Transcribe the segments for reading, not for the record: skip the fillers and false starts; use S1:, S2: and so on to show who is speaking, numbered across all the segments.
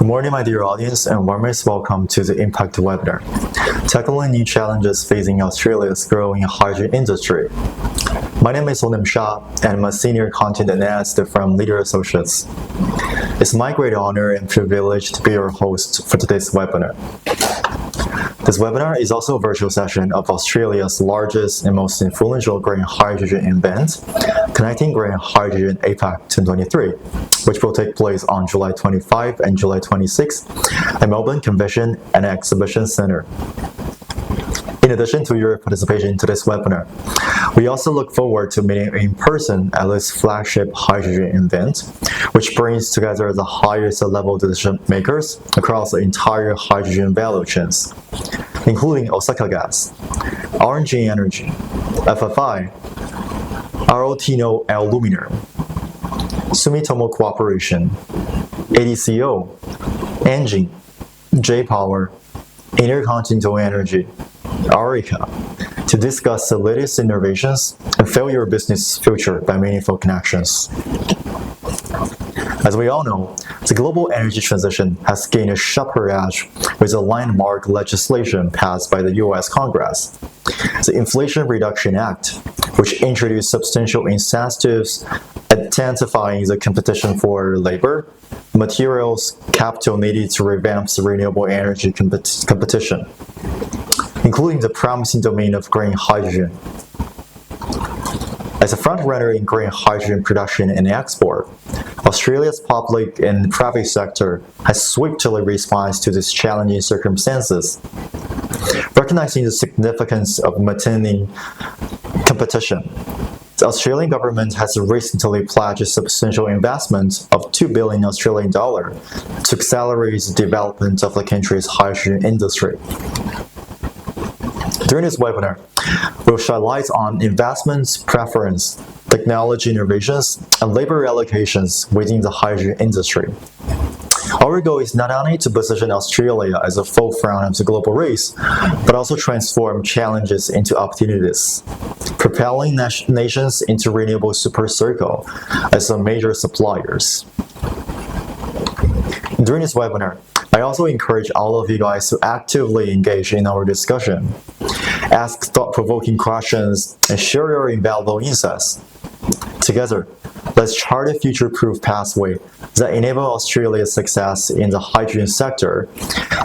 S1: Good morning, my dear audience, and warmest welcome to the Impact webinar, tackling new challenges facing Australia's growing hydrogen industry. My name is William Shah, and I'm a senior content analyst from Leader Associates. It's my great honor and privilege to be your host for today's webinar. This webinar is also a virtual session of Australia's largest and most influential green hydrogen event, Connecting Green Hydrogen APAC 2023, which will take place on July 25 and July 26 at Melbourne Convention and Exhibition Centre. In addition to your participation in today's webinar, we also look forward to meeting in person at this flagship hydrogen event, which brings together the highest level decision makers across the entire hydrogen value chains, including Osaka Gas, RNG Energy, FFI, Arotino Aluminum, Sumitomo Corporation, ADCO, Engine, J-Power, Intercontinental Energy, Arica, to discuss the latest innovations and fuel your business future by meaningful connections. As we all know, the global energy transition has gained a sharper edge with the landmark legislation passed by the US Congress, the Inflation Reduction Act, which introduced substantial incentives intensifying the competition for labor, materials, capital needed to revamp the renewable energy competition, including the promising domain of green hydrogen. As a front-runner in green hydrogen production and export, Australia's public and private sector has swiftly responded to these challenging circumstances. Recognizing the significance of maintaining competition, the Australian government has recently pledged a substantial investment of $2 billion Australian dollars to accelerate the development of the country's hydrogen industry. During this webinar, we'll shed light on investments preference, technology innovations, and labor allocations within the hydrogen industry. Our goal is not only to position Australia as a forefront of the global race, but also transform challenges into opportunities, propelling nations into renewable supercycle as the major suppliers. During this webinar, I also encourage all of you guys to actively engage in our discussion, ask thought-provoking questions, and share your invaluable insights. Together, let's chart a future-proof pathway that enables Australia's success in the hydrogen sector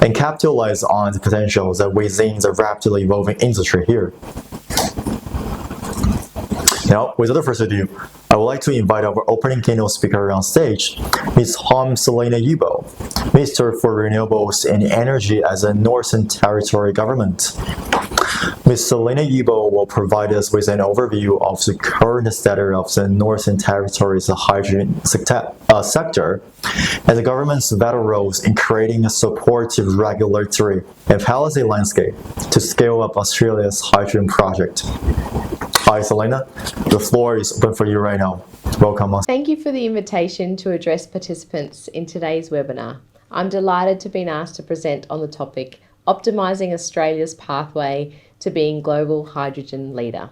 S1: and capitalize on the potential that within the rapidly evolving industry here. Now, without further ado, I would like to invite our opening keynote speaker on stage, Ms. Selena Uibo, Minister for Renewables and Energy as a Northern Territory government. Ms. Selena Uibo will provide us with an overview of the current status of the Northern Territory's hydrogen sector and the government's vital roles in creating a supportive regulatory and policy landscape to scale up Australia's hydrogen project. Hi, Selena. The floor is open for you right now. Welcome.
S2: Thank you for the invitation to address participants in today's webinar. I'm delighted to be asked to present on the topic, Optimising Australia's Pathway to Being Global Hydrogen Leader.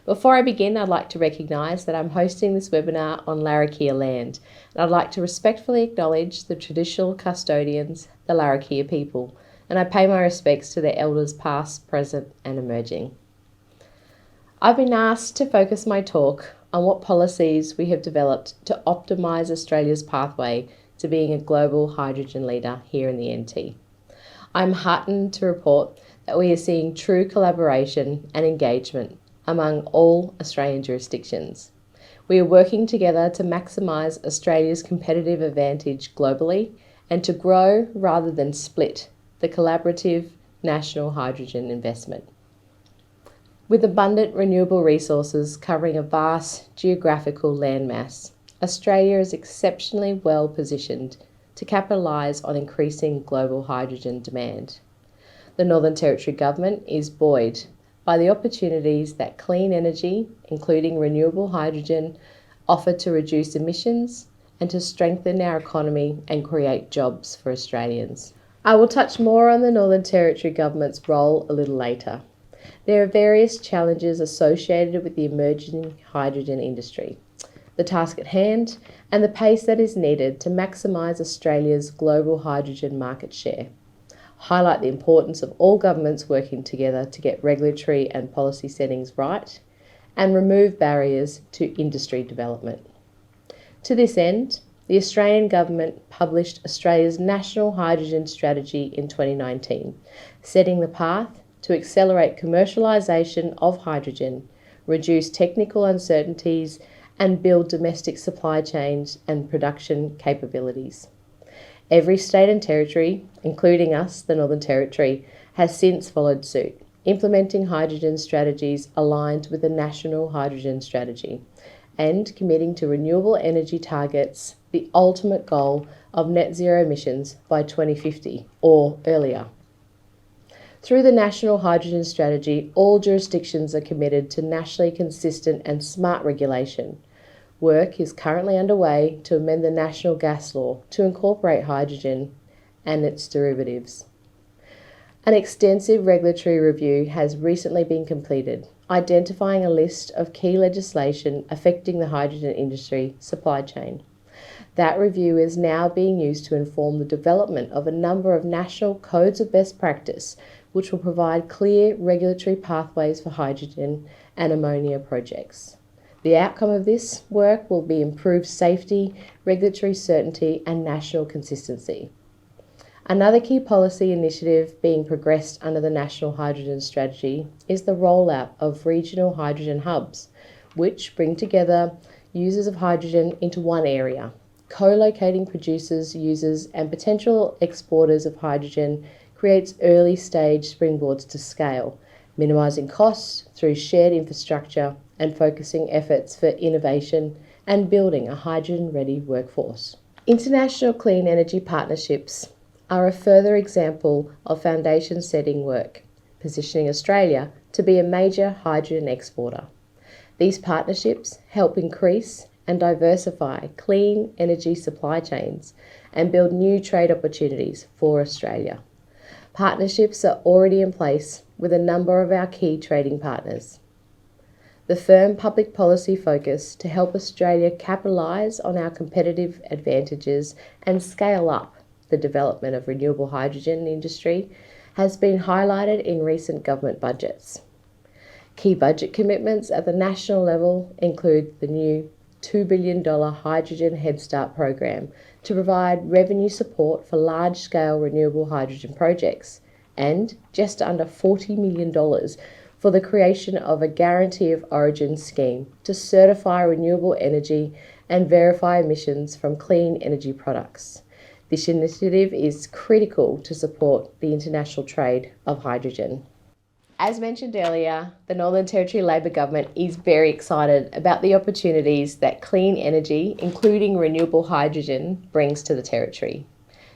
S2: Before I begin, I'd like to recognise that I'm hosting this webinar on Larrakia land, and I'd like to respectfully acknowledge the traditional custodians, the Larrakia people, and I pay my respects to their elders past, present and emerging. I've been asked to focus my talk on what policies we have developed to optimise Australia's pathway to being a global hydrogen leader here in the NT. I'm heartened to report that we are seeing true collaboration and engagement among all Australian jurisdictions. We are working together to maximise Australia's competitive advantage globally and to grow rather than split the collaborative national hydrogen investment. With abundant renewable resources covering a vast geographical landmass, Australia is exceptionally well positioned to capitalise on increasing global hydrogen demand. The Northern Territory Government is buoyed by the opportunities that clean energy, including renewable hydrogen, offer to reduce emissions and to strengthen our economy and create jobs for Australians. I will touch more on the Northern Territory Government's role a little later. There are various challenges associated with the emerging hydrogen industry. the task at hand, and the pace that is needed to maximise Australia's global hydrogen market share. Highlight the importance of all governments working together to get regulatory and policy settings right, and remove barriers to industry development. To this end, the Australian Government published Australia's National Hydrogen Strategy in 2019, setting the path to accelerate commercialisation of hydrogen, reduce technical uncertainties, and build domestic supply chains and production capabilities. Every state and territory, including us, the Northern Territory, has since followed suit, implementing hydrogen strategies aligned with the National Hydrogen Strategy and committing to renewable energy targets, the ultimate goal of net zero emissions by 2050 or earlier. Through the National Hydrogen Strategy, all jurisdictions are committed to nationally consistent and smart regulation. Work is currently underway to amend the National Gas Law to incorporate hydrogen and its derivatives. An extensive regulatory review has recently been completed, identifying a list of key legislation affecting the hydrogen industry supply chain. That review is now being used to inform the development of a number of national codes of best practice, which will provide clear regulatory pathways for hydrogen and ammonia projects. The outcome of this work will be improved safety, regulatory certainty, and national consistency. Another key policy initiative being progressed under the National Hydrogen Strategy is the rollout of regional hydrogen hubs, which bring together users of hydrogen into one area, co-locating producers, users, and potential exporters of hydrogen creates early-stage springboards to scale, minimising costs through shared infrastructure and focusing efforts for innovation and building a hydrogen-ready workforce. International clean energy partnerships are a further example of foundation-setting work, positioning Australia to be a major hydrogen exporter. These partnerships help increase and diversify clean energy supply chains and build new trade opportunities for Australia. Partnerships are already in place with a number of our key trading partners. The firm public policy focus to help Australia capitalise on our competitive advantages and scale up the development of renewable hydrogen industry has been highlighted in recent government budgets. Key budget commitments at the national level include the new $2 billion Hydrogen Head Start program to provide revenue support for large-scale renewable hydrogen projects and just under $40 million for the creation of a Guarantee of Origin scheme to certify renewable energy and verify emissions from clean energy products. This initiative is critical to support the international trade of hydrogen. As mentioned earlier, the Northern Territory Labor Government is very excited about the opportunities that clean energy, including renewable hydrogen, brings to the Territory.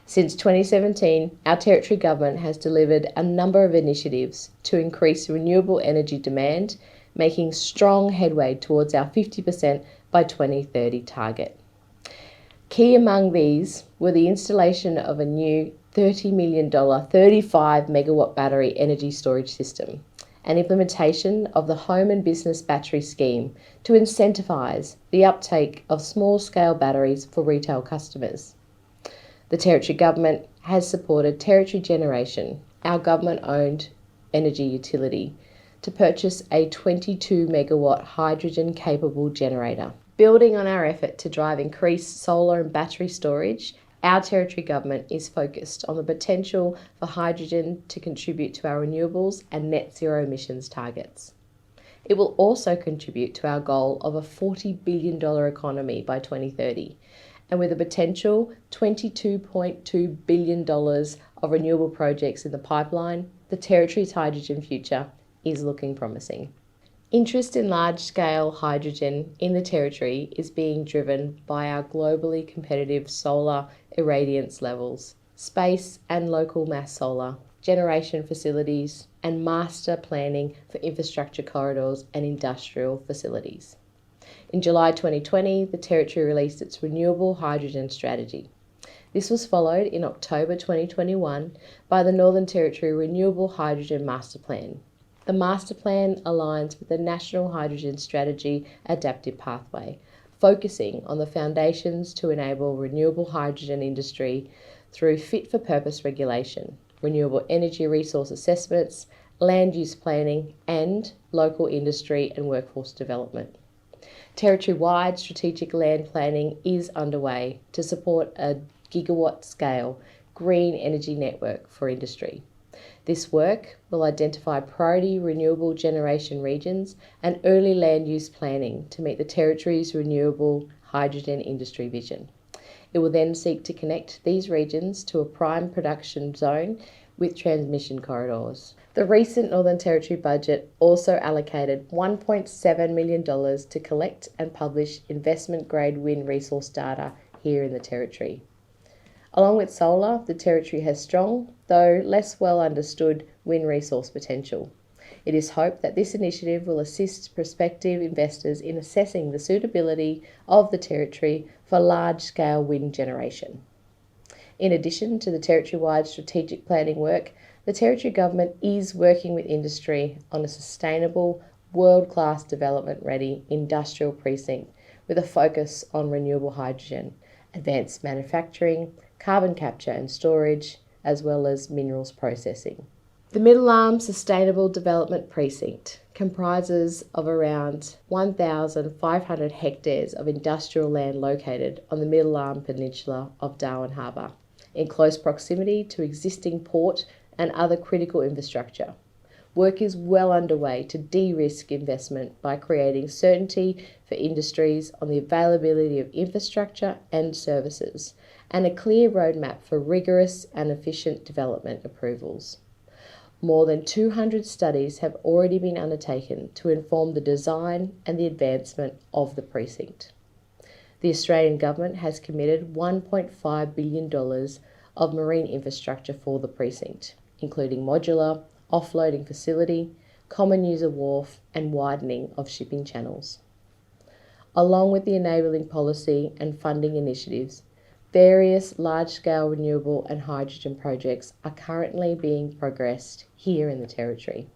S2: Since 2017, our Territory Government has delivered a number of initiatives to increase renewable energy demand, making strong headway towards our 50% by 2030 target. Key among these were the installation of a new $30 million 35 megawatt battery energy storage system and implementation of the Home and Business Battery Scheme to incentivise the uptake of small-scale batteries for retail customers. The Territory Government has supported Territory Generation, our government-owned energy utility, to purchase a 22 megawatt hydrogen-capable generator. Building on our effort to drive increased solar and battery storage, our Territory Government is focused on the potential for hydrogen to contribute to our renewables and net zero emissions targets. It will also contribute to our goal of a $40 billion economy by 2030, and with a potential $22.2 billion of renewable projects in the pipeline, the Territory's hydrogen future is looking promising. Interest in large-scale hydrogen in the Territory is being driven by our globally competitive solar irradiance levels, space and local mass solar, generation facilities, and master planning for infrastructure corridors and industrial facilities. In July 2020, the Territory released its Renewable Hydrogen Strategy. This was followed in October 2021 by the Northern Territory Renewable Hydrogen Master Plan. The Master Plan aligns with the National Hydrogen Strategy Adaptive Pathway, focusing on the foundations to enable renewable hydrogen industry through fit-for-purpose regulation, renewable energy resource assessments, land use planning, and local industry and workforce development. Territory-wide strategic land planning is underway to support a gigawatt-scale green energy network for industry. This work will identify priority renewable generation regions and early land use planning to meet the Territory's renewable hydrogen industry vision. It will then seek to connect these regions to a prime production zone with transmission corridors. The recent Northern Territory budget also allocated $1.7 million to collect and publish investment-grade wind resource data here in the Territory. Along with solar, the Territory has strong, though less well understood, wind resource potential. It is hoped that this initiative will assist prospective investors in assessing the suitability of the Territory for large-scale wind generation. In addition to the Territory-wide strategic planning work, the Territory Government is working with industry on a sustainable, world-class development-ready industrial precinct with a focus on renewable hydrogen, advanced manufacturing, carbon capture and storage, as well as minerals processing. The Middle Arm Sustainable Development Precinct comprises of around 1,500 hectares of industrial land located on the Middle Arm Peninsula of Darwin Harbour, in close proximity to existing port and other critical infrastructure. Work is well underway to de-risk investment by creating certainty for industries on the availability of infrastructure and services, and a clear roadmap for rigorous and efficient development approvals. More than 200 studies have already been undertaken to inform the design and the advancement of the precinct. The Australian Government has committed $1.5 billion of marine infrastructure for the precinct, including modular, offloading facility, common user wharf, and widening of shipping channels. Along with the enabling policy and funding initiatives, various large-scale renewable and hydrogen projects are currently being progressed here in the Territory.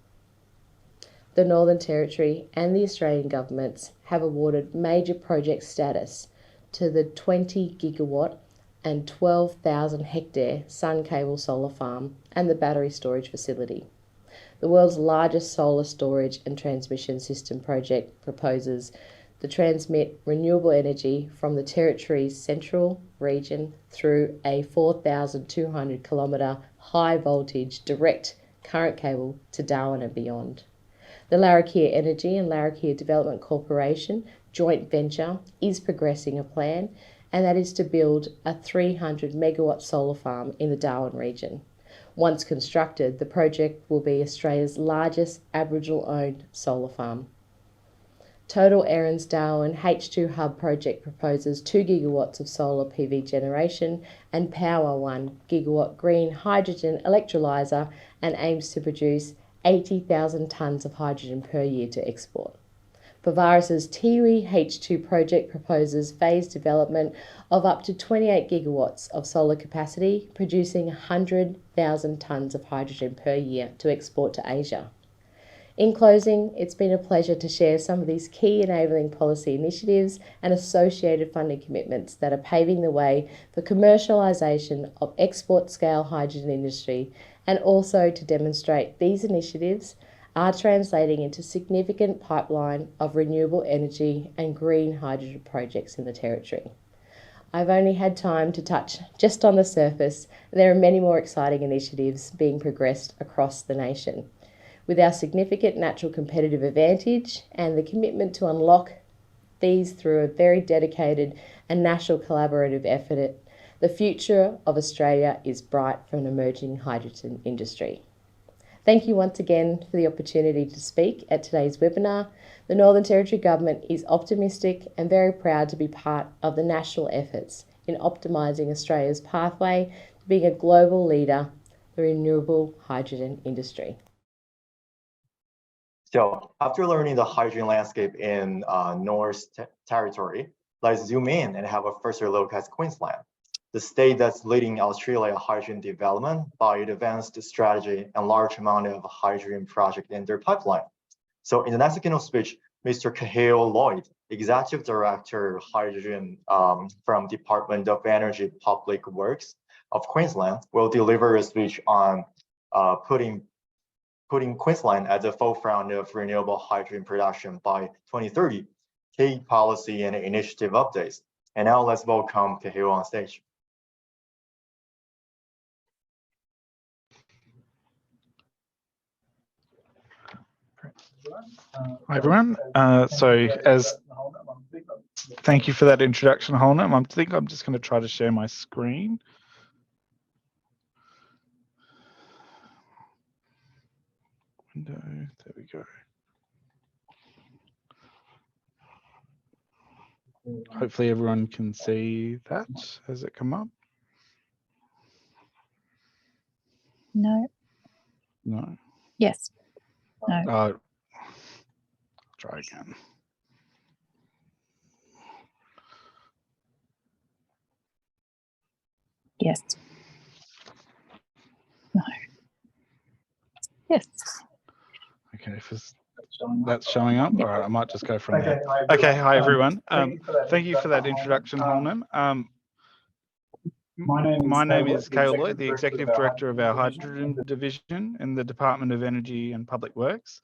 S2: The Northern Territory and the Australian governments have awarded major project status to the 20 gigawatt and 12,000 hectare Sun Cable solar farm and the battery storage facility. The world's largest solar storage and transmission system project proposes to transmit renewable energy from the Territory's central region through a 4,200 kilometre high voltage direct current cable to Darwin and beyond. The Larrakia Energy and Larrakia Development Corporation joint venture is progressing a plan, and that is to build a 300 megawatt solar farm in the Darwin region. Once constructed, the project will be Australia's largest Aboriginal-owned solar farm. Total Erin's Darwin H2 Hub project proposes 2 gigawatts of solar PV generation and power 1 gigawatt green hydrogen electrolyser and aims to produce 80,000 tonnes of hydrogen per year to export. Pavaris's Tiwi H2 project proposes phased development of up to 28 gigawatts of solar capacity, producing 100,000 tonnes of hydrogen per year to export to Asia. In closing, it's been a pleasure to share some of these key enabling policy initiatives and associated funding commitments that are paving the way for commercialisation of export-scale hydrogen industry, and also to demonstrate these initiatives are translating into significant pipeline of renewable energy and green hydrogen projects in the Territory. I've only had time to touch just on the surface. There are many more exciting initiatives being progressed across the nation. With our significant natural competitive advantage and the commitment to unlock these through a very dedicated and national collaborative effort, the future of Australia is bright for an emerging hydrogen industry. Thank you once again for the opportunity to speak at today's webinar. The Northern Territory Government is optimistic and very proud to be part of the national efforts in optimising Australia's pathway to being a global leader in the renewable hydrogen industry.
S1: So after learning the hydrogen landscape in North Territory, let's zoom in and have a first look at Queensland, the state that's leading Australia hydrogen development by advanced strategy and large amount of hydrogen project in their pipeline. So in the next keynote speech, Mr. Kahil Lloyd, Executive Director Hydrogen from Department of Energy Public Works of Queensland, will deliver a speech on putting Queensland at the forefront of renewable hydrogen production by 2030, key policy and initiative updates. And now let's welcome Kahil on stage.
S3: Hi everyone. Thank you for that introduction, Holnam. I think I'm just going to try to share my screen. Window, there we go. Hopefully everyone can see that. Has it come up?
S4: No.
S3: No.
S4: Yes. No.
S3: Try again.
S4: Yes. No. Yes.
S3: Okay, if that's showing up, all right, I might just go from there. Okay, hi everyone. Thank you for that introduction, Holnam. My name is Kahil Lloyd, the Executive Director of our Hydrogen Division in the Department of Energy and Public Works.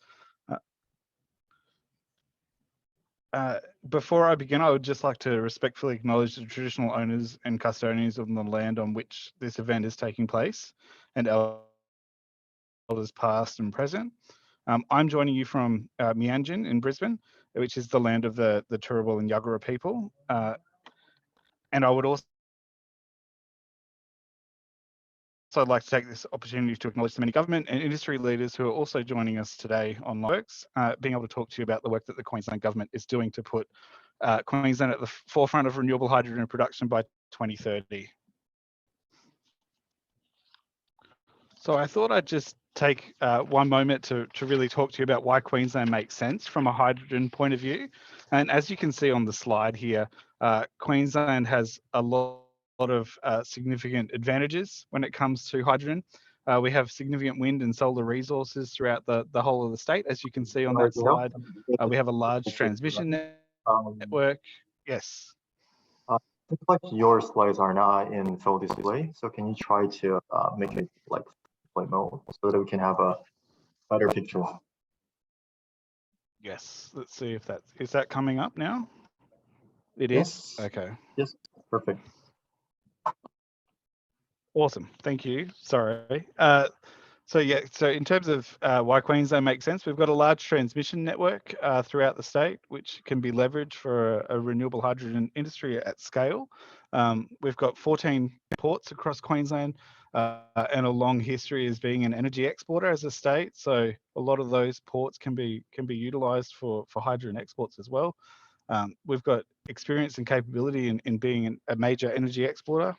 S3: Before I begin, I would just like to respectfully acknowledge the traditional owners and custodians of the land on which this event is taking place, and elders past and present. I'm joining you from Meanjin in Brisbane, which is the land of the Turrbal and Yagara people. And I would also I'd like to take this opportunity to acknowledge the many government and industry leaders who are also joining us today on Works, being able to talk to you about the work that the Queensland Government is doing to put Queensland at the forefront of renewable hydrogen production by 2030. So I thought I'd just take one moment to really talk to you about why Queensland makes sense from a hydrogen point of view. And as you can see on the slide here, Queensland has a lot of significant advantages when it comes to hydrogen. We have significant wind and solar resources throughout the whole of the state. As you can see on that slide, we have a large transmission network. Yes.
S1: Looks like your slides are not in full display, so can you try to make it like display mode so that we can have a better picture?
S3: Yes. Let's see if is that coming up now? It is. Okay.
S1: Yes. Perfect.
S3: Awesome. Thank you. Sorry. So in terms of why Queensland makes sense, we've got a large transmission network throughout the state, which can be leveraged for a renewable hydrogen industry at scale. We've got 14 ports across Queensland and a long history as being an energy exporter as a state. So a lot of those ports can be utilised for hydrogen exports as well. We've got experience and capability in being a major energy exporter.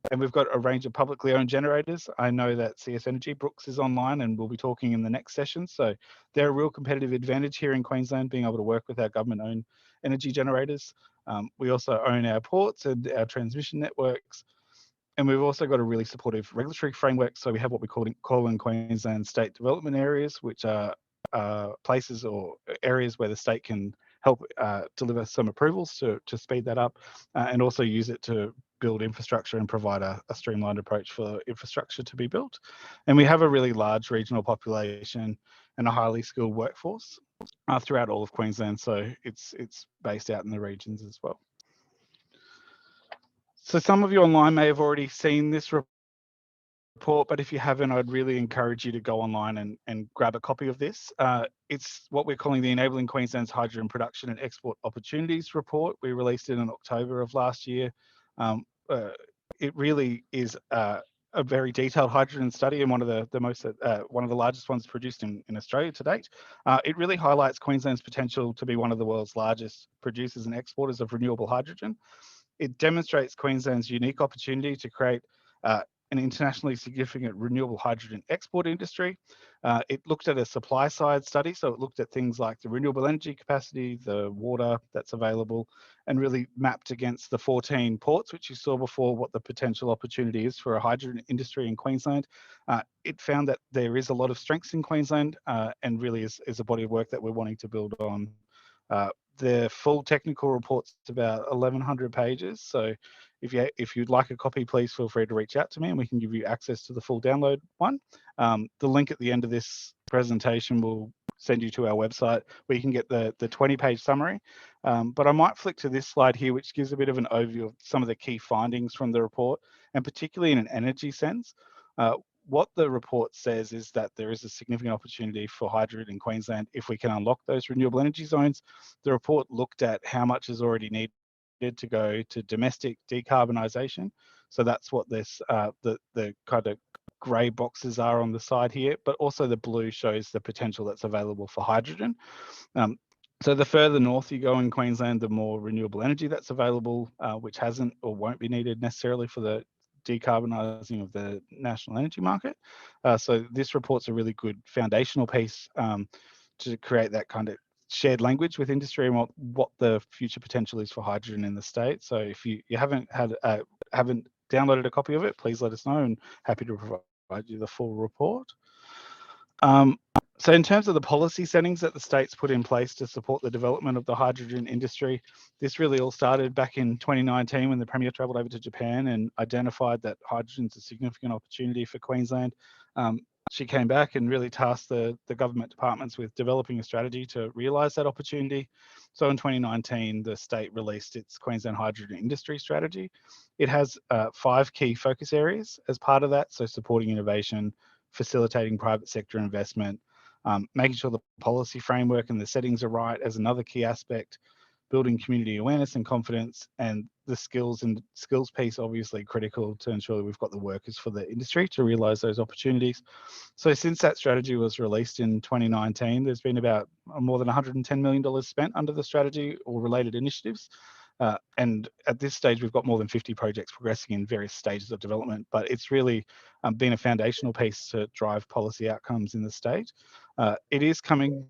S3: And we've got a range of publicly owned generators. I know that CS Energy Brooks is online and we'll be talking in the next session. So they're a real competitive advantage here in Queensland, being able to work with our government-owned energy generators. We also own our ports and our transmission networks. And we've also got a really supportive regulatory framework. So we have what we call in Queensland state development areas, which are places or areas where the state can help deliver some approvals to speed that up and also use it to build infrastructure and provide a streamlined approach for infrastructure to be built. And we have a really large regional population and a highly skilled workforce throughout all of Queensland. So it's based out in the regions as well. So some of you online may have already seen this report, but if you haven't, I'd really encourage you to go online and grab a copy of this. It's what we're calling the Enabling Queensland's Hydrogen Production and Export Opportunities report. We released it in October of last year. It really is a very detailed hydrogen study and one of the largest ones produced in Australia to date. It really highlights Queensland's potential to be one of the world's largest producers and exporters of renewable hydrogen. It demonstrates Queensland's unique opportunity to create an internationally significant renewable hydrogen export industry. It looked at a supply side study, so it looked at things like the renewable energy capacity, the water that's available, and really mapped against the 14 ports, which you saw before, what the potential opportunity is for a hydrogen industry in Queensland. It found that there is a lot of strengths in Queensland and really is a body of work that we're wanting to build on. The full technical report's about 1,100 pages, so if you'd like a copy, please feel free to reach out to me and we can give you access to the full download one. The link at the end of this presentation will send you to our website where you can get the 20-page summary. But I might flick to this slide here, which gives a bit of an overview of some of the key findings from the report, and particularly in an energy sense. What the report says is that there is a significant opportunity for hydrogen in Queensland if we can unlock those renewable energy zones. The report looked at how much is already needed to go to domestic decarbonisation. So that's what this the kind of grey boxes are on the side here, but also the blue shows the potential that's available for hydrogen. So the further north you go in Queensland, the more renewable energy that's available, which hasn't or won't be needed necessarily for the decarbonising of the national energy market. So this report's a really good foundational piece to create that kind of shared language with industry and what the future potential is for hydrogen in the state. So if you haven't downloaded a copy of it, please let us know, and happy to provide you the full report. So in terms of the policy settings that the state's put in place to support the development of the hydrogen industry, this really all started back in 2019 when the Premier travelled over to Japan and identified that hydrogen's a significant opportunity for Queensland. She came back and really tasked the government departments with developing a strategy to realise that opportunity. So in 2019, the state released its Queensland Hydrogen Industry Strategy. It has 5 key focus areas as part of that, so supporting innovation, facilitating private sector investment, making sure the policy framework and the settings are right as another key aspect, building community awareness and confidence, and the skills piece obviously critical to ensure that we've got the workers for the industry to realise those opportunities. So since that strategy was released in 2019, there's been about more than $110 million spent under the strategy or related initiatives. And at this stage, we've got more than 50 projects progressing in various stages of development, but it's really been a foundational piece to drive policy outcomes in the state. It is coming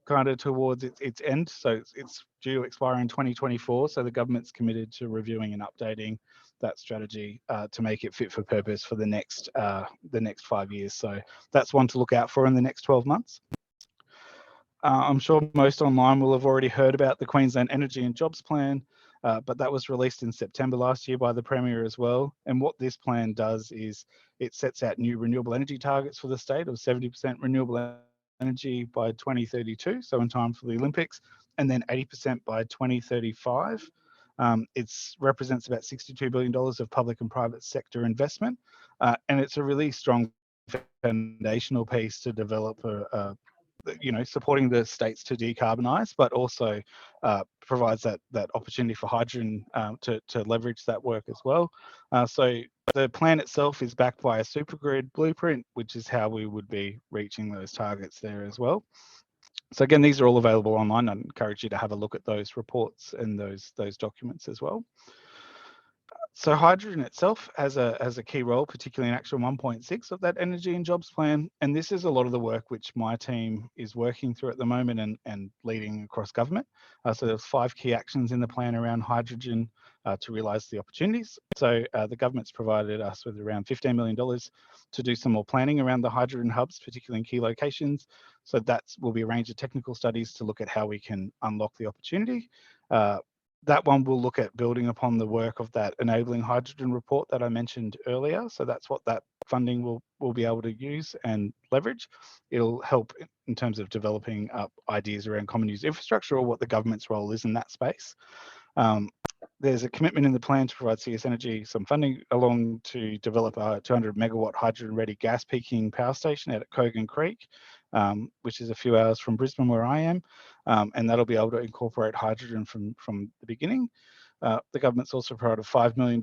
S3: kind of towards its end, so it's due to expire in 2024. So the government's committed to reviewing and updating that strategy to make it fit for purpose for the next 5 years. So that's one to look out for in the next 12 months. I'm sure most online will have already heard about the Queensland Energy and Jobs Plan, but that was released in September last year by the Premier as well. And what this plan does is it sets out new renewable energy targets for the state of 70% renewable energy by 2032, so in time for the Olympics, and then 80% by 2035. It represents about $62 billion of public and private sector investment, and it's a really strong foundational piece to develop supporting the states to decarbonise, but also provides that opportunity for hydrogen to leverage that work as well. So the plan itself is backed by a supergrid blueprint, which is how we would be reaching those targets there as well. So again, these are all available online. I encourage you to have a look at those reports and those documents as well. So hydrogen itself has a key role, particularly in Action 1.6 of that Energy and Jobs Plan. And this is a lot of the work which my team is working through at the moment and leading across government. So there's 5 key actions in the plan around hydrogen to realise the opportunities. So the government's provided us with around $15 million to do some more planning around the hydrogen hubs, particularly in key locations. So that will be a range of technical studies to look at how we can unlock the opportunity. That one will look at building upon the work of that enabling hydrogen report that I mentioned earlier. So that's what that funding will be able to use and leverage. It'll help in terms of developing up ideas around common use infrastructure or what the government's role is in that space. There's a commitment in the plan to provide CS Energy some funding along to develop a 200 megawatt hydrogen ready gas peaking power station out at Kogan Creek, which is a few hours from Brisbane where I am. And that'll be able to incorporate hydrogen from the beginning. The government's also provided $5 million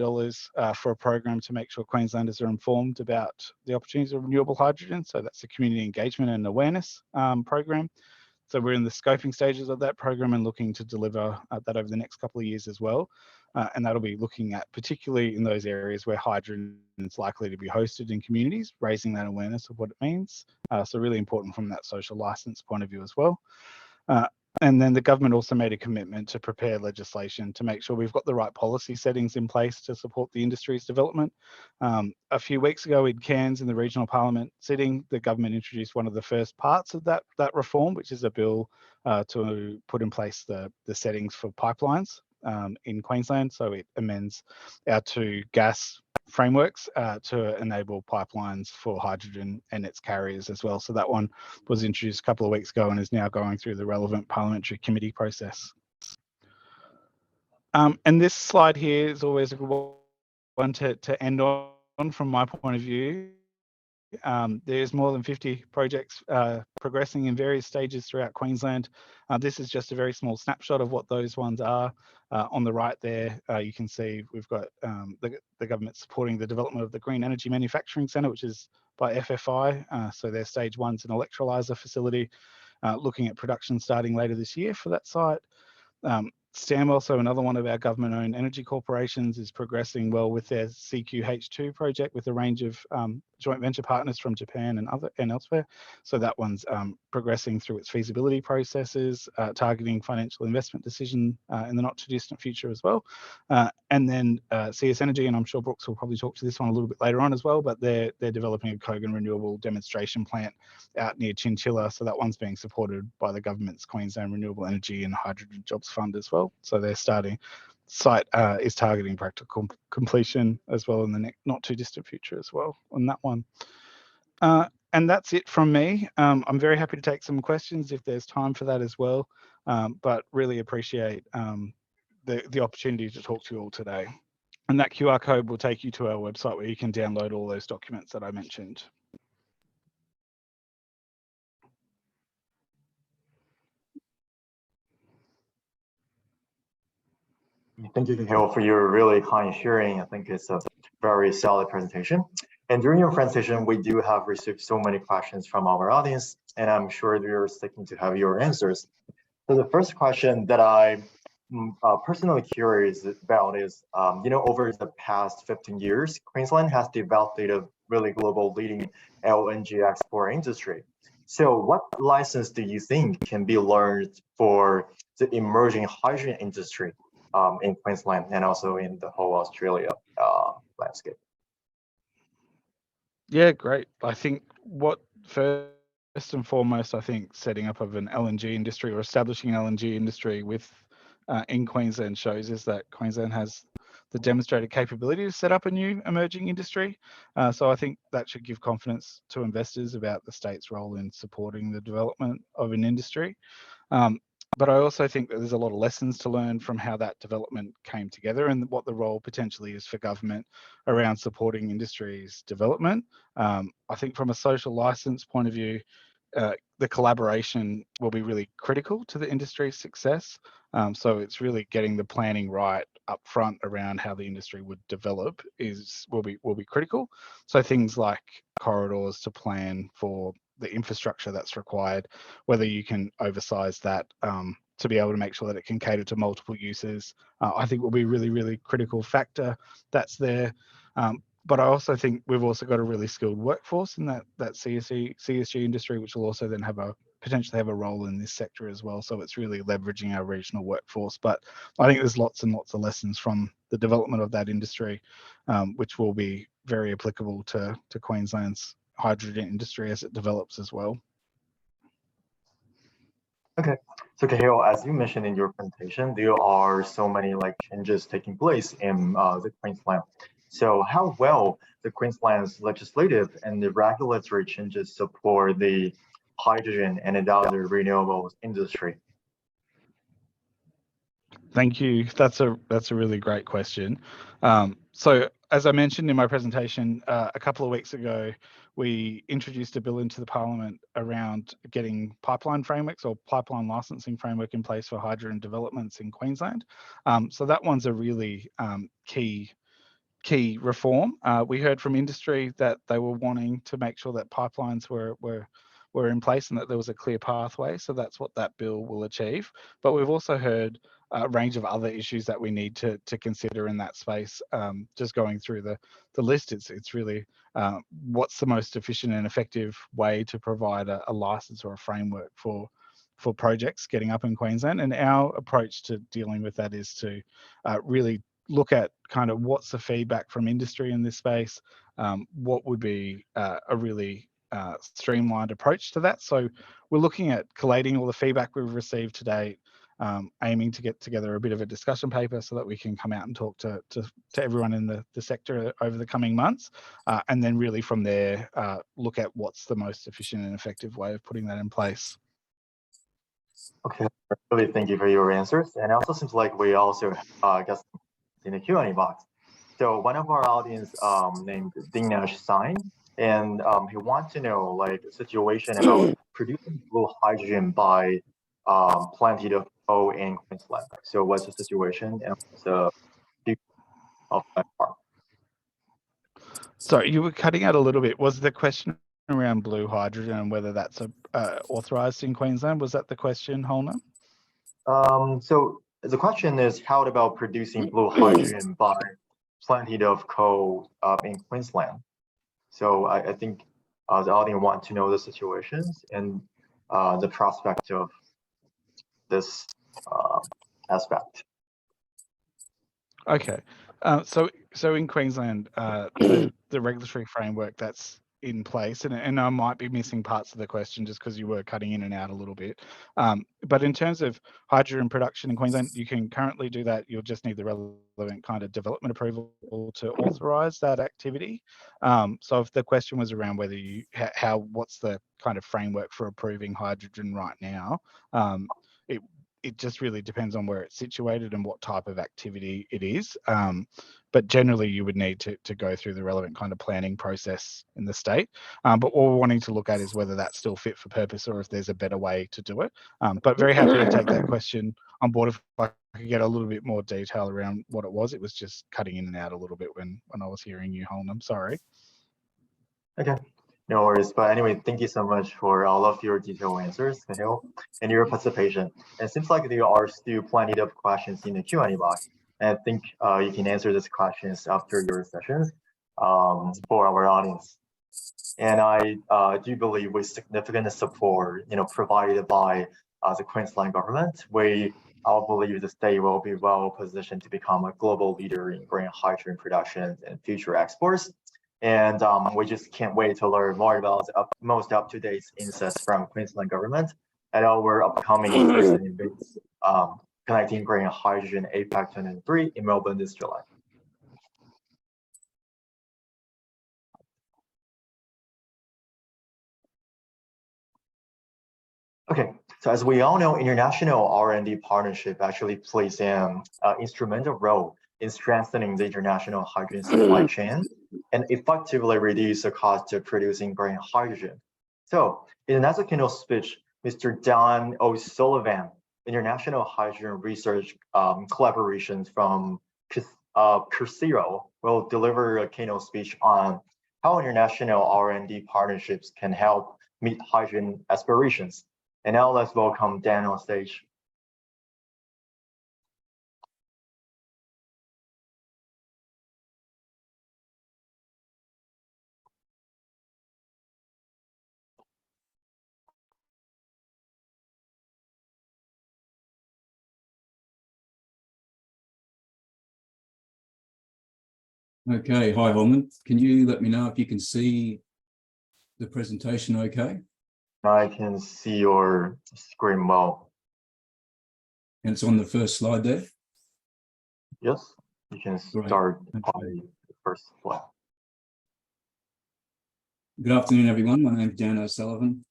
S3: for a program to make sure Queenslanders are informed about the opportunities of renewable hydrogen. So that's a community engagement and awareness program. So we're in the scoping stages of that program and looking to deliver that over the next couple of years as well. And that'll be looking at particularly in those areas where hydrogen is likely to be hosted in communities, raising that awareness of what it means. So really important from that social license point of view as well. And then the government also made a commitment to prepare legislation to make sure we've got the right policy settings in place to support the industry's development. A few weeks ago in Cairns in the regional parliament sitting, the government introduced one of the first parts of that reform, which is a bill to put in place the settings for pipelines in Queensland. So it amends our two gas frameworks to enable pipelines for hydrogen and its carriers as well. So that one was introduced a couple of weeks ago and is now going through the relevant parliamentary committee process. And this slide here is always a good one to end on from my point of view. There's more than 50 projects progressing in various stages throughout Queensland. This is just a very small snapshot of what those ones are. On the right there, you can see we've got the government supporting the development of the Green Energy Manufacturing Centre, which is by FFI. So their stage one's an electrolyser facility, looking at production starting later this year for that site. STAM, also another one of our government-owned energy corporations, is progressing well with their CQH2 project with a range of joint venture partners from Japan and elsewhere. So that one's progressing through its feasibility processes, targeting financial investment decision in the not-too-distant future as well. And then CS Energy, and I'm sure Brooks will probably talk to this one a little bit later on as well, but they're developing a Kogan renewable demonstration plant out near Chinchilla. So that one's being supported by the government's Queensland Renewable Energy and Hydrogen Jobs Fund as well. So they're starting, site is targeting practical completion as well in the not too distant future as well on that one. And that's it from me. I'm very happy to take some questions if there's time for that as well, but really appreciate the opportunity to talk to you all today. And that QR code will take you to our website where you can download all those documents that I mentioned.
S1: Thank you, Kahil, for your really kind sharing. I think it's a very solid presentation. And during your presentation, we do have received so many questions from our audience, and I'm sure you're sticking to have your answers. So the first question that I'm personally curious about is, over the past 15 years, Queensland has developed a really global leading LNG export industry. So what lessons do you think can be learned for the emerging hydrogen industry in Queensland and also in the whole Australia landscape?
S3: Yeah, great. I think what first and foremost, I think setting up of an LNG industry or establishing an LNG industry with in Queensland shows is that Queensland has the demonstrated capability to set up a new emerging industry. So I think that should give confidence to investors about the state's role in supporting the development of an industry. But I also think that there's a lot of lessons to learn from how that development came together and what the role potentially is for government around supporting industry's development. I think from a social license point of view, the collaboration will be really critical to the industry's success. So it's really getting the planning right up front around how the industry would develop will be critical. So things like corridors to plan for the infrastructure that's required, whether you can oversize that to be able to make sure that it can cater to multiple uses, I think will be really, really critical factor that's there. But I also think we've also got a really skilled workforce in that CSG industry, which will also then potentially have a role in this sector as well. So it's really leveraging our regional workforce. But I think there's lots and lots of lessons from the development of that industry, which will be very applicable to Queensland's hydrogen industry as it develops as well.
S1: Okay, so Kahil, as you mentioned in your presentation, there are so many changes taking place in the Queensland. So how well the Queensland's legislative and the regulatory changes support the hydrogen and other renewables industry?
S3: Thank you. That's a really great question. So as I mentioned in my presentation, a couple of weeks ago, we introduced a bill into the Parliament around getting pipeline frameworks or pipeline licensing framework in place for hydrogen developments in Queensland. So that one's a really key reform. We heard from industry that they were wanting to make sure that pipelines were were in place and that there was a clear pathway. So that's what that bill will achieve. But we've also heard a range of other issues that we need to consider in that space. Just going through the list, it's really what's the most efficient and effective way to provide a license or a framework for projects getting up in Queensland. And our approach to dealing with that is to really look at kind of what's the feedback from industry in this space, what would be a really streamlined approach to that. So we're looking at collating all the feedback we've received to date, aiming to get together a bit of a discussion paper so that we can come out and talk to everyone in the sector over the coming months, and then really from there look at what's the most efficient and effective way of putting that in place.
S1: Okay, really thank you for your answers. And it also seems like we also got in the Q&A box. So one of our audience named Dinesh signed, and he wants to know like the situation about producing blue hydrogen by plenty of coal in Queensland. So what's the situation and what's the future of that part?
S3: Sorry, you were cutting out a little bit. Was the question around blue hydrogen and whether that's authorised in Queensland? Was that the question, Holner?
S1: So the question is, how about producing blue hydrogen by plenty of coal in Queensland? So I think the audience want to know the situations and the prospect of this aspect.
S3: Okay, so in Queensland, the regulatory framework that's in place, and I might be missing parts of the question just because you were cutting in and out a little bit. But in terms of hydrogen production in Queensland, you can currently do that. You'll just need the relevant kind of development approval to authorise that activity. So if the question was around whether you, what's the kind of framework for approving hydrogen right now, it just really depends on where it's situated and what type of activity it is. But generally you would need to go through the relevant kind of planning process in the state. But what we're wanting to look at is whether that's still fit for purpose or if there's a better way to do it. But very happy to take that question on board if I could get a little bit more detail around what it was. It was just cutting in and out a little bit when I was hearing you, Holnham. Sorry.
S1: Okay. No worries, but anyway, thank you so much for all of your detailed answers, Kahil, and your participation. And it seems like there are still plenty of questions in the Q&A box. And I think you can answer these questions after your sessions for our audience. And I do believe with significant support, provided by the Queensland government, I believe the state will be well positioned to become a global leader in green hydrogen production and future exports. And we just can't wait to learn more about the most up-to-date insights from Queensland government at our upcoming in-person events, Connecting Green Hydrogen APAC 2023 in Melbourne this July. Okay, so as we all know, international R&D partnership actually plays an instrumental role in strengthening the international hydrogen supply chain and effectively reduce the cost of producing green hydrogen. So in another keynote speech, Mr. Don O'Sullivan, International Hydrogen Research Collaboration from CSIRO, will deliver a keynote speech on how international R&D partnerships can help meet hydrogen aspirations. And now let's welcome Dan on stage.
S5: Okay, hi Holman. Can you let me know if you can see the presentation okay?
S1: I can see your screen well.
S5: And it's on the first slide there?
S1: Yes, you can start on the first slide.
S5: Good afternoon, everyone. My name is Dan O'Sullivan,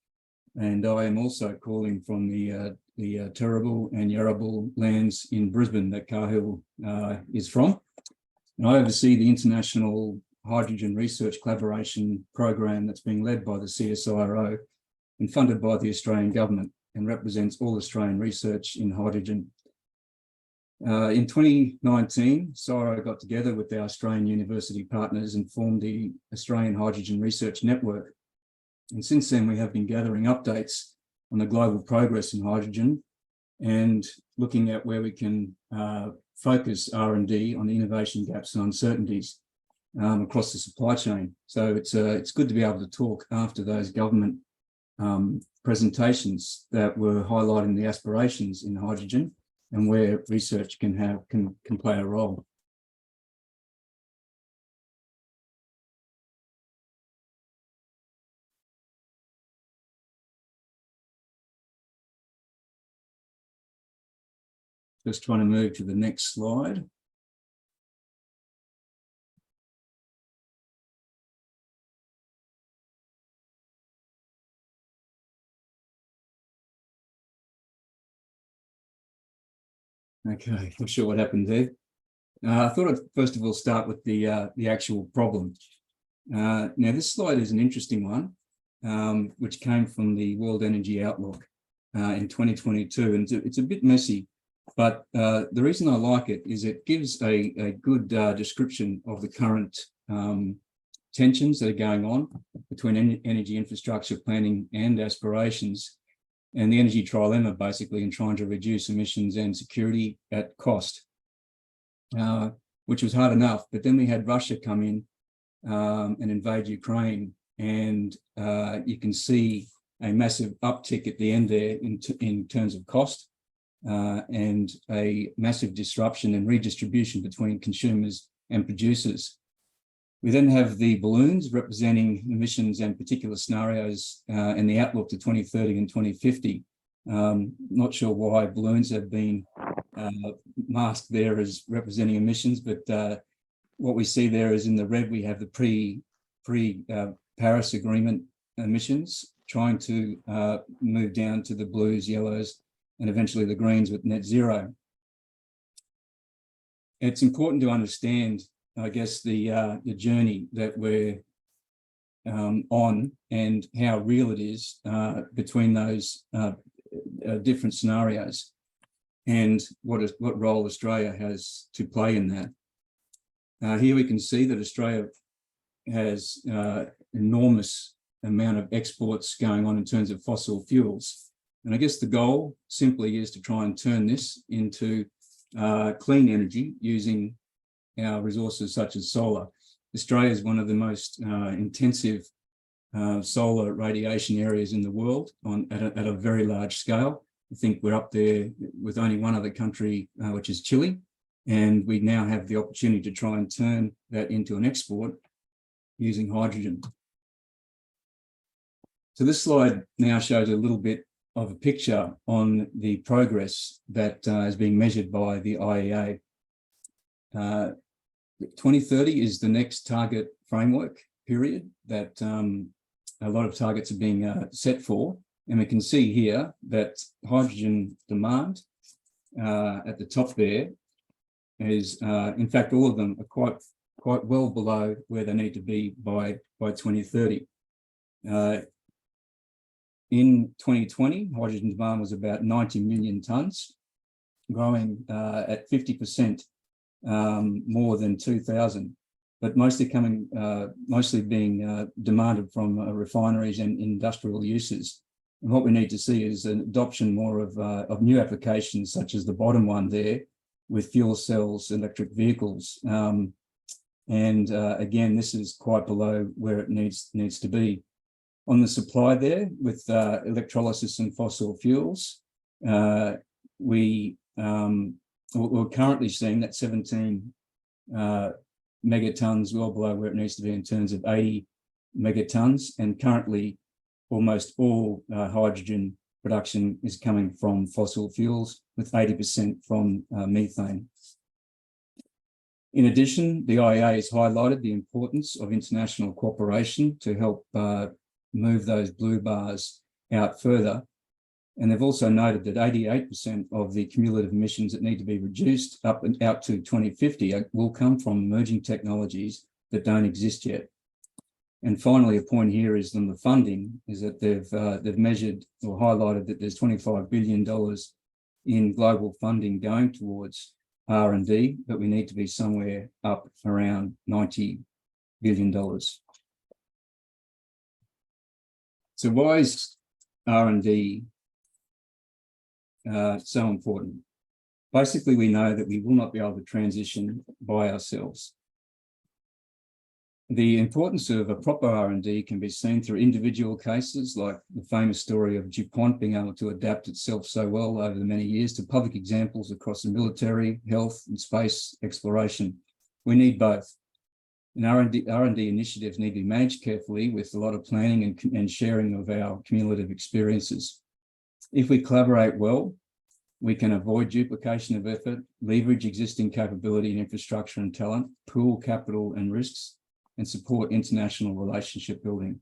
S5: and I am also calling from the Turrbal and Yarrabul lands in Brisbane that Kahil is from. And I oversee the International Hydrogen Research Collaboration Program that's being led by the CSIRO and funded by the Australian Government and represents all Australian research in hydrogen. In 2019, CSIRO got together with our Australian university partners and formed the Australian Hydrogen Research Network, And since then, we have been gathering updates on the global progress in hydrogen and looking at where we can focus R&D on the innovation gaps and uncertainties across the supply chain. So it's good to be able to talk after those government presentations that were highlighting the aspirations in hydrogen and where research can play a role. Just trying to move to the next slide. Okay, not sure what happened there. I thought I'd first of all start with the actual problem. Now, this slide is an interesting one, which came from the World Energy Outlook in 2022, and it's a bit messy. But the reason I like it is it gives a good description of the current tensions that are going on between energy infrastructure planning and aspirations, and the energy trilemma, basically, in trying to reduce emissions and security at cost, which was hard enough. But then we had Russia come in and invade Ukraine, and you can see a massive uptick at the end there in terms of cost. And a massive disruption and redistribution between consumers and producers. We then have the balloons representing emissions and particular scenarios and the outlook to 2030 and 2050. Not sure why balloons have been masked there as representing emissions, but what we see there is in the red, we have the pre-Paris Agreement emissions, trying to move down to the blues, yellows, and eventually the greens with net zero. It's important to understand, I guess, the journey that we're on and how real it is between those different scenarios, and what role Australia has to play in that. Here we can see that Australia has enormous amount of exports going on in terms of fossil fuels. And I guess the goal simply is to try and turn this into clean energy using our resources such as solar. Australia is one of the most intensive solar radiation areas in the world at a very large scale. I think we're up there with only one other country, which is Chile. And we now have the opportunity to try and turn that into an export using hydrogen. So this slide now shows a little bit of a picture on the progress that is being measured by the IEA. 2030 is the next target framework period that a lot of targets are being set for. And we can see here that hydrogen demand at the top there is, in fact, all of them are quite well below where they need to be by 2030. In 2020, hydrogen demand was about 90 million tonnes, growing at 50% more than 2000, but mostly being demanded from refineries and industrial uses. And what we need to see is an adoption more of new applications, such as the bottom one there, with fuel cells, electric vehicles. Again, this is quite below where it needs to be. On the supply there, with electrolysis and fossil fuels, we're currently seeing that 17 megatons, well below where it needs to be in terms of 80 megatons, and currently almost all hydrogen production is coming from fossil fuels, with 80% from methane. In addition, the IEA has highlighted the importance of international cooperation to help move those blue bars out further. And they've also noted that 88% of the cumulative emissions that need to be reduced up and out to 2050 will come from emerging technologies that don't exist yet. And finally, a point here is on the funding, is that they've measured or highlighted that there's $25 billion in global funding going towards R&D, but we need to be somewhere up around $90 billion. So why is R&D so important? Basically, we know that we will not be able to transition by ourselves. The importance of a proper R&D can be seen through individual cases, like the famous story of DuPont being able to adapt itself so well over the many years, to public examples across the military, health, and space exploration. We need both. And R&D initiatives need to be managed carefully with a lot of planning and sharing of our cumulative experiences. If we collaborate well, we can avoid duplication of effort, leverage existing capability and infrastructure and talent, pool capital and risks, and support international relationship building.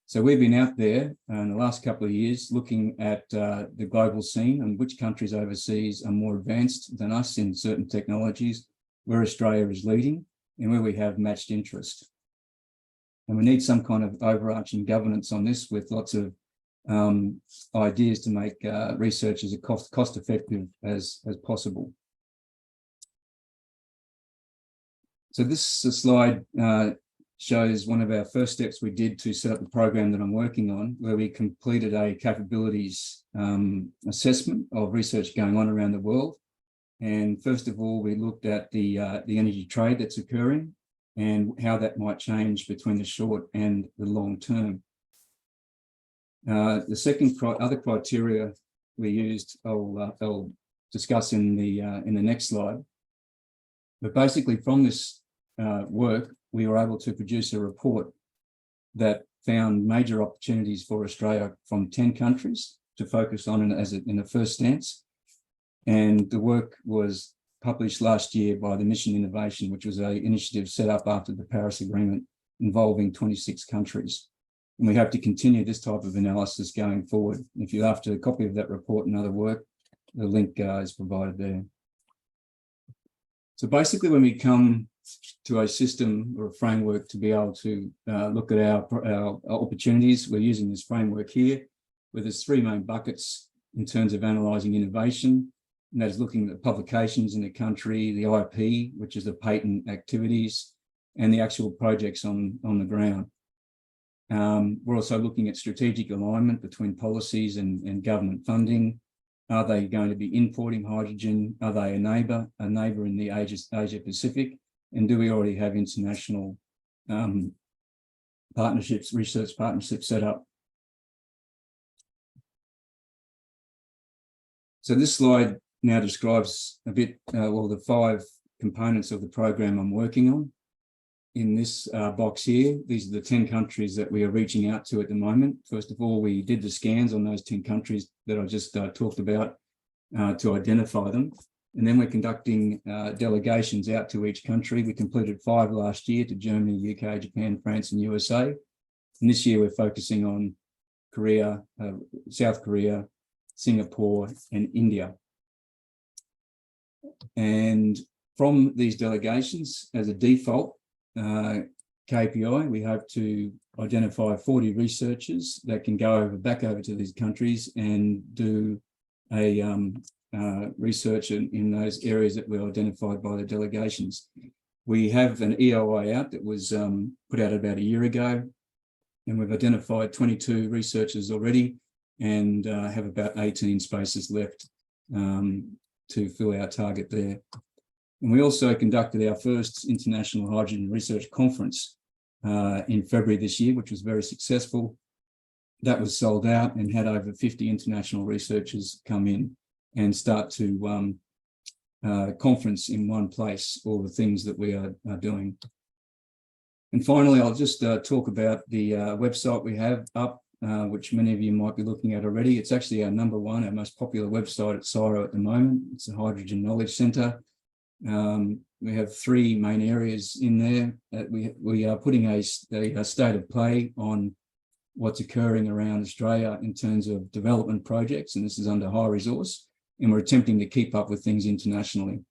S5: So we've been out there in the last couple of years looking at the global scene and which countries overseas are more advanced than us in certain technologies, where Australia is leading and where we have matched interest. And we need some kind of overarching governance on this, with lots of ideas to make research as cost effective as possible. So this slide shows one of our first steps we did to set up the program that I'm working on, where we completed a capabilities assessment of research going on around the world. And first of all, we looked at the energy trade that's occurring and how that might change between the short and the long term. The second other criteria we used, I'll discuss in the next slide. But basically, from this work, we were able to produce a report that found major opportunities for Australia from 10 countries to focus on in the first stance. And the work was published last year by the Mission Innovation, which was an initiative set up after the Paris Agreement involving 26 countries. And we hope to continue this type of analysis going forward. If you're after a copy of that report and other work, the link is provided there. So basically, when we come to a system or a framework to be able to look at our opportunities, we're using this framework here, where there's three main buckets in terms of analysing innovation. And that is looking at publications in the country, the IP, which is the patent activities, and the actual projects on the ground. We're also looking at strategic alignment between policies and government funding. Are they going to be importing hydrogen? Are they a neighbour in the Asia Pacific? And do we already have international partnerships, research partnerships set up? So this slide now describes a bit, the 5 components of the program I'm working on. In this box here, these are the 10 countries that we are reaching out to at the moment. First of all, we did the scans on those 10 countries that I just talked about to identify them. And then we're conducting delegations out to each country. We completed 5 last year to Germany, UK, Japan, France, and USA. And this year we're focusing on Korea, South Korea, Singapore, and India. And from these delegations, as a default KPI, we hope to identify 40 researchers that can go back over to these countries and do a research in those areas that were identified by the delegations. We have an EOI out that was put out about a year ago, and we've identified 22 researchers already and have about 18 spaces left to fill our target there. And we also conducted our first International Hydrogen Research Conference in February this year, which was very successful. That was sold out and had over 50 international researchers come in and start to conference in one place all the things that we are doing. And finally, I'll just talk about the website we have up, which many of you might be looking at already. It's actually our #1, our most popular website at CSIRO at the moment. It's the Hydrogen Knowledge Centre. We have 3 main areas in there. We are putting a state of play on what's occurring around Australia in terms of development projects, and this is under high resource, and we're attempting to keep up with things internationally.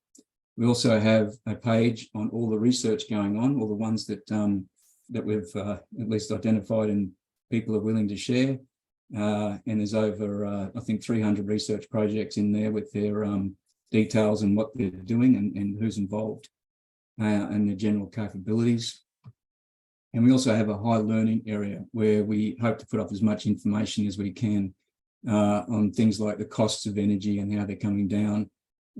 S5: We also have a page on all the research going on, all the ones that we've at least identified and people are willing to share. And there's over, I think, 300 research projects in there with their details and what they're doing and who's involved and their general capabilities. And we also have a high learning area where we hope to put up as much information as we can on things like the costs of energy and how they're coming down,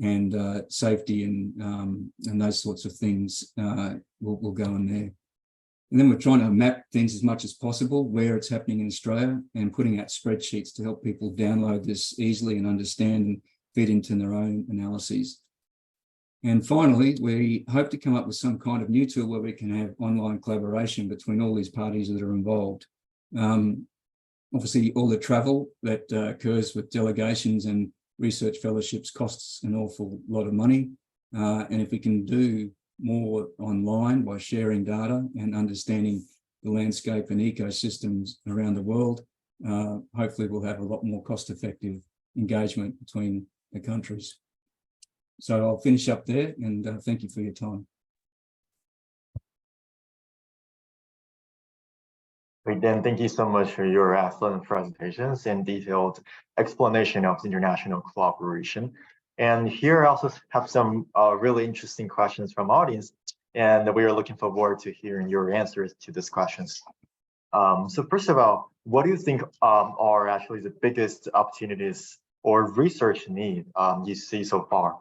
S5: and safety and those sorts of things will go in there. And then we're trying to map things as much as possible where it's happening in Australia, and putting out spreadsheets to help people download this easily and understand and feed into their own analyses. And finally, we hope to come up with some kind of new tool where we can have online collaboration between all these parties that are involved. Obviously, all the travel that occurs with delegations and research fellowships costs an awful lot of money. And if we can do more online by sharing data and understanding the landscape and ecosystems around the world, hopefully we'll have a lot more cost-effective engagement between the countries. So I'll finish up there, and thank you for your time.
S1: Great, Dan, thank you so much for your excellent presentations and detailed explanation of international cooperation. And here I also have some really interesting questions from audience, and we are looking forward to hearing your answers to these questions. So first of all, what do you think are actually the biggest opportunities or research need you see so far,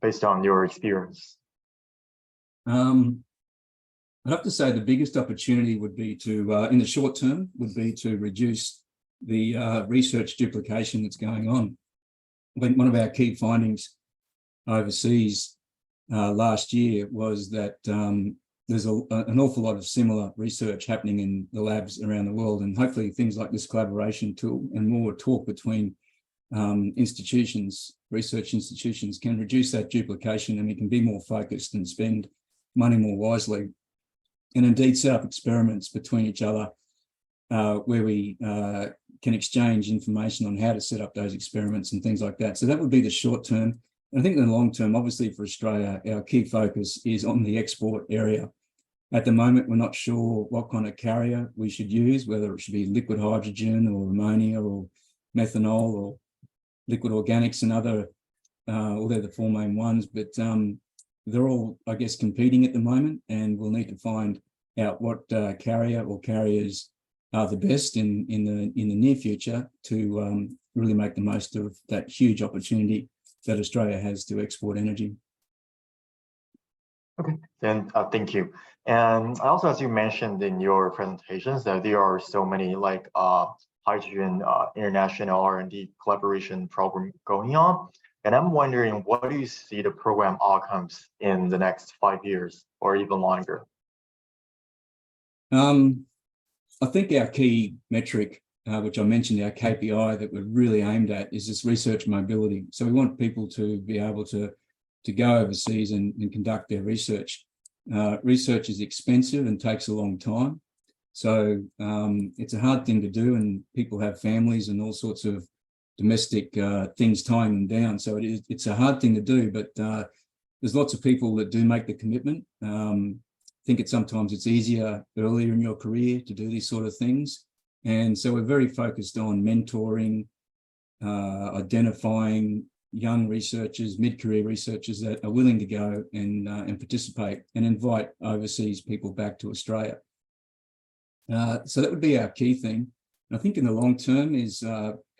S1: based on your experience?
S5: I'd have to say the biggest opportunity would be to, in the short term, would be to reduce the research duplication that's going on. I think one of our key findings overseas last year was that there's an awful lot of similar research happening in the labs around the world, and hopefully things like this collaboration tool and more talk between institutions, research institutions, can reduce that duplication, and we can be more focused and spend money more wisely, and indeed set up experiments between each other where we can exchange information on how to set up those experiments and things like that. So that would be the short term. And I think in the long term, obviously for Australia, our key focus is on the export area. At the moment, we're not sure what kind of carrier we should use, whether it should be liquid hydrogen or ammonia or methanol or liquid organics and other, well, they're the four main ones, but they're all, I guess, competing at the moment, and we'll need to find out what carrier or carriers are the best in the near future to really make the most of that huge opportunity that Australia has to export energy.
S1: Okay, then thank you. And also, as you mentioned in your presentations, that there are so many like hydrogen international R&D collaboration program going on. And I'm wondering, what do you see the program outcomes in the next 5 years or even longer?
S5: I think our key metric, which I mentioned, our KPI that we're really aimed at, is this research mobility. So we want people to be able to go overseas and conduct their research. Research is expensive and takes a long time. So it's a hard thing to do, and people have families and all sorts of domestic things tying them down. So it's a hard thing to do, but there's lots of people that do make the commitment. I think sometimes it's easier earlier in your career to do these sort of things. And so we're very focused on mentoring, identifying young researchers, mid-career researchers that are willing to go and participate and invite overseas people back to Australia. So that would be our key thing. And I think in the long term is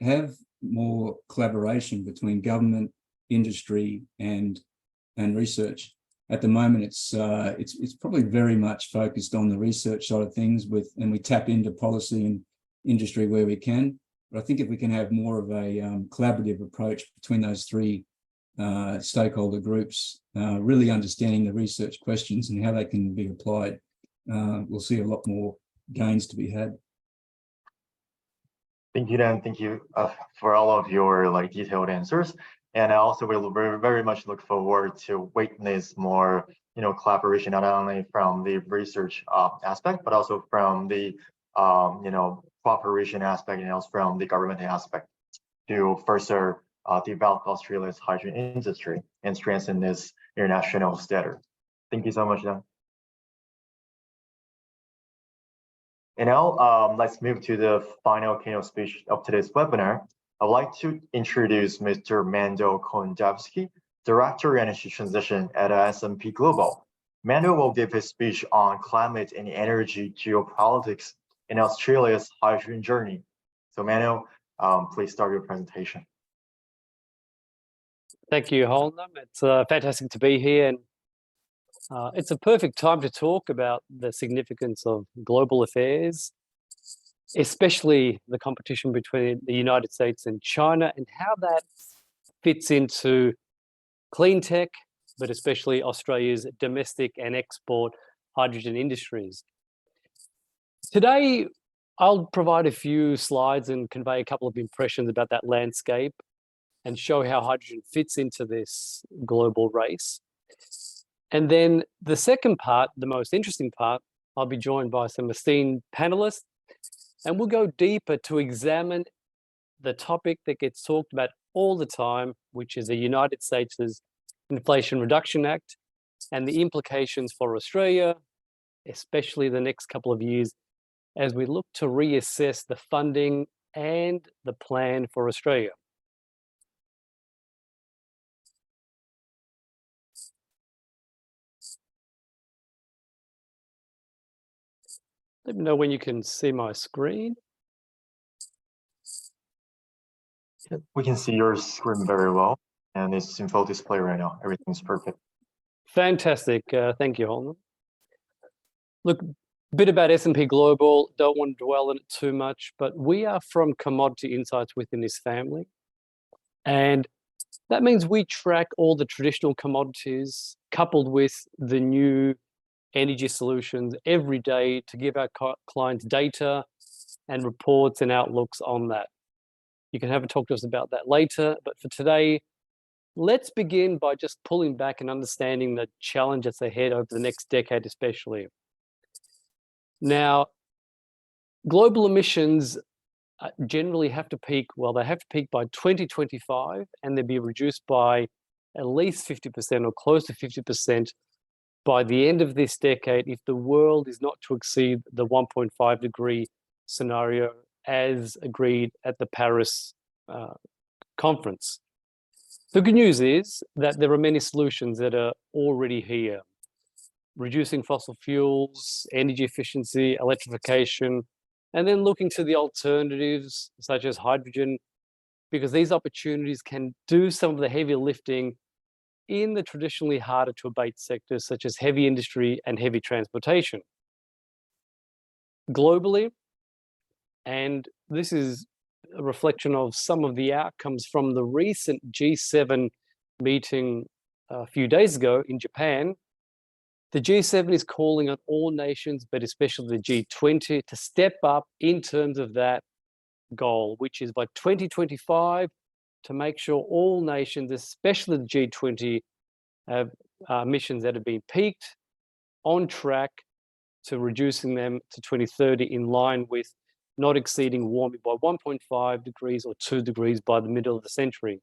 S5: have more collaboration between government, industry, and research. At the moment, it's probably very much focused on the research side of things, and we tap into policy and industry where we can. But I think if we can have more of a collaborative approach between those three stakeholder groups, really understanding the research questions and how they can be applied, we'll see a lot more gains to be had.
S1: Thank you, Dan. Thank you for all of your detailed answers. And I also will very much look forward to witness more, collaboration, not only from the research aspect, but also from the, cooperation aspect, and also from the government aspect to further develop Australia's hydrogen industry and strengthen its international status. Thank you so much, Dan. And now let's move to the final keynote speech of today's webinar. I'd like to introduce Mr. Mendo Kundevski, Director Energy Transition at S&P Global. Mendo will give his speech on climate and energy geopolitics in Australia's hydrogen journey. So Mendo, please start your presentation.
S6: Thank you, Holnam. It's fantastic to be here, and it's a perfect time to talk about the significance of global affairs, especially the competition between the United States and China, and how that fits into clean tech, but especially Australia's domestic and export hydrogen industries. Today, I'll provide a few slides and convey a couple of impressions about that landscape and show how hydrogen fits into this global race. And then the second part, the most interesting part, I'll be joined by some esteemed panelists, and we'll go deeper to examine the topic that gets talked about all the time, which is the United States' Inflation Reduction Act and the implications for Australia, especially the next couple of years, as we look to reassess the funding and the plan for Australia. Let me know when you can see my screen.
S1: We can see your screen very well, and it's in full display right now. Everything's perfect.
S6: Fantastic. Thank you, Holman. Look, a bit about S&P Global. Don't want to dwell on it too much, but we are from Commodity Insights within this family. And that means we track all the traditional commodities coupled with the new energy solutions every day to give our clients data and reports and outlooks on that. You can have a talk to us about that later, but for today, let's begin by just pulling back and understanding the challenge that's ahead over the next decade especially. Now, global emissions generally have to peak, well, they have to peak by 2025, and they'll be reduced by at least 50% or close to 50% by the end of this decade if the world is not to exceed the 1.5 degree scenario as agreed at the Paris conference. The good news is that there are many solutions that are already here. Reducing fossil fuels, energy efficiency, electrification, and then looking to the alternatives such as hydrogen, because these opportunities can do some of the heavy lifting in the traditionally harder to abate sectors such as heavy industry and heavy transportation. Globally, and this is a reflection of some of the outcomes from the recent G7 meeting a few days ago in Japan, the G7 is calling on all nations, but especially the G20, to step up in terms of that goal, which is by 2025, to make sure all nations, especially the G20, have emissions that have been peaked, on track to reducing them to 2030 in line with not exceeding warming by 1.5 degrees or 2 degrees by the middle of the century.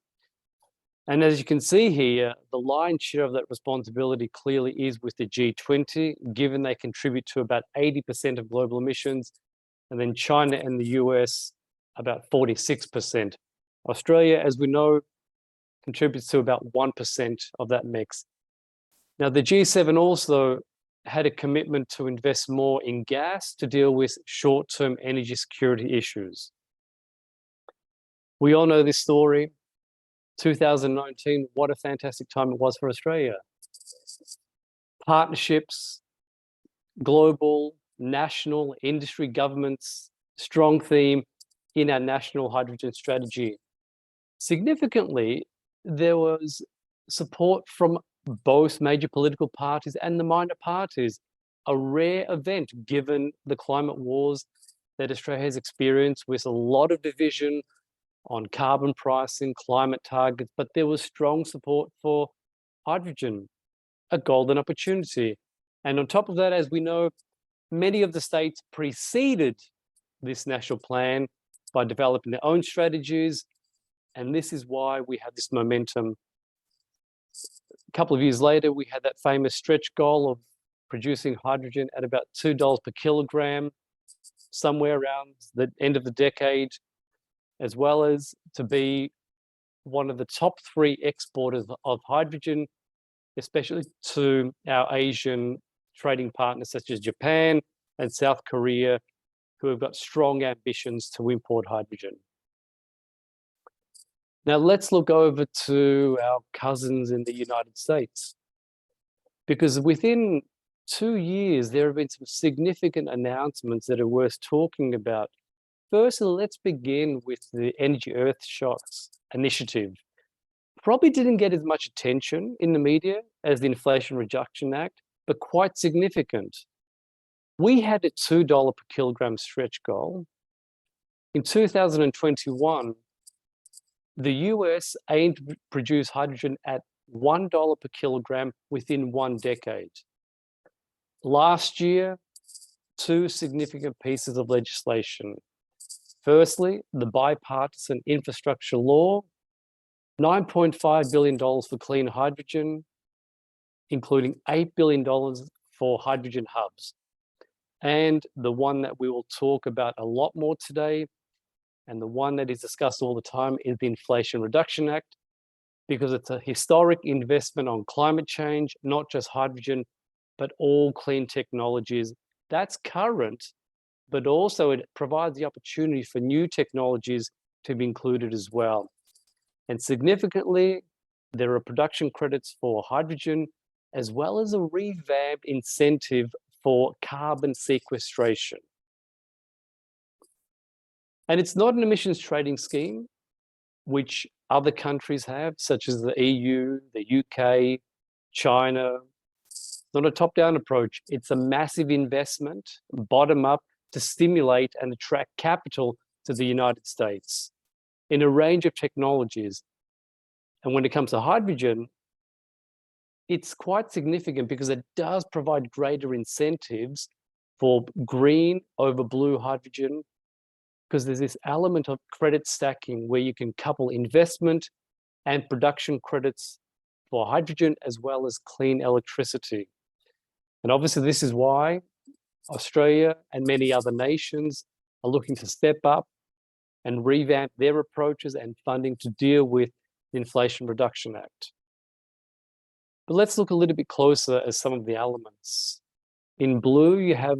S6: And as you can see here, the lion's share of that responsibility clearly is with the G20, given they contribute to about 80% of global emissions, and then China and the US about 46%. Australia, as we know, contributes to about 1% of that mix. Now, the G7 also had a commitment to invest more in gas to deal with short-term energy security issues. We all know this story. 2019, what a fantastic time it was for Australia. Partnerships, global, national, industry, governments, strong theme in our national hydrogen strategy. Significantly, there was support from both major political parties and the minor parties, a rare event given the climate wars that Australia has experienced with a lot of division on carbon pricing, climate targets, but there was strong support for hydrogen, a golden opportunity. And on top of that, as we know, many of the states preceded this national plan by developing their own strategies, and this is why we have this momentum. A couple of years later, we had that famous stretch goal of producing hydrogen at about $2 per kilogram, somewhere around the end of the decade, as well as to be one of the top 3 exporters of hydrogen. especially to our Asian trading partners such as Japan and South Korea, who have got strong ambitions to import hydrogen. Now let's look over to our cousins in the United States, because within 2 years, there have been some significant announcements that are worth talking about. Firstly, let's begin with the Energy Earthshots initiative. Probably didn't get as much attention in the media as the Inflation Reduction Act, but quite significant. We had a $2 per kilogram stretch goal. In 2021, the US aimed to produce hydrogen at $1 per kilogram within 1 decade. Last year, 2 significant pieces of legislation. Firstly, the bipartisan infrastructure law, $9.5 billion for clean hydrogen, including $8 billion for hydrogen hubs. And the one that we will talk about a lot more today, and the one that is discussed all the time, is the Inflation Reduction Act, because it's a historic investment on climate change, not just hydrogen, but all clean technologies. That's current, but also it provides the opportunity for new technologies to be included as well. And significantly, there are production credits for hydrogen, as well as a revamped incentive for carbon sequestration. And it's not an emissions trading scheme, which other countries have, such as the EU, the UK, China. It's not a top-down approach. It's a massive investment, bottom-up, to stimulate and attract capital to the United States in a range of technologies. And when it comes to hydrogen, it's quite significant because it does provide greater incentives for green over blue hydrogen, because there's this element of credit stacking where you can couple investment and production credits for hydrogen as well as clean electricity. And obviously this is why Australia and many other nations are looking to step up and revamp their approaches and funding to deal with the Inflation Reduction Act. But let's look a little bit closer at some of the elements. In blue, you have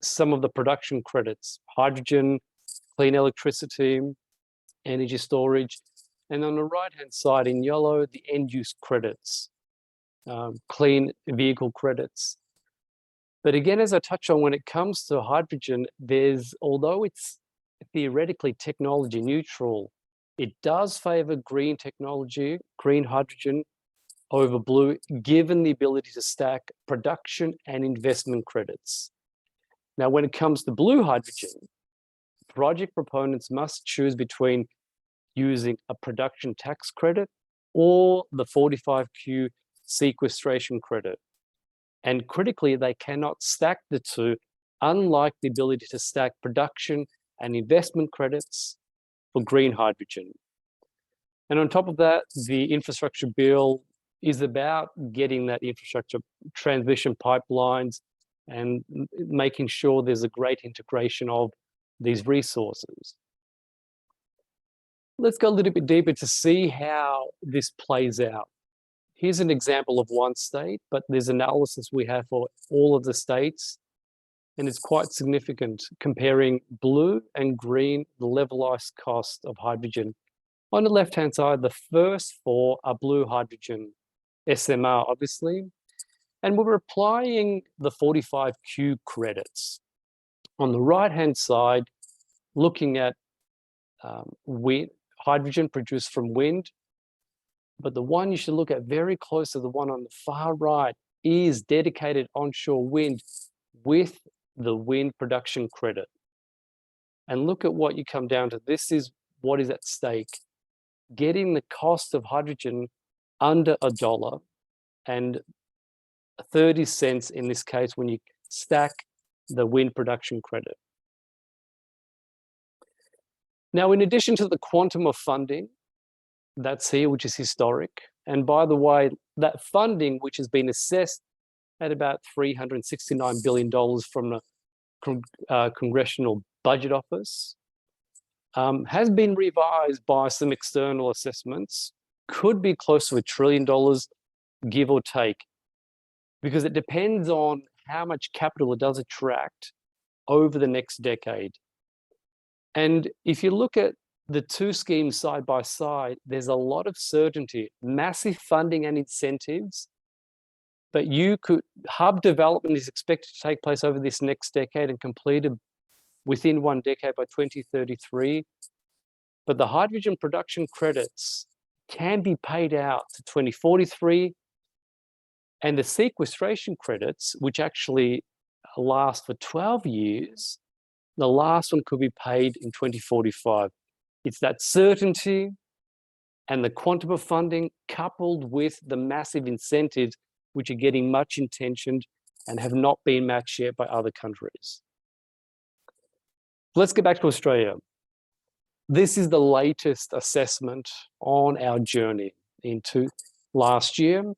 S6: some of the production credits: hydrogen, clean electricity, energy storage. And on the right-hand side in yellow, the end-use credits, clean vehicle credits. But again, as I touched on, when it comes to hydrogen, although it's theoretically technology neutral, it does favor green technology, green hydrogen over blue, given the ability to stack production and investment credits. Now, when it comes to blue hydrogen, project proponents must choose between using a production tax credit or the 45Q sequestration credit. And critically, they cannot stack the two, unlike the ability to stack production and investment credits for green hydrogen. And on top of that, the infrastructure bill is about getting that infrastructure transmission pipelines and making sure there's a great integration of these resources. Let's go a little bit deeper to see how this plays out. Here's an example of one state, but there's analysis we have for all of the states, and it's quite significant comparing blue and green, the levelized cost of hydrogen. On the left-hand side, the first 4 are blue hydrogen, SMR obviously, and we're applying the 45Q credits. On the right-hand side, looking at wind, hydrogen produced from wind, but the one you should look at very close to the one on the far right is dedicated onshore wind with the wind production credit. And look at what you come down to. This is what is at stake. Getting the cost of hydrogen under $1 and 30 cents in this case when you stack the wind production credit. Now, in addition to the quantum of funding that's here, which is historic, and by the way, that funding, which has been assessed at about $369 billion from the Congressional Budget Office, has been revised by some external assessments, could be close to $1 trillion give or take, because it depends on how much capital it does attract over the next decade. And if you look at the two schemes side by side, there's a lot of certainty, massive funding and incentives. But hub development is expected to take place over this next decade and completed within one decade by 2033. But the hydrogen production credits can be paid out to 2043. And the sequestration credits, which actually last for 12 years, the last one could be paid in 2045. It's that certainty and the quantum of funding coupled with the massive incentives which are getting much intentioned and have not been matched yet by other countries. Let's get back to Australia. This is the latest assessment on our journey into last year.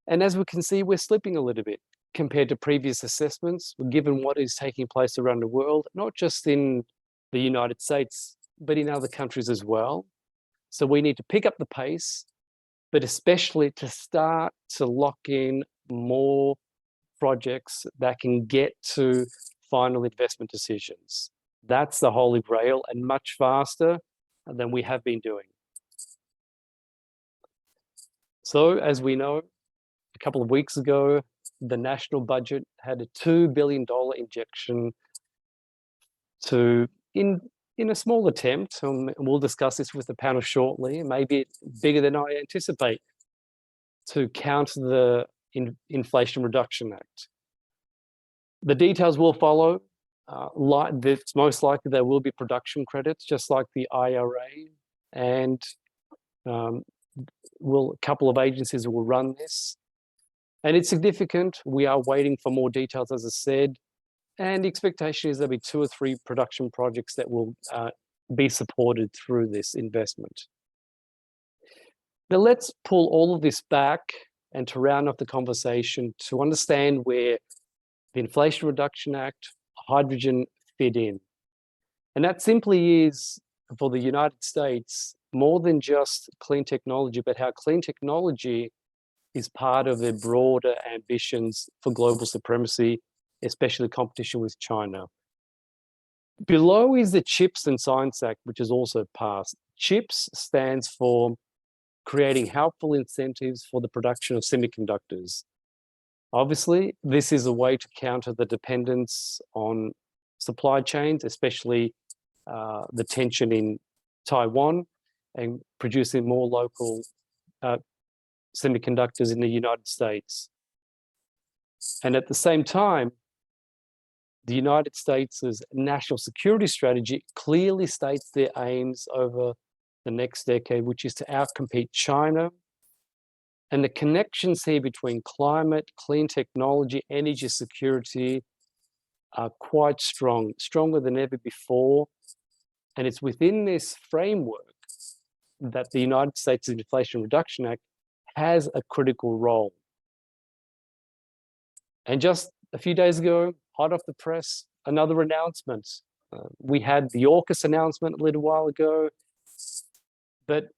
S6: And as we can see, we're slipping a little bit compared to previous assessments, given what is taking place around the world, not just in the United States, but in other countries as well. So we need to pick up the pace, but especially to start to lock in more projects that can get to final investment decisions. That's the holy grail, and much faster than we have been doing. So as we know, a couple of weeks ago, the national budget had a $2 billion injection in a small attempt, and we'll discuss this with the panel shortly, maybe bigger than I anticipate, to counter the Inflation Reduction Act. The details will follow. It's most likely there will be production credits, just like the IRA, and a couple of agencies will run this. And it's significant. We are waiting for more details, as I said. And the expectation is there'll be 2 or 3 production projects that will be supported through this investment. Now let's pull all of this back and to round off the conversation to understand where the Inflation Reduction Act, hydrogen fit in. And that simply is, for the United States, more than just clean technology, but how clean technology is part of their broader ambitions for global supremacy, especially competition with China. Below is the CHIPS and Science Act, which is also passed. CHIPS stands for creating helpful incentives for the production of semiconductors. Obviously, this is a way to counter the dependence on supply chains, especially the tension in Taiwan, and producing more local semiconductors in the United States. And at the same time, the United States' national security strategy clearly states their aims over the next decade, which is to outcompete China. And the connections here between climate, clean technology, energy security are quite strong, stronger than ever before. And it's within this framework that the United States Inflation Reduction Act has a critical role. And just a few days ago, hot off the press, another announcement. We had the AUKUS announcement a little while ago, but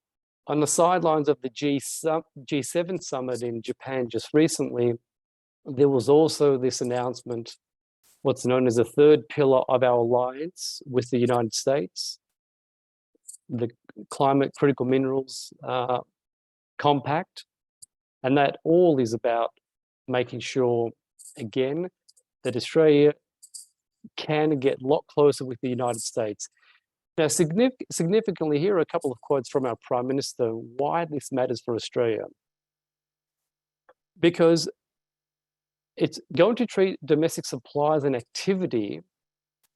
S6: on the sidelines of the G7 summit in Japan just recently, there was also this announcement, what's known as the third pillar of our alliance with the United States, the Climate Critical Minerals Compact. And that all is about making sure, again, that Australia can get a lot closer with the United States. Now, significantly, here are a couple of quotes from our Prime Minister, why this matters for Australia. Because it's going to treat domestic supply as an activity,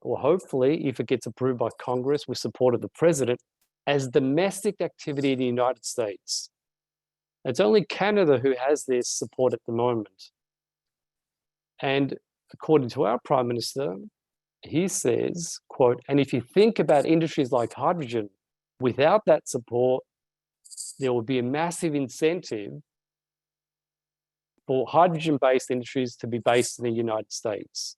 S6: or hopefully, if it gets approved by Congress with support of the President, as domestic activity in the United States. It's only Canada who has this support at the moment. And according to our Prime Minister, he says, quote, and if you think about industries like hydrogen, without that support, there will be a massive incentive for hydrogen-based industries to be based in the United States.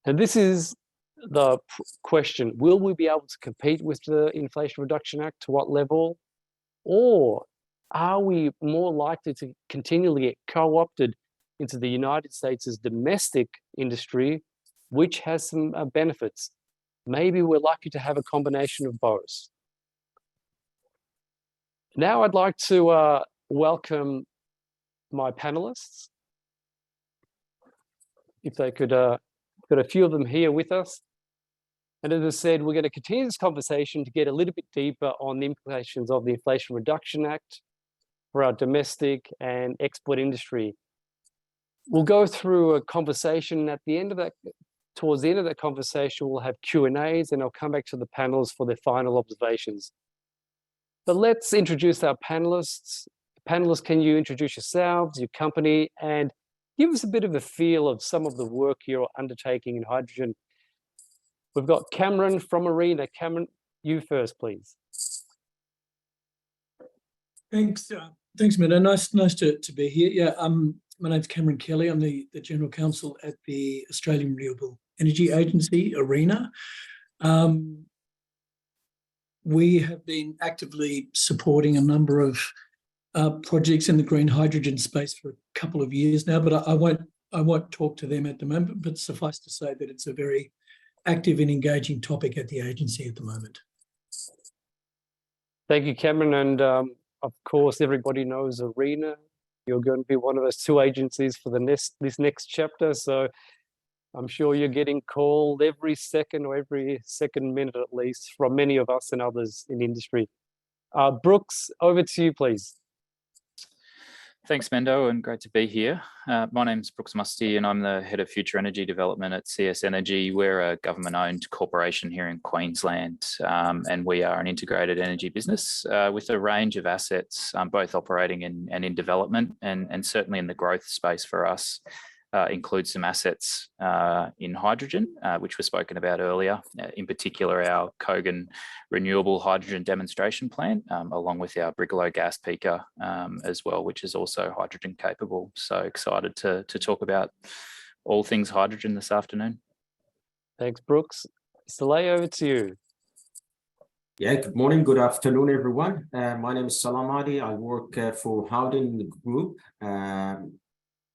S6: And this is the question, will we be able to compete with the Inflation Reduction Act? To what level? Or are we more likely to continually get co-opted into the United States' domestic industry, which has some benefits? Maybe we're lucky to have a combination of both. Now I'd like to welcome my panelists. If they could, got a few of them here with us. And as I said, we're going to continue this conversation to get a little bit deeper on the implications of the Inflation Reduction Act for our domestic and export industry. We'll go through a conversation at the end of that. Towards the end of that conversation, we'll have Q&As, and I'll come back to the panelists for their final observations. But let's introduce our panelists. Panelists, can you introduce yourselves, your company, and give us a bit of a feel of some of the work you're undertaking in hydrogen? We've got Cameron from Arena. Cameron, you first, please.
S7: Thanks, Mendo. Nice to be here. Yeah, my name's Cameron Kelly. I'm the General Counsel at the Australian Renewable Energy Agency, ARENA. We have been actively supporting a number of projects in the green hydrogen space for a couple of years now, but I won't talk to them at the moment, but suffice to say that it's a very active and engaging topic at the agency at the moment.
S6: Thank you, Cameron. And of course, everybody knows ARENA. You're going to be one of those two agencies for this next chapter. So I'm sure you're getting called every second or every second minute at least from many of us and others in the industry. Brooks, over to you, please.
S8: Thanks, Mendo, and great to be here. My name's Brooks Musty, and I'm the Head of Future Energy Development at CS Energy. We're a government-owned corporation here in Queensland, and we are an integrated energy business with a range of assets, both operating and in development, and certainly in the growth space for us. Includes some assets in hydrogen, which was spoken about earlier, in particular our Kogan renewable hydrogen demonstration plant, along with our Brigalow gas peaker as well, which is also hydrogen capable. So excited to talk about all things hydrogen this afternoon.
S6: Thanks, Brooks. Selena, over to you.
S9: Yeah, good morning, good afternoon, everyone. My name is Salam Adi. I work for Howden Group,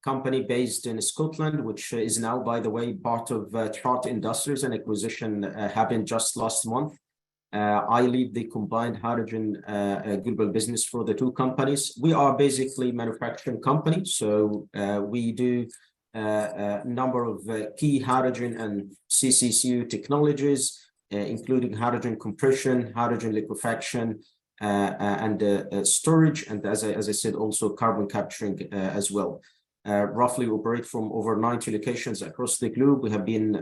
S9: company based in Scotland, which is now, by the way, part of Chart Industries. An acquisition happened just last month. I lead the combined hydrogen global business for the two companies. We are basically a manufacturing company, so we do a number of key hydrogen and CCCU technologies, including hydrogen compression, hydrogen liquefaction, and storage, and as I said, also carbon capturing as well. Roughly operate from over 90 locations across the globe. We have been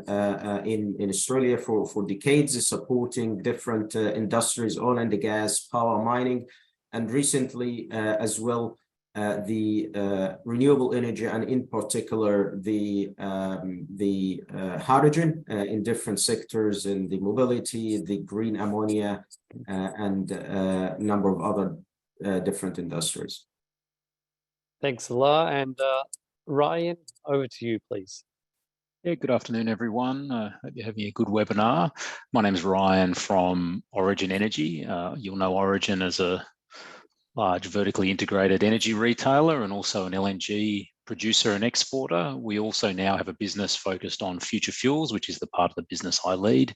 S9: in Australia for decades, supporting different industries, oil and gas, power, mining, and recently as well the renewable energy, and in particular the hydrogen in different sectors, in the mobility, the green ammonia, and a number of other different industries.
S6: Thanks a lot. And Ryan, over to you, please.
S10: Yeah, good afternoon, everyone. Hope you're having a good webinar. My name is Ryan from Origin Energy. You'll know Origin as a large vertically integrated energy retailer and also an LNG producer and exporter. We also now have a business focused on future fuels, which is the part of the business I lead.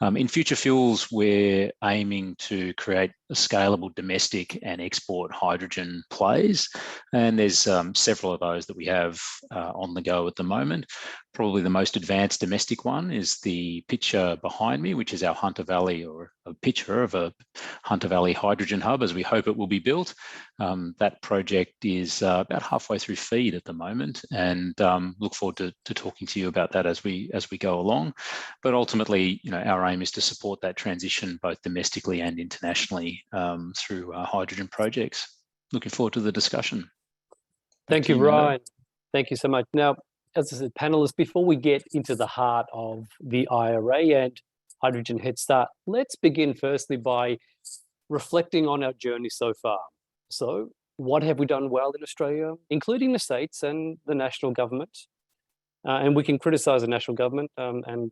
S10: In future fuels, we're aiming to create a scalable domestic and export hydrogen plays. And there's several of those that we have on the go at the moment. Probably the most advanced domestic one is the picture behind me, which is our Hunter Valley, or a picture of a Hunter Valley hydrogen hub, as we hope it will be built. That project is about halfway through FEED at the moment, and look forward to talking to you about that as we go along. But ultimately, our aim is to support that transition both domestically and internationally through hydrogen projects. Looking forward to the discussion.
S6: Thank you, Ryan. Thank you so much. Now, as I said, panelists, before we get into the heart of the IRA and Hydrogen Head Start, let's begin firstly by reflecting on our journey so far. So, what have we done well in Australia, including the states and the national government? And we can criticise the national government, and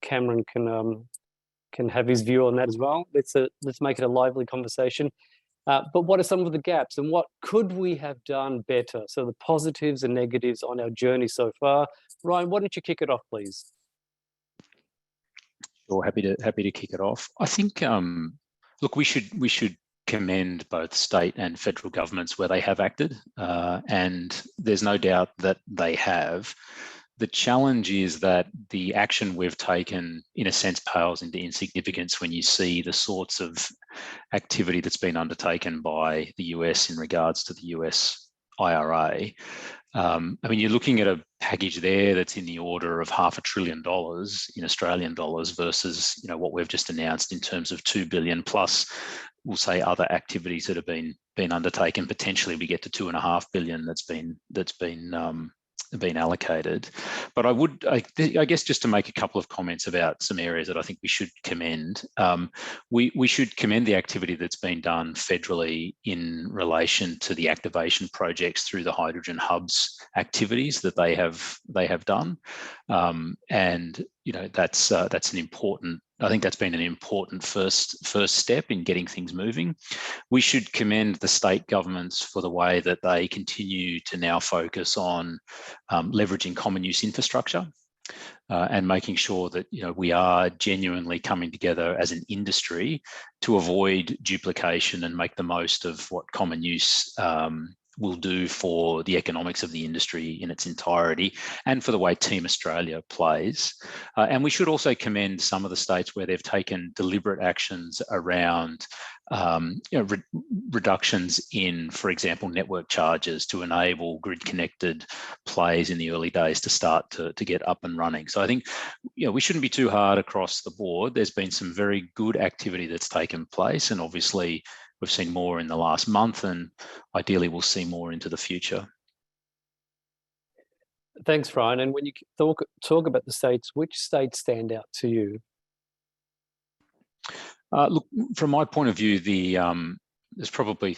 S6: Cameron can have his view on that as well. Let's make it a lively conversation. But what are some of the gaps and what could we have done better? So the positives and negatives on our journey so far. Ryan, why don't you kick it off, please?
S10: Sure, happy to kick it off. I think, look, we should commend both state and federal governments where they have acted, and there's no doubt that they have. The challenge is that the action we've taken, in a sense, pales into insignificance when you see the sorts of activity that's been undertaken by the US in regards to the US IRA. I mean, you're looking at a package there that's in the order of $500 billion in Australian dollars versus, you know, what we've just announced in terms of 2 billion plus, we'll say, other activities that have been undertaken. Potentially, we get to 2.5 billion that's been allocated. But I guess just to make a couple of comments about some areas that I think we should commend. We should commend the activity that's been done federally in relation to the activation projects through the hydrogen hubs activities that they have done, and you know that's an important. I think that's been an important first step in getting things moving. We should commend the state governments for the way that they continue to now focus on leveraging common use infrastructure and making sure that, you know, we are genuinely coming together as an industry to avoid duplication and make the most of what common use will do for the economics of the industry in its entirety and for the way Team Australia plays. And we should also commend some of the states where they've taken deliberate actions around reductions in, for example, network charges to enable grid-connected plays in the early days to start to get up and running. So I think, you know, we shouldn't be too hard across the board. There's been some very good activity that's taken place, and obviously we've seen more in the last month, and ideally we'll see more into the future.
S6: Thanks, Ryan. And when you talk about the states, which states stand out to you?
S10: Look, from my point of view, there's probably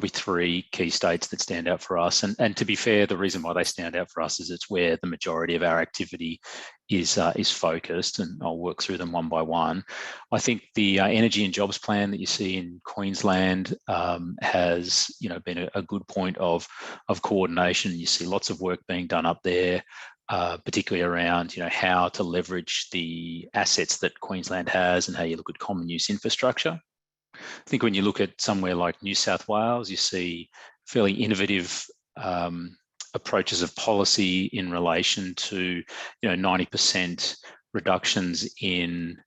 S10: three key states that stand out for us. And to be fair, the reason why they stand out for us is it's where the majority of our activity is focused, and I'll work through them one by one. I think the energy and jobs plan that you see in Queensland has, you know, been a good point of coordination. You see lots of work being done up there, particularly around, you know, how to leverage the assets that Queensland has and how you look at common use infrastructure. I think when you look at somewhere like New South Wales, you see fairly innovative approaches of policy in relation to, you know, 90% reductions in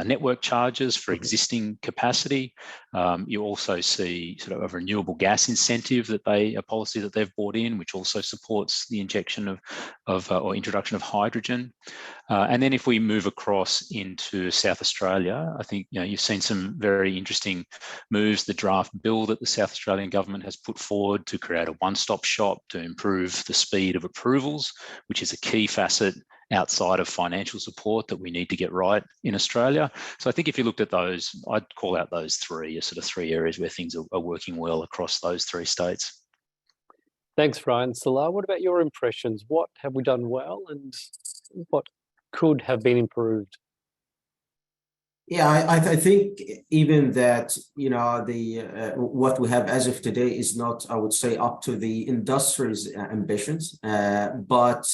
S10: network charges for existing capacity. You also see sort of a renewable gas incentive a policy that they've brought in, which also supports the injection or introduction of hydrogen. And then if we move across into South Australia, I think, you know, you've seen some very interesting moves. The draft bill that the South Australian government has put forward to create a one-stop shop to improve the speed of approvals, which is a key facet outside of financial support that we need to get right in Australia. So I think if you looked at those, I'd call out those three as sort of three areas where things are working well across those three states.
S6: Thanks, Ryan. Salah, what about your impressions? What have we done well and what could have been improved?
S9: Yeah, I think even that, you know, what we have as of today is not, I would say, up to the industry's ambitions. But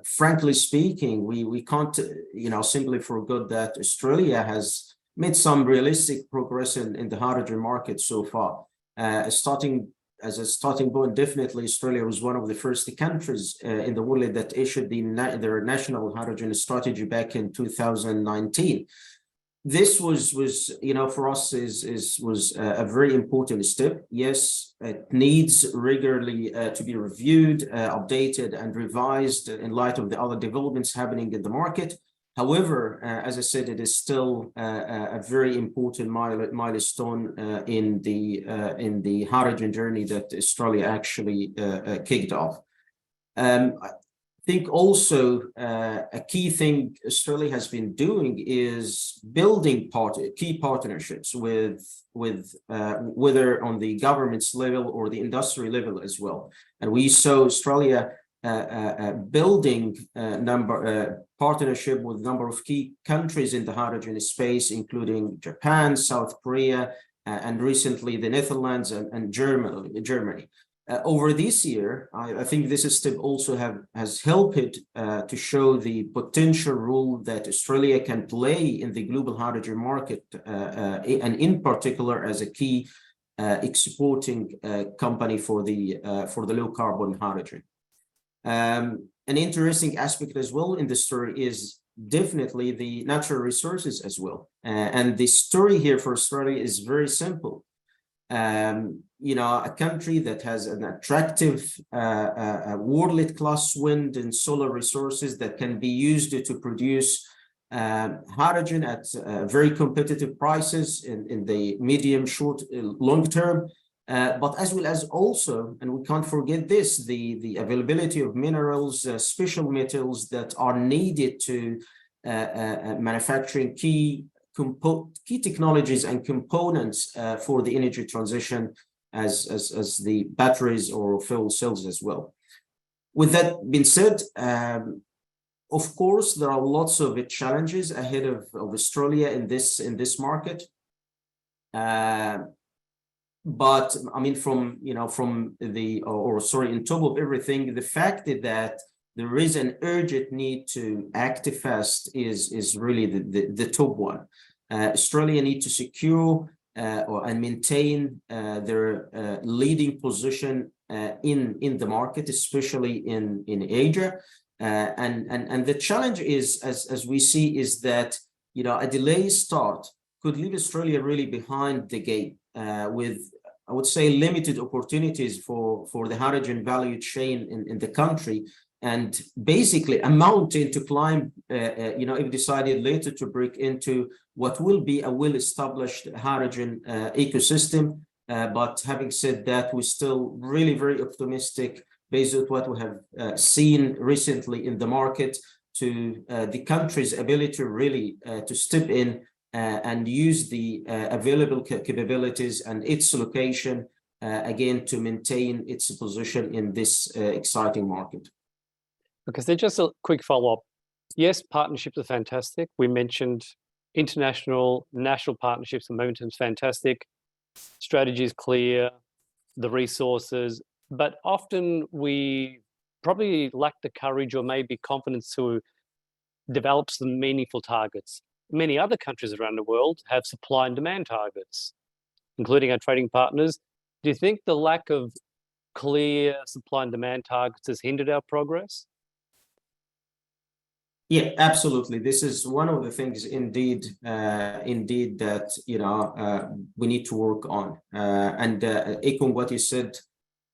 S9: frankly speaking, we can't, you know, simply forget that Australia has made some realistic progress in the hydrogen market so far. As a starting point, definitely Australia was one of the first countries in the world that issued their national hydrogen strategy back in 2019. This was you know, for us was a very important step. Yes, it needs regularly to be reviewed, updated, and revised in light of the other developments happening in the market. However, as I said, it is still a very important milestone in the hydrogen journey that Australia actually kicked off. I think also a key thing Australia has been doing is building key partnerships with whether on the government's level or the industry level as well. And we saw Australia building partnership with a number of key countries in the hydrogen space, including Japan, South Korea, and recently the Netherlands and Germany. Over this year, I think this step also has helped to show the potential role that Australia can play in the global hydrogen market, and in particular as a key exporting company for the low carbon hydrogen. An interesting aspect as well in the story is definitely the natural resources as well. And the story here for Australia is very simple. A country that has an attractive world-class wind and solar resources that can be used to produce hydrogen at very competitive prices in the medium, short, long term. But as well as also, and we can't forget this, the availability of minerals, special metals that are needed to manufacturing key technologies and components for the energy transition as the batteries or fuel cells as well. With that being said, of course, there are lots of challenges ahead of Australia in this market. But I mean, on top of everything, the fact that there is an urgent need to act fast is really the top one. Australia need to secure and maintain their leading position in the market, especially in Asia. And the challenge is, as we see, is that a delayed start could leave Australia really behind the game, with, I would say, limited opportunities for the hydrogen value chain in the country, and basically a mountain to climb, if decided later to break into what will be a well-established hydrogen ecosystem. But having said that, we're still really very optimistic based on what we have seen recently in the market to the country's ability really to step in and use the available capabilities and its location again to maintain its position in this exciting market.
S6: Okay, so just a quick follow-up. Yes, partnerships are fantastic. We mentioned international, national partnerships and momentum is fantastic. Strategy is clear, the resources, but often we probably lack the courage or maybe confidence to develop some meaningful targets. Many other countries around the world have supply and demand targets, including our trading partners. Do you think the lack of clear supply and demand targets has hindered our progress?
S9: Yeah, absolutely. This is one of the things indeed that we need to work on. And echoing what you said,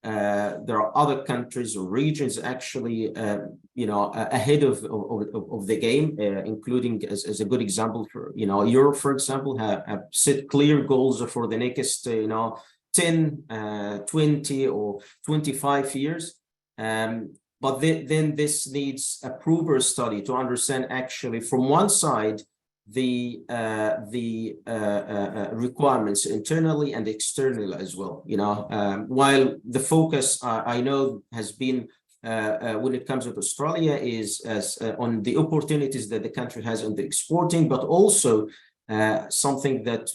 S9: there are other countries or regions actually ahead of the game, including as a good example for Europe, for example, have set clear goals for the next 10, 20 or 25 years. But then this needs a proper study to understand actually from one side the requirements internally and externally as well. While the focus I know has been when it comes to Australia is on the opportunities that the country has on the exporting, but also something that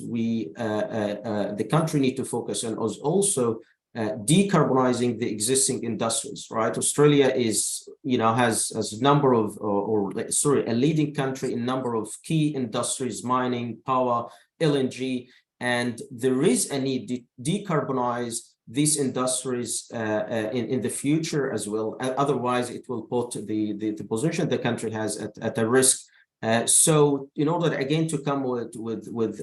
S9: the country need to focus on is also decarbonizing the existing industries, right? Australia is, has a number of, a leading country in number of key industries, mining, power, LNG, and there is a need to decarbonize these industries in the future as well. Otherwise, it will put the position the country has at a risk. So in order again to come with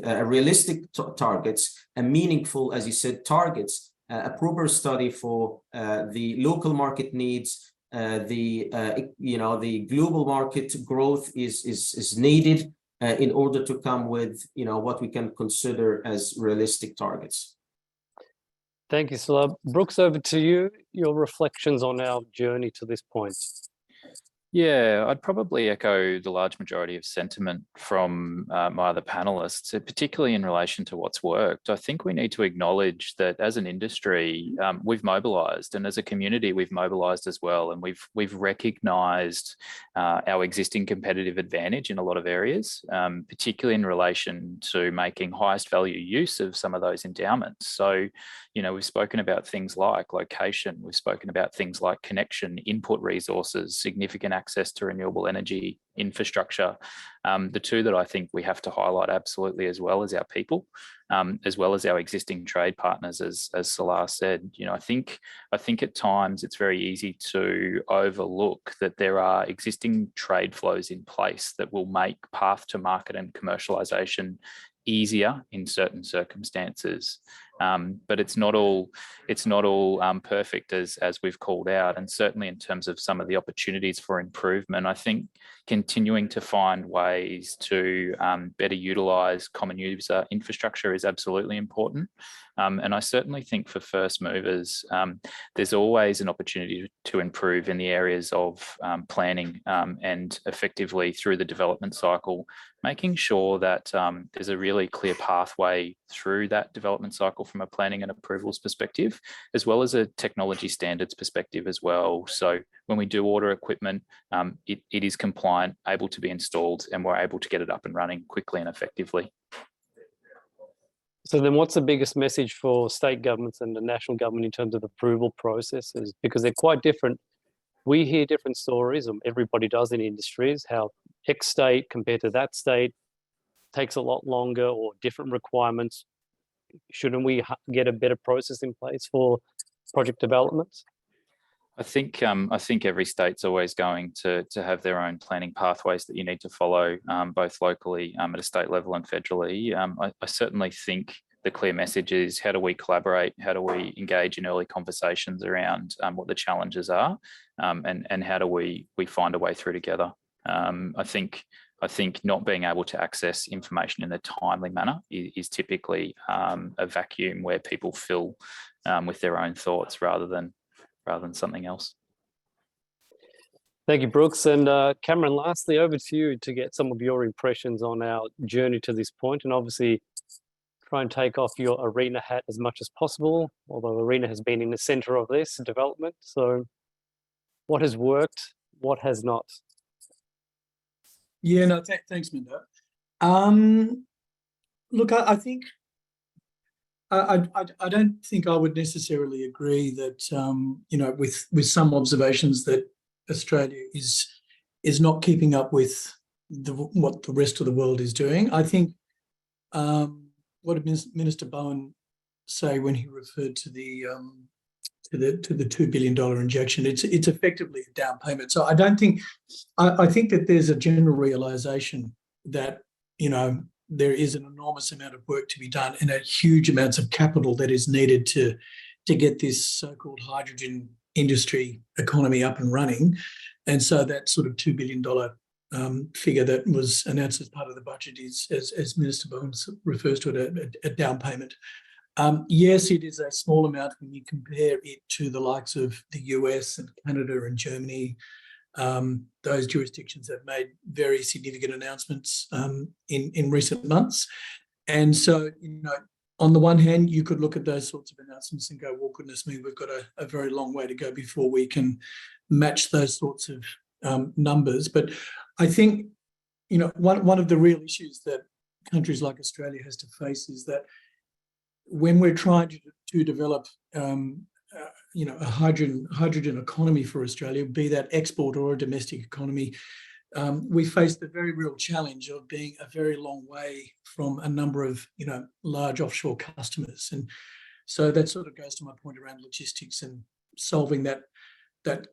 S9: realistic targets and meaningful, as you said, targets, a proper study for the local market needs, the global market growth is needed in order to come with what we can consider as realistic targets.
S6: Thank you, Salah. Brooks, over to you. Your reflections on our journey to this point.
S8: Yeah, I'd probably echo the large majority of sentiment from my other panelists, particularly in relation to what's worked. I think we need to acknowledge that as an industry, we've mobilised, and as a community, we've mobilised as well, and we've recognised our existing competitive advantage in a lot of areas, particularly in relation to making highest value use of some of those endowments. So, you know, we've spoken about things like location, we've spoken about things like connection, input resources, significant access to renewable energy infrastructure. The two that I think we have to highlight absolutely as well as our people, as well as our existing trade partners, as Salah said. You know, I think at times it's very easy to overlook that there are existing trade flows in place that will make path to market and commercialization easier in certain circumstances. But it's not all perfect as we've called out, and certainly in terms of some of the opportunities for improvement. I think continuing to find ways to better utilise common user infrastructure is absolutely important. And I certainly think for first movers, there's always an opportunity to improve in the areas of planning and effectively through the development cycle, making sure that there's a really clear pathway through that development cycle from a planning and approvals perspective, as well as a technology standards perspective as well. So when we do order equipment, it is compliant, able to be installed, and we're able to get it up and running quickly and effectively.
S6: So then what's the biggest message for state governments and the national government in terms of approval processes? Because they're quite different. We hear different stories, and everybody does in industries, how X state compared to that state takes a lot longer or different requirements. Shouldn't we get a better process in place for project development?
S8: I think every state's always going to have their own planning pathways that you need to follow, both locally at a state level and federally. I certainly think the clear message is, how do we collaborate? How do we engage in early conversations around what the challenges are, and how do we find a way through together? I think not being able to access information in a timely manner is typically a vacuum where people fill with their own thoughts rather than something else.
S6: Thank you, Brooks. And Cameron, lastly, over to you to get some of your impressions on our journey to this point, and obviously try and take off your ARENA hat as much as possible, although ARENA has been in the centre of this development. So what has worked, what has not?
S7: Yeah, no, thanks, Mendo. Look, I think I don't think I would necessarily agree that you know, with some observations that Australia is not keeping up with what the rest of the world is doing. I think what did Minister Bowen say when he referred to the $2 billion injection? It's effectively a down payment. So I don't think I think that there's a general realisation that, you know, there is an enormous amount of work to be done and a huge amounts of capital that is needed to get this so-called hydrogen industry economy up and running. And so that sort of $2 billion figure that was announced as part of the budget is, as Minister Bowen refers to it, a down payment. Yes, it is a small amount when you compare it to the likes of the US and Canada and Germany. Those jurisdictions have made very significant announcements in recent months. And so, you know, on the one hand, you could look at those sorts of announcements and go, well, goodness me, we've got a very long way to go before we can match those sorts of numbers. But I think, you know, one of the real issues that countries like Australia has to face is that when we're trying to develop you know, a hydrogen economy for Australia, be that export or a domestic economy, we face the very real challenge of being a very long way from a number of, you know, large offshore customers. And so that sort of goes to my point around logistics and solving that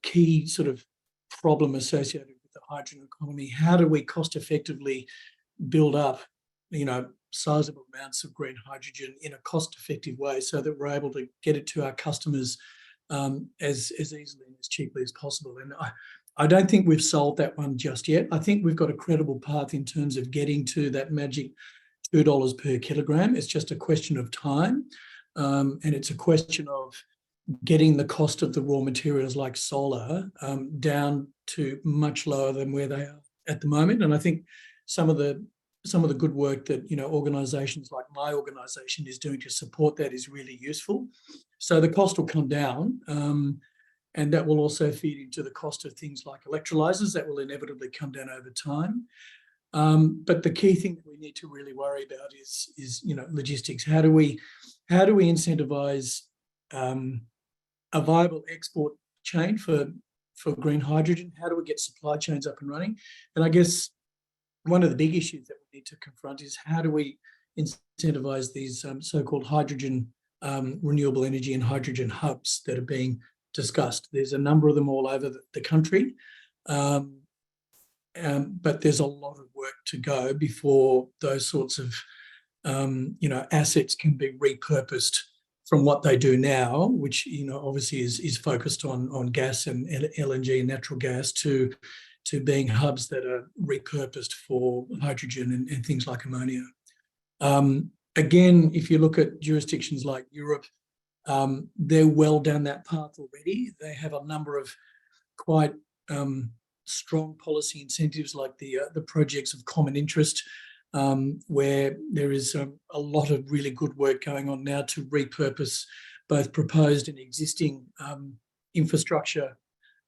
S7: key sort of problem associated with the hydrogen economy. How do we cost effectively build up, you know, sizable amounts of green hydrogen in a cost effective way so that we're able to get it to our customers as easily and as cheaply as possible? And I don't think we've solved that one just yet. I think we've got a credible path in terms of getting to that magic $2 per kilogram. It's just a question of time. And it's a question of getting the cost of the raw materials like solar down to much lower than where they are at the moment. And I think some of the good work that organisations like my organisation is doing to support that is really useful. So the cost will come down, and that will also feed into the cost of things like electrolyzers. That will inevitably come down over time. But the key thing that we need to really worry about is logistics. How do we incentivise a viable export chain for green hydrogen? How do we get supply chains up and running? And I guess one of the big issues that we need to confront is how do we incentivise these so-called hydrogen renewable energy and hydrogen hubs that are being discussed. There's a number of them all over the country, but there's a lot of work to go before those sorts of assets can be repurposed from what they do now, which obviously is focused on gas and LNG and natural gas, to being hubs that are repurposed for hydrogen and things like ammonia. Again, if you look at jurisdictions like Europe, they're well down that path already. They have a number of quite strong policy incentives, like the projects of common interest, where there is a lot of really good work going on now to repurpose both proposed and existing infrastructure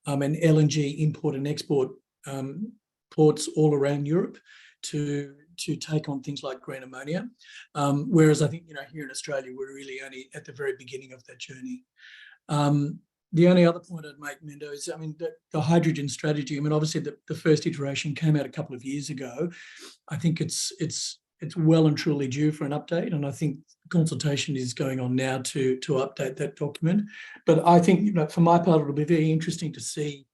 S7: and LNG import and export ports all around Europe to take on things like green ammonia. Whereas I think here in Australia, we're really only at the very beginning of that journey. The only other point I'd make, Mendo, is the hydrogen strategy. Obviously the first iteration came out a couple of years ago. I think it's well and truly due for an update, and I think consultation is going on now to update that document. But I think for my part, it'll be very interesting to see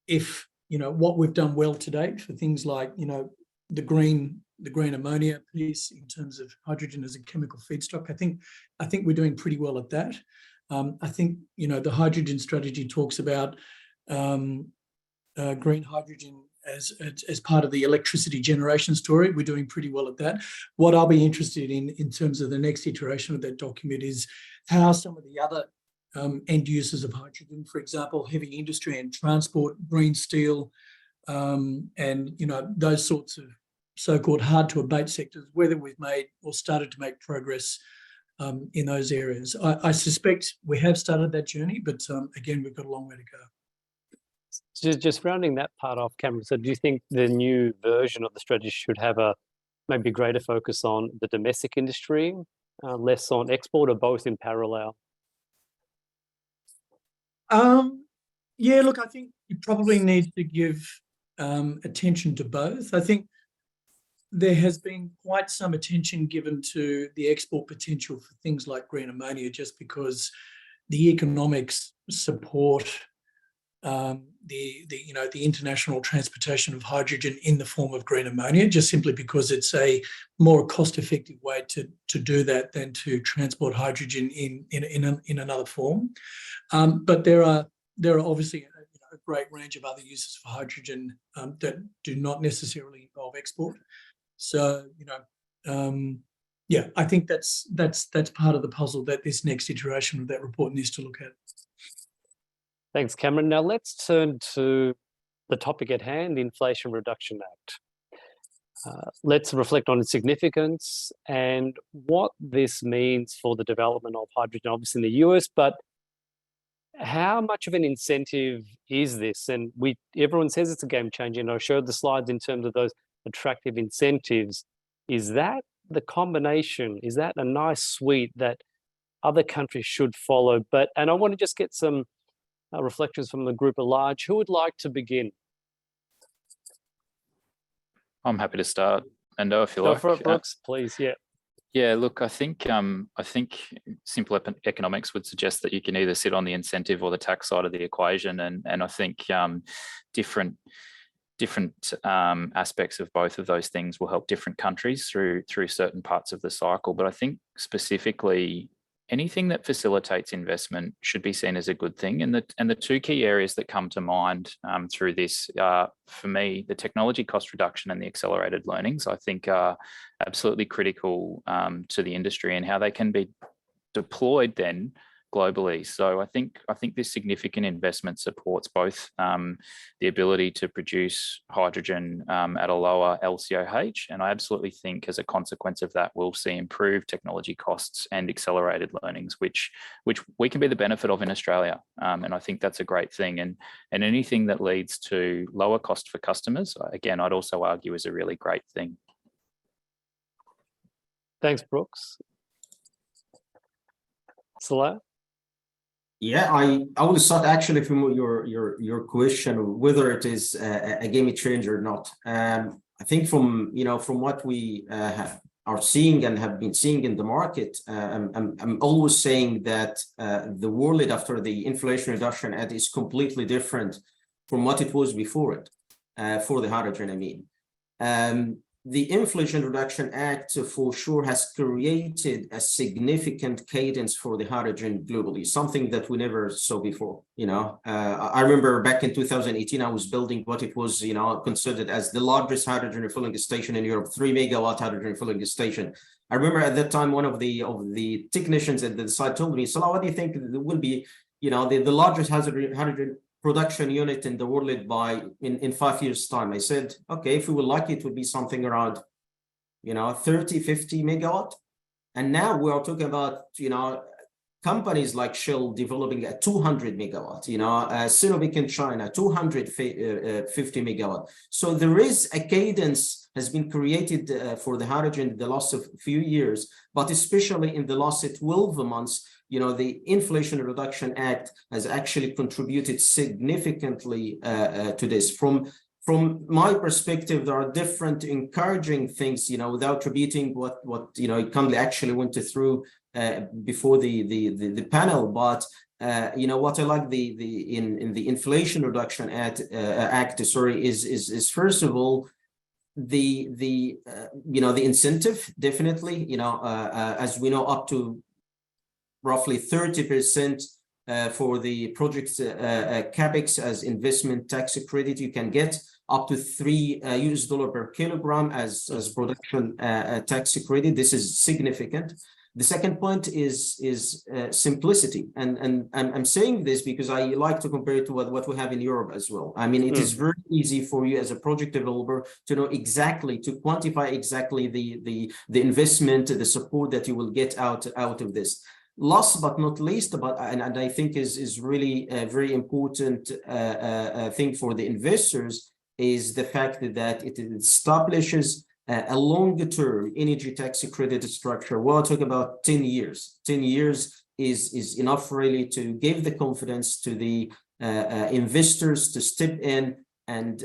S7: if what we've done well to date for things like the green ammonia piece in terms of hydrogen as a chemical feedstock. I think we're doing pretty well at that. I think the hydrogen strategy talks about green hydrogen as part of the electricity generation story. We're doing pretty well at that. What I'll be interested in terms of the next iteration of that document is how some of the other end users of hydrogen, for example, heavy industry and transport, green steel, and those sorts of so-called hard to abate sectors, whether we've made or started to make progress in those areas. I suspect we have started that journey, but again, we've got a long way to go.
S6: Just rounding that part off, Cameron, so do you think the new version of the strategy should have maybe greater focus on the domestic industry, less on export, or both in parallel?
S7: Yeah, look, I think you probably need to give attention to both. I think there has been quite some attention given to the export potential for things like green ammonia, just because the economics support the international transportation of hydrogen in the form of green ammonia, just simply because it's a more cost-effective way to do that than to transport hydrogen in another form. But there are obviously a great range of other uses for hydrogen that do not necessarily involve export. So yeah, I think that's part of the puzzle that this next iteration of that report needs to look at.
S6: Thanks, Cameron. Now let's turn to the topic at hand, the Inflation Reduction Act. Let's reflect on its significance and what this means for the development of hydrogen, obviously in the US, but how much of an incentive is this? And everyone says it's a game changer, and I showed the slides in terms of those attractive incentives. Is that the combination? Is that a nice suite that other countries should follow? And I want to just get some reflections from the group at large. Who would like to begin?
S8: I'm happy to start, Mendo, if you like.
S6: Go for it, Brooks, please. Yeah.
S8: Yeah, look, I think simple economics would suggest that you can either sit on the incentive or the tax side of the equation, and I think different aspects of both of those things will help different countries through certain parts of the cycle. But I think specifically anything that facilitates investment should be seen as a good thing. And the two key areas that come to mind through this are, for me, the technology cost reduction and the accelerated learnings, I think are absolutely critical to the industry, and how they can be deployed then globally. So I think this significant investment supports both the ability to produce hydrogen at a lower LCOH, and I absolutely think as a consequence of that, we'll see improved technology costs and accelerated learnings, which we can be the benefit of in Australia. And I think that's a great thing. And anything that leads to lower cost for customers, again, I'd also argue is a really great thing.
S6: Thanks, Brooks. Salah?
S9: Yeah, I will start actually from your question, whether it is a game changer or not. I think from what we are seeing and have been seeing in the market, I'm always saying that the world after the Inflation Reduction Act is completely different from what it was before it, for the hydrogen, I mean. The Inflation Reduction Act for sure has created a significant cadence for the hydrogen globally, something that we never saw before. I remember back in 2018, I was building what it was, considered as the largest hydrogen refilling station in Europe, 3 megawatt hydrogen refilling station. I remember at that time, one of the technicians at the site told me, "Salah, what do you think will be, the largest hydrogen production unit in the world in 5 years' time?" I said, okay, if we were lucky, it would be something around 30, 50 megawatt. And now we are talking about companies like Shell developing a 200 megawatt, Sinopec in China 250 megawatt. So there is a cadence has been created for the hydrogen in the last few years, but especially in the last 12 months. The Inflation Reduction Act has actually contributed significantly to this. From my perspective, there are different encouraging things, without repeating what Kahil actually went through before the panel. But what I like in the Inflation Reduction Act, is first of all the incentive, definitely, as we know, up to roughly 30% for the project's capex as investment tax credit. You can get up to $3 per kilogram as production tax credit. This is significant. The second point is simplicity, and I'm saying this because I like to compare it to what we have in Europe as well. I mean, it is very easy for you as a project developer to know exactly, to quantify exactly the investment, the support that you will get out of this. Last but not least, and I think is really a very important thing for the investors, is the fact that it establishes a longer-term energy tax credit structure. We're talking about 10 years. 10 years is enough really to give the confidence to the investors to step in and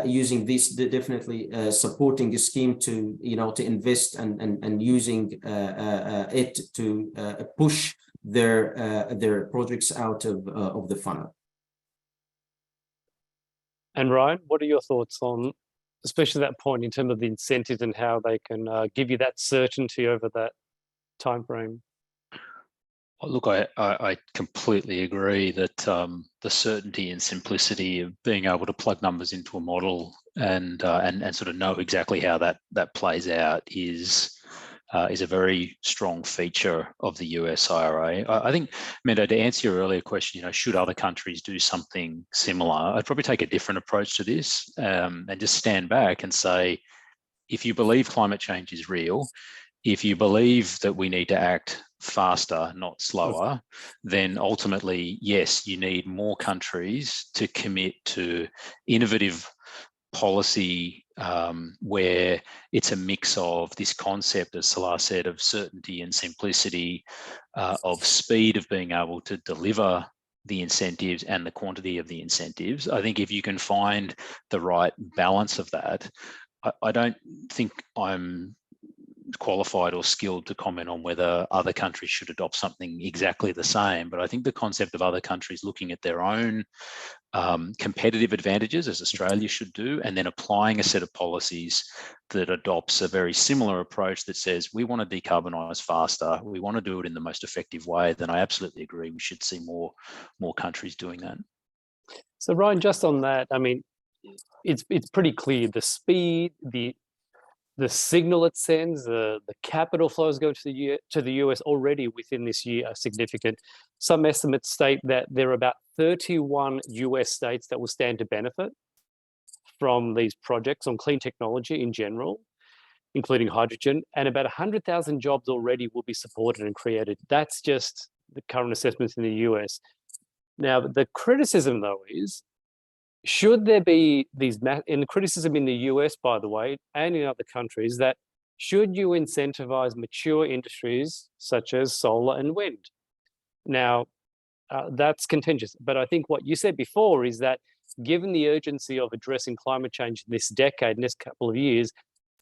S9: using this definitely supporting the scheme to invest and using it to push their projects out of the funnel.
S6: And Ryan, what are your thoughts on, especially that point in terms of the incentives and how they can give you that certainty over that time frame?
S10: Look, I completely agree that the certainty and simplicity of being able to plug numbers into a model and sort of know exactly how that plays out is a very strong feature of the US IRA. I think, Mendo, to answer your earlier question, should other countries do something similar? I'd probably take a different approach to this and just stand back and say, if you believe climate change is real, if you believe that we need to act faster, not slower, then ultimately, yes, you need more countries to commit to innovative policy where it's a mix of this concept, as Salah said, of certainty and simplicity, of speed of being able to deliver the incentives and the quantity of the incentives. I think if you can find the right balance of that, I don't think I'm qualified or skilled to comment on whether other countries should adopt something exactly the same, but I think the concept of other countries looking at their own competitive advantages, as Australia should do, and then applying a set of policies that adopts a very similar approach that says we want to decarbonise faster, we want to do it in the most effective way, then I absolutely agree we should see more countries doing that.
S6: So Ryan, just on that, I mean, it's pretty clear the speed, the the signal it sends, the capital flows go to the US already within this year are significant. Some estimates state that there are about 31 US states that will stand to benefit from these projects on clean technology in general, including hydrogen, and about 100,000 jobs already will be supported and created. That's just the current assessments in the US. Now, the criticism, though, is should there be these, and the criticism in the US, by the way, and in other countries, that should you incentivize mature industries such as solar and wind? Now, that's contentious, but I think what you said before is that given the urgency of addressing climate change in this decade, in this couple of years,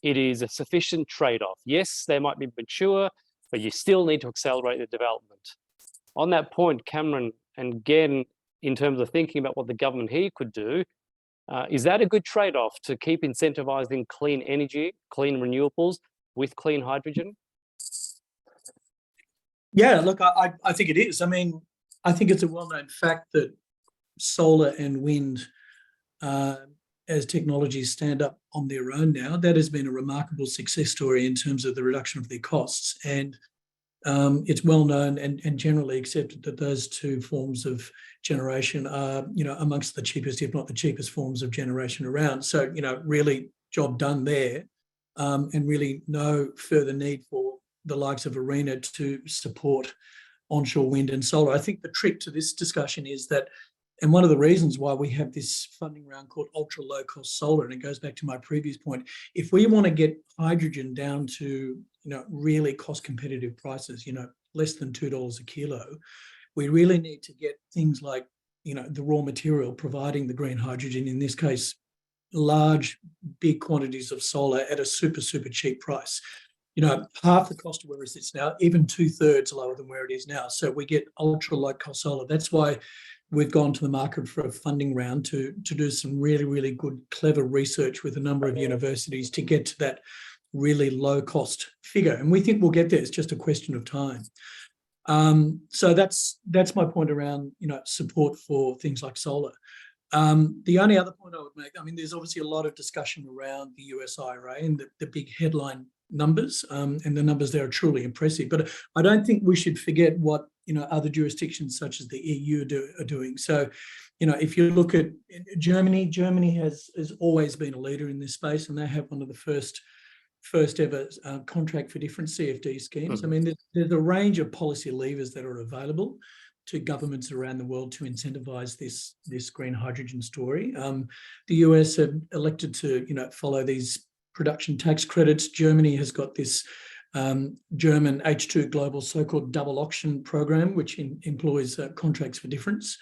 S6: it is a sufficient trade-off. Yes, they might be mature, but you still need to accelerate the development. On that point, Cameron, and again, in terms of thinking about what the government here could do, is that a good trade-off to keep incentivizing clean energy, clean renewables with clean hydrogen?
S7: Yeah, look, I think it is. I mean, I think it's a well-known fact that solar and wind, as technologies stand up on their own now, that has been a remarkable success story in terms of the reduction of their costs. And it's well known and generally accepted that those two forms of generation are, amongst the cheapest, if not the cheapest forms of generation around. So, really job done there, and really no further need for the likes of ARENA to support onshore wind and solar. I think the trick to this discussion is that, and one of the reasons why we have this funding round called ultra low cost solar, and it goes back to my previous point, if we want to get hydrogen down to, really cost competitive prices, less than $2 a kilo, we really need to get things like, the raw material providing the green hydrogen, in this case, large, big quantities of solar at a super, super cheap price. Half the cost of where it sits now, even 2/3 lower than where it is now. So we get ultra low cost solar. That's why we've gone to the market for a funding round to do some really, really good, clever research with a number of universities to get to that really low cost figure. And we think we'll get there. It's just a question of time. So that's my point around, support for things like solar. The only other point I would make, there's obviously a lot of discussion around the US IRA and the big headline numbers, and the numbers there are truly impressive. But I don't think we should forget what other jurisdictions such as the EU are doing. So, if you look at Germany has always been a leader in this space, and they have one of the first ever contract for different CFD schemes.
S6: Mm-hmm.
S7: There's a range of policy levers that are available to governments around the world to incentivize this green hydrogen story. The US have elected to follow these production tax credits. Germany has got this German H2 Global so-called double auction program, which employs contracts for difference.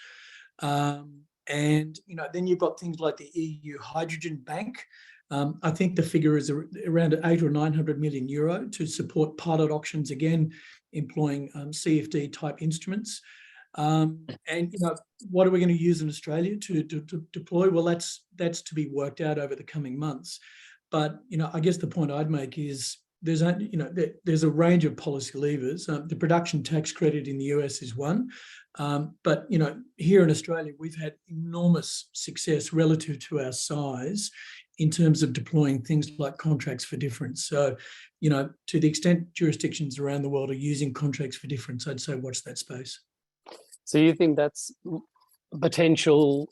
S7: And then you've got things like the EU Hydrogen Bank. I think the figure is around 800 or 900 million euro to support pilot auctions, again, employing CFD type instruments. And what are we going to use in Australia to deploy? Well, that's to be worked out over the coming months. But I guess the point I'd make is there's a range of policy levers. The production tax credit in the US is one, but here in Australia we've had enormous success relative to our size in terms of deploying things like contracts for difference. So, to the extent jurisdictions around the world are using contracts for difference, I'd say watch that space.
S6: So you think that's a potential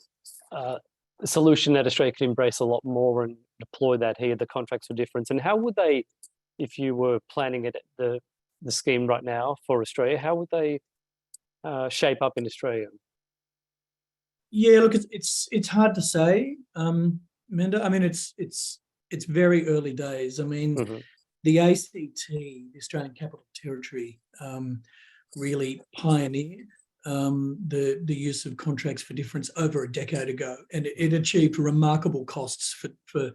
S6: solution that Australia could embrace a lot more and deploy that here, the contracts for difference? And how would they, if you were planning it, the scheme right now for Australia, how would they shape up in Australia?
S7: Yeah, look, it's hard to say, Mendo. It's very early days.
S6: Mm-hmm.
S7: The ACT, the Australian Capital Territory, really pioneered the use of contracts for difference over a decade ago, and it achieved remarkable costs for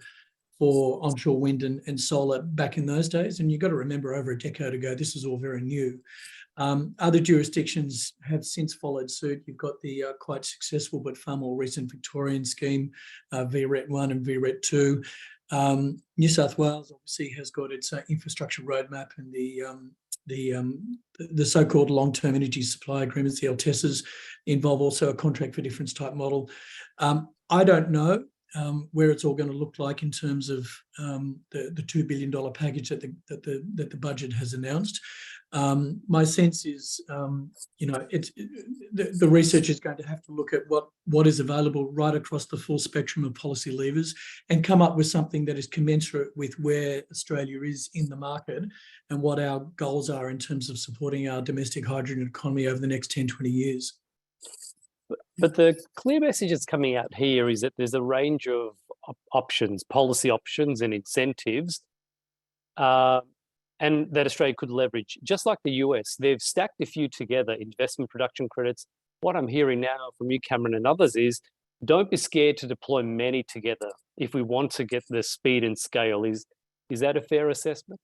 S7: onshore wind and solar back in those days. And you've got to remember, over a decade ago, this is all very new. Other jurisdictions have since followed suit. You've got the quite successful but far more recent Victorian scheme, VRET 1 and VRET 2. New South Wales obviously has got its infrastructure roadmap and the so-called long-term energy supply agreements, the LTESs, involve also a contract for difference type model. I don't know where it's all going to look like in terms of the $2 billion package that the budget has announced. My sense is, the research is going to have to look at what is available right across the full spectrum of policy levers and come up with something that is commensurate with where Australia is in the market and what our goals are in terms of supporting our domestic hydrogen economy over the next 10, 20 years.
S6: But the clear message that's coming out here is that there's a range of options, policy options and incentives, and that Australia could leverage. Just like the US, they've stacked a few together, investment production credits. What I'm hearing now from you, Cameron, and others is don't be scared to deploy many together if we want to get the speed and scale. Is that a fair assessment?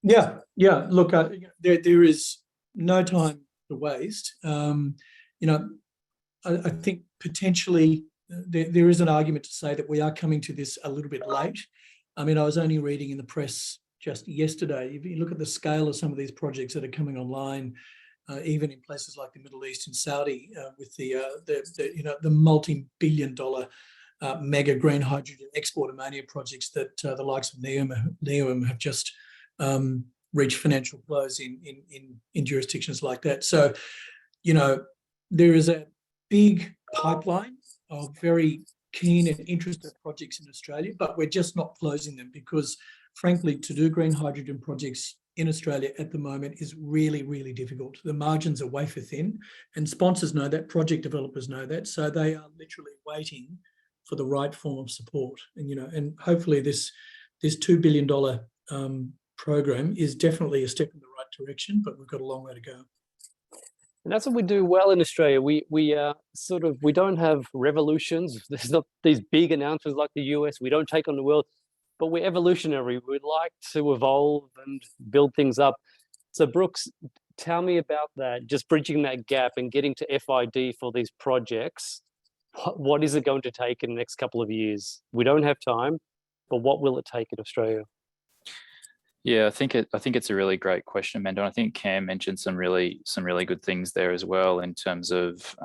S7: Yeah. Look, there is no time to waste. I think potentially there is an argument to say that we are coming to this a little bit late. I mean, I was only reading in the press just yesterday, if you look at the scale of some of these projects that are coming online, even in places like the Middle East and Saudi, with the multi-billion-dollar mega green hydrogen export ammonia projects that the likes of NEOM have just reached financial close in jurisdictions like that. So, there is a big pipeline of very keen and interested projects in Australia, but we're just not closing them because, frankly, to do green hydrogen projects in Australia at the moment is really, really difficult. The margins are wafer thin, and sponsors know that, project developers know that, so they are literally waiting for the right form of support. And hopefully this $2 billion program is definitely a step in the right direction, but we've got a long way to go.
S6: And that's what we do well in Australia. We don't have revolutions. There's not these big announcements like the US. We don't take on the world, but we're evolutionary. We like to evolve and build things up. So Brooks, tell me about that, just bridging that gap and getting to FID for these projects. What is it going to take in the next couple of years? We don't have time, but what will it take in Australia?
S8: Yeah, I think it's a really great question, Mendo. I think Cam mentioned some really good things there as well in terms of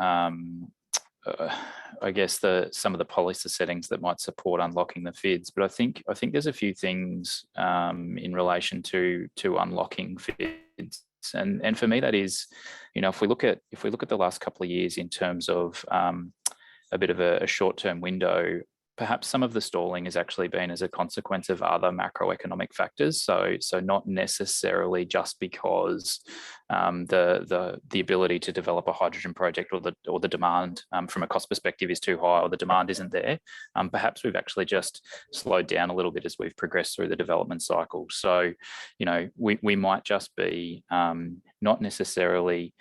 S8: I guess some of the policy settings that might support unlocking the FIDs. But I think there's a few things in relation to unlocking FIDs. And for me that is, if we look at the last couple of years in terms of a bit of a short-term window, perhaps some of the stalling has actually been as a consequence of other macroeconomic factors. So not necessarily just because the ability to develop a hydrogen project or the demand from a cost perspective is too high or the demand isn't there. Perhaps we've actually just slowed down a little bit as we've progressed through the development cycle. So, we might just be not necessarily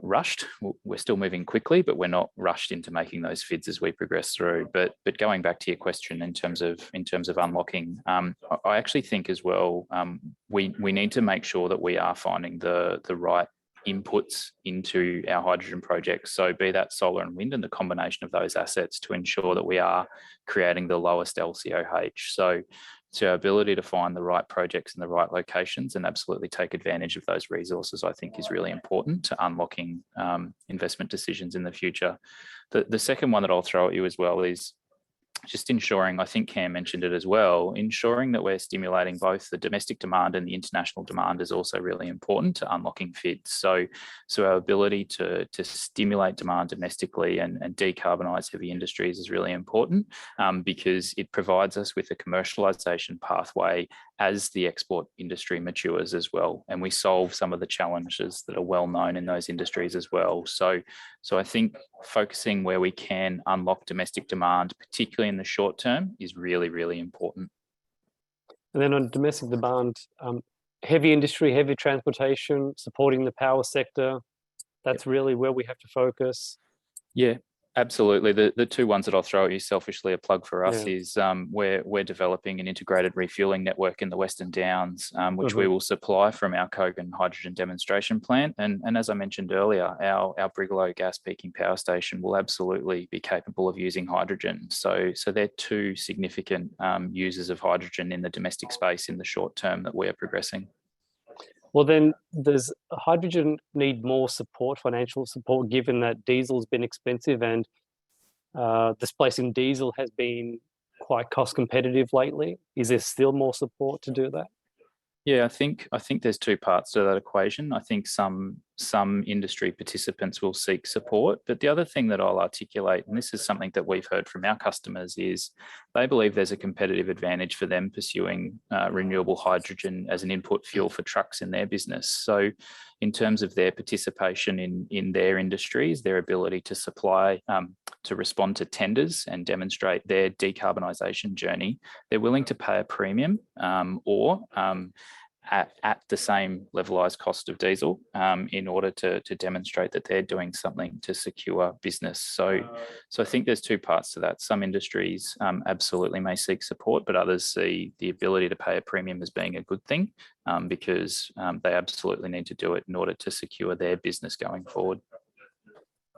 S8: rushed. We're still moving quickly, but we're not rushed into making those FIDs as we progress through. But going back to your question in terms of unlocking, I actually think as well we need to make sure that we are finding the right inputs into our hydrogen projects. So be that solar and wind and the combination of those assets to ensure that we are creating the lowest LCOH. So our ability to find the right projects in the right locations and absolutely take advantage of those resources, I think, is really important to unlocking investment decisions in the future. The second one that I'll throw at you as well is just ensuring, I think Cam mentioned it as well, ensuring that we're stimulating both the domestic demand and the international demand is also really important to unlocking FIDs. So our ability to stimulate demand domestically and decarbonise heavy industries is really important because it provides us with a commercialisation pathway as the export industry matures as well. And we solve some of the challenges that are well known in those industries as well. So I think focusing where we can unlock domestic demand, particularly in the short term, is really, really important.
S6: And then on domestic demand, heavy industry, heavy transportation, supporting the power sector, that's really where we have to focus.
S8: Yeah. Absolutely. The two ones that I'll throw at you selfishly a plug for us is we're developing an integrated refueling network in the Western Downs, which we will supply from our Kogan hydrogen demonstration plant. And as I mentioned earlier, our Brigalow gas peaking power station will absolutely be capable of using hydrogen. So they're two significant users of hydrogen in the domestic space in the short term that we are progressing.
S6: Well, then does hydrogen need more support, financial support, given that diesel's been expensive and Displacing diesel has been quite cost competitive lately. Is there still more support to do that?
S8: Yeah, I think there's two parts to that equation. I think some industry participants will seek support, but the other thing that I'll articulate, and this is something that we've heard from our customers, is they believe there's a competitive advantage for them pursuing renewable hydrogen as an input fuel for trucks in their business. So in terms of their participation in their industries, their ability to supply, to respond to tenders and demonstrate their decarbonisation journey, they're willing to pay a premium or at the same levelized cost of diesel in order to demonstrate that they're doing something to secure business. So I think there's two parts to that. Some industries absolutely may seek support, but others see the ability to pay a premium as being a good thing because they absolutely need to do it in order to secure their business going forward.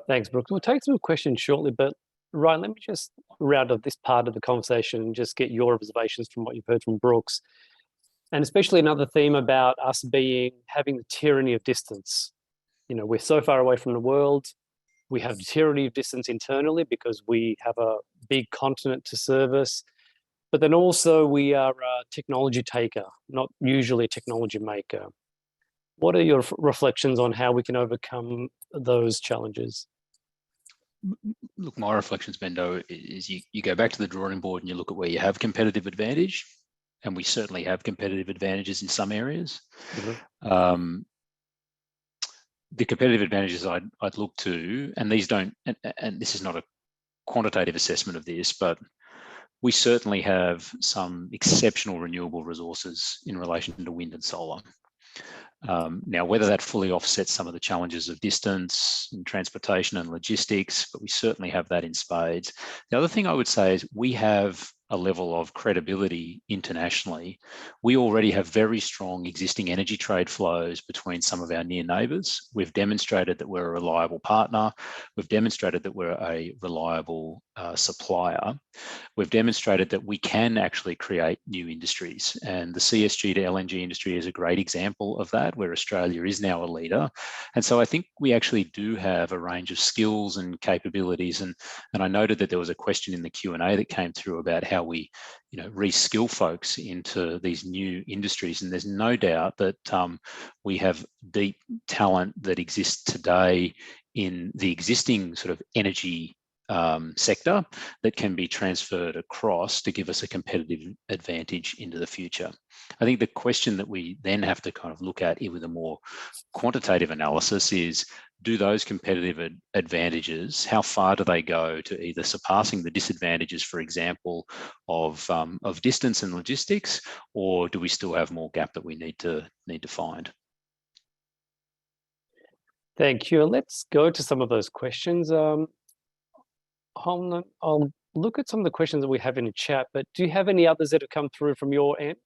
S6: Thanks, Brooks. We'll take some questions shortly, but Ryan, let me just round up this part of the conversation and just get your observations from what you've heard from Brooks. And especially another theme about us having the tyranny of distance. You know, we're so far away from the world. We have the tyranny of distance internally because we have a big continent to service. But then also we are a technology taker, not usually a technology maker. What are your reflections on how we can overcome those challenges?
S10: Look, my reflections, Mendo, is you go back to the drawing board and you look at where you have competitive advantage. And we certainly have competitive advantages in some areas. Mm-hmm. The competitive advantages I'd look to, and these don't, and this is not a quantitative assessment of this, but we certainly have some exceptional renewable resources in relation to wind and solar. Now, whether that fully offsets some of the challenges of distance and transportation and logistics, but we certainly have that in spades. The other thing I would say is we have a level of credibility internationally. We already have very strong existing energy trade flows between some of our near neighbours. We've demonstrated that we're a reliable partner. We've demonstrated that we're a reliable supplier. We've demonstrated that we can actually create new industries. And the CSG to LNG industry is a great example of that, where Australia is now a leader. And so I think we actually do have a range of skills and capabilities. And I noted that there was a question in the Q&A that came through about how we, reskill folks into these new industries. And there's no doubt that we have deep talent that exists today in the existing sort of energy sector that can be transferred across to give us a competitive advantage into the future. I think the question that we then have to kind of look at with a more quantitative analysis is, do those competitive advantages, how far do they go to either surpassing the disadvantages, for example, of distance and logistics, or do we still have more gap that we need to find?
S6: Thank you. Let's go to some of those questions. I'll look at some of the questions that we have in the chat, but do you have any others that have come through from your end?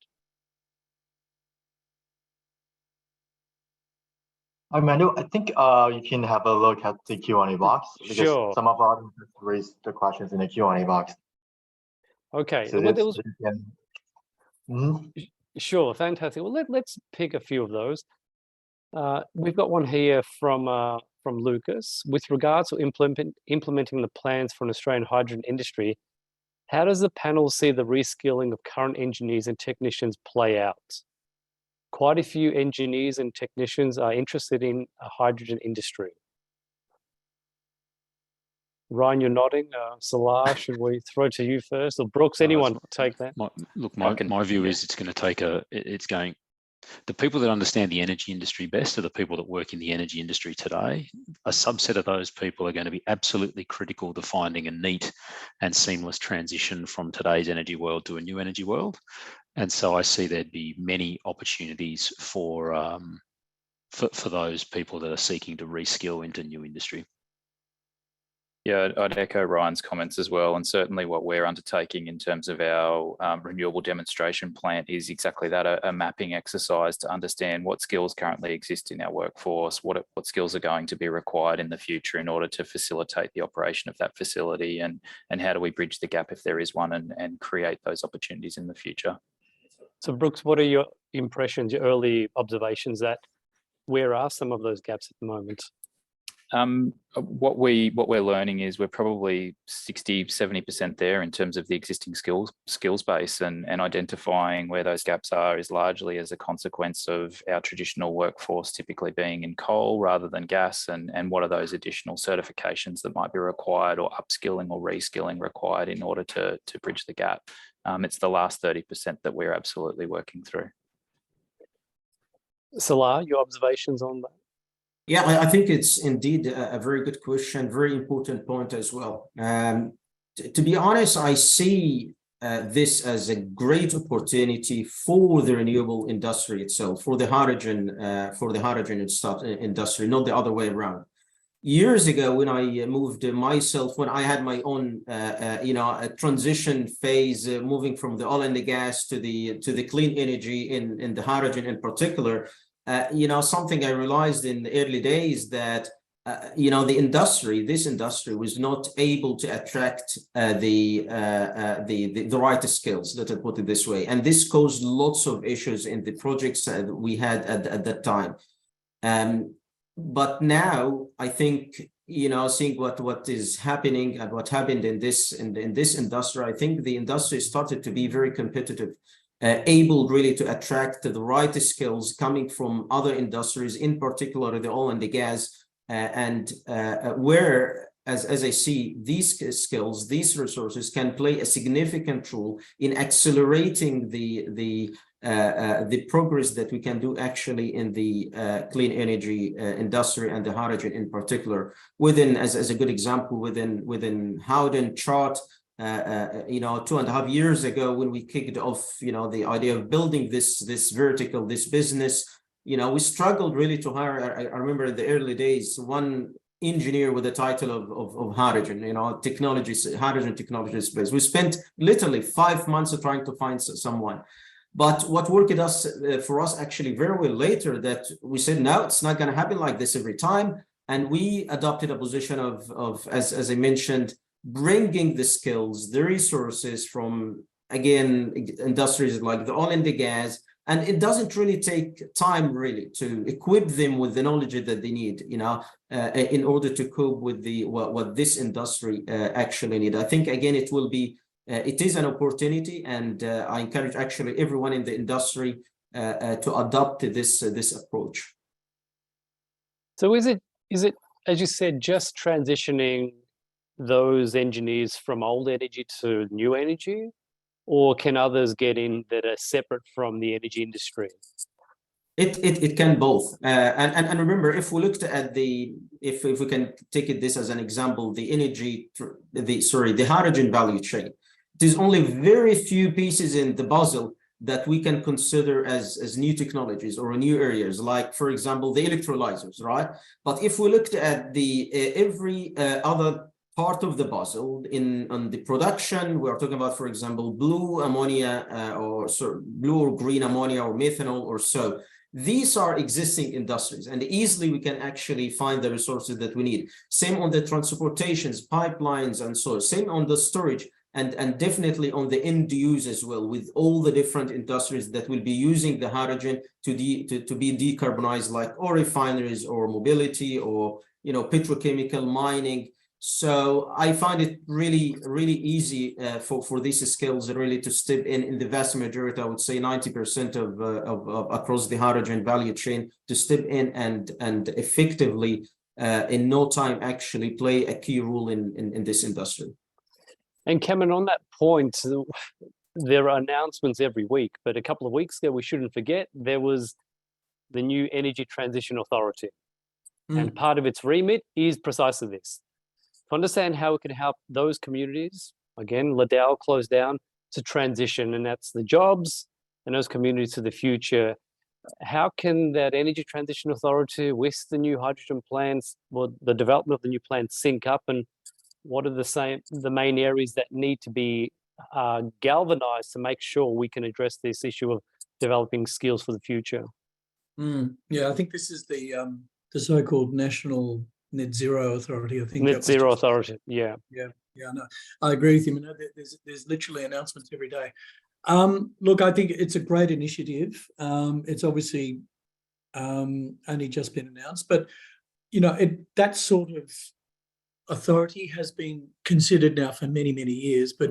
S1: Mendo, I think you can have a look at the Q&A box because
S6: sure.
S1: Some of our audience raised the questions in the Q&A box.
S6: Okay.
S1: So
S6: well, Sure, fantastic. Well, let's pick a few of those. We've got one here from Lucas. With regards to implementing the plans for an Australian hydrogen industry, how does the panel see the reskilling of current engineers and technicians play out? Quite a few engineers and technicians are interested in a hydrogen industry. Ryan, you're nodding. Salah, should we throw to you first? Or Brooks, anyone take that?
S10: My view is it's going to take the people that understand the energy industry best are the people that work in the energy industry today. A subset of those people are going to be absolutely critical to finding a neat and seamless transition from today's energy world to a new energy world. And so I see there'd be many opportunities for those people that are seeking to reskill into new industry.
S8: Yeah, I'd echo Ryan's comments as well. And certainly what we're undertaking in terms of our renewable demonstration plant is exactly that, a mapping exercise to understand what skills currently exist in our workforce, what skills are going to be required in the future in order to facilitate the operation of that facility, and how do we bridge the gap if there is one and create those opportunities in the future.
S6: So Brooks, what are your impressions, your early observations where are some of those gaps at the moment?
S8: What we're learning is we're probably 60-70% there in terms of the existing skills base, and identifying where those gaps are is largely as a consequence of our traditional workforce typically being in coal rather than gas, and what are those additional certifications that might be required, or upskilling or reskilling required in order to bridge the gap. It's the last 30% that we're absolutely working through.
S6: Salah, your observations on that?
S9: Yeah, I think it's indeed a very good question, very important point as well. To be honest, I see this as a great opportunity for the renewable industry itself, for the hydrogen industry, not the other way around. Years ago, when I moved myself, when I had my own, a transition phase, moving from the oil and the gas to the clean energy in the hydrogen in particular, something I realized in the early days that, this industry was not able to attract the right skills, let us put it this way. And this caused lots of issues in the projects that we had at that time. But now I think, seeing what is happening and what happened in this industry, I think the industry started to be very competitive, able really to attract the right skills coming from other industries, in particular the oil and the gas, where, as I see, these skills, these resources can play a significant role in accelerating the progress that we can do actually in the clean energy industry and the hydrogen in particular. Within, as a good example, within Howden chart, 2.5 years ago, when we kicked off, the idea of building this vertical, this business, we struggled really to hire. I remember in the early days, one engineer with the title of hydrogen, hydrogen technology space. We spent literally 5 months trying to find someone. But what worked for us actually very well later, that we said, no, it's not going to happen like this every time. And we adopted a position of as I mentioned, bringing the skills, the resources from, again, industries like the oil and the gas. And it doesn't really take time really to equip them with the knowledge that they need, in order to cope with what this industry actually need. I think, again, it is an opportunity, and I encourage actually everyone in the industry to adopt this approach.
S6: So is it, as you said, just transitioning those engineers from old energy to new energy, or can others get in that are separate from the energy industry?
S9: It can both, and remember, if we looked at if we can take this as an example, the hydrogen value chain. There's only very few pieces in the puzzle that we can consider as new technologies or new areas, like, for example, the electrolyzers, right? But if we looked at every other part of the puzzle on the production, we are talking about, for example, blue ammonia blue or green ammonia or methanol or so. These are existing industries, and easily we can actually find the resources that we need. Same on the transportations, pipelines, and so same on the storage. And definitely on the end use as well, with all the different industries that will be using the hydrogen to be decarbonized, like or refineries or mobility or petrochemical mining. So I find it really, really easy for these skills really to step in the vast majority, I would say 90% of across the hydrogen value chain, to step in and effectively in no time actually play a key role in this industry.
S6: And Cameron, on that point, there are announcements every week, but a couple of weeks ago, we shouldn't forget, there was the new Energy Transition Authority. And part of its remit is precisely this: to understand how we can help those communities, again, Liddell closed down, to transition, and that's the jobs and those communities to the future. How can that Energy Transition Authority with the new hydrogen plants, or the development of the new plants, sync up, and what are the main areas that need to be galvanized to make sure we can address this issue of developing skills for the future?
S7: Yeah, I think this is the so-called National Net Zero Authority. I think
S6: Net Zero Authority. Yeah.
S7: No, I agree with you. There's literally announcements every day. Look, I think it's a great initiative. It's obviously only just been announced, but that sort of authority has been considered now for many, many years, but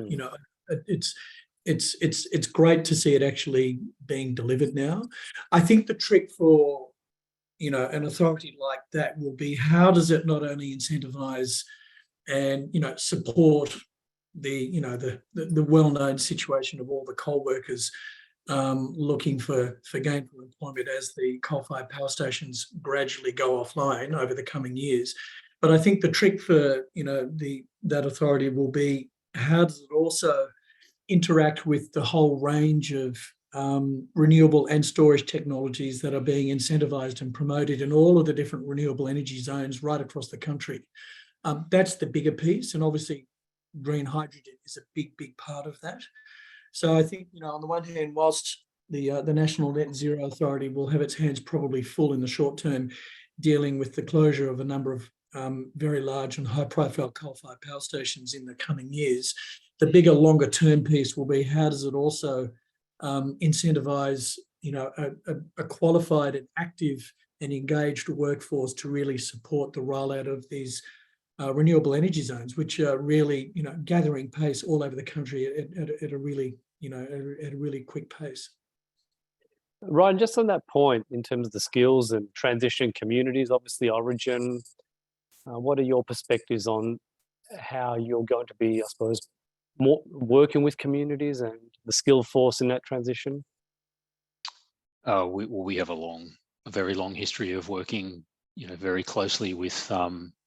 S7: it's great to see it actually being delivered now. I think the trick for an authority like that will be, how does it not only incentivize and support the well-known situation of all the coal workers looking for gainful employment as the coal-fired power stations gradually go offline over the coming years. But I think the trick for that authority will be, how does it also interact with the whole range of renewable and storage technologies that are being incentivized and promoted in all of the different renewable energy zones right across the country. That's the bigger piece, and obviously green hydrogen is a big part of that. So I think, on the one hand, whilst the National Net Zero Authority will have its hands probably full in the short term dealing with the closure of a number of very large and high-profile coal-fired power stations in the coming years, the bigger, longer-term piece will be, how does it also incentivize, a qualified and active and engaged workforce to really support the rollout of these renewable energy zones, which are really, gathering pace all over the country at a really, at a really quick pace.
S6: Ryan, just on that point, in terms of the skills and transition communities, obviously Origin, what are your perspectives on how you're going to be, I suppose, more working with communities and the skill force in that transition?
S10: We have a very long history of working, very closely with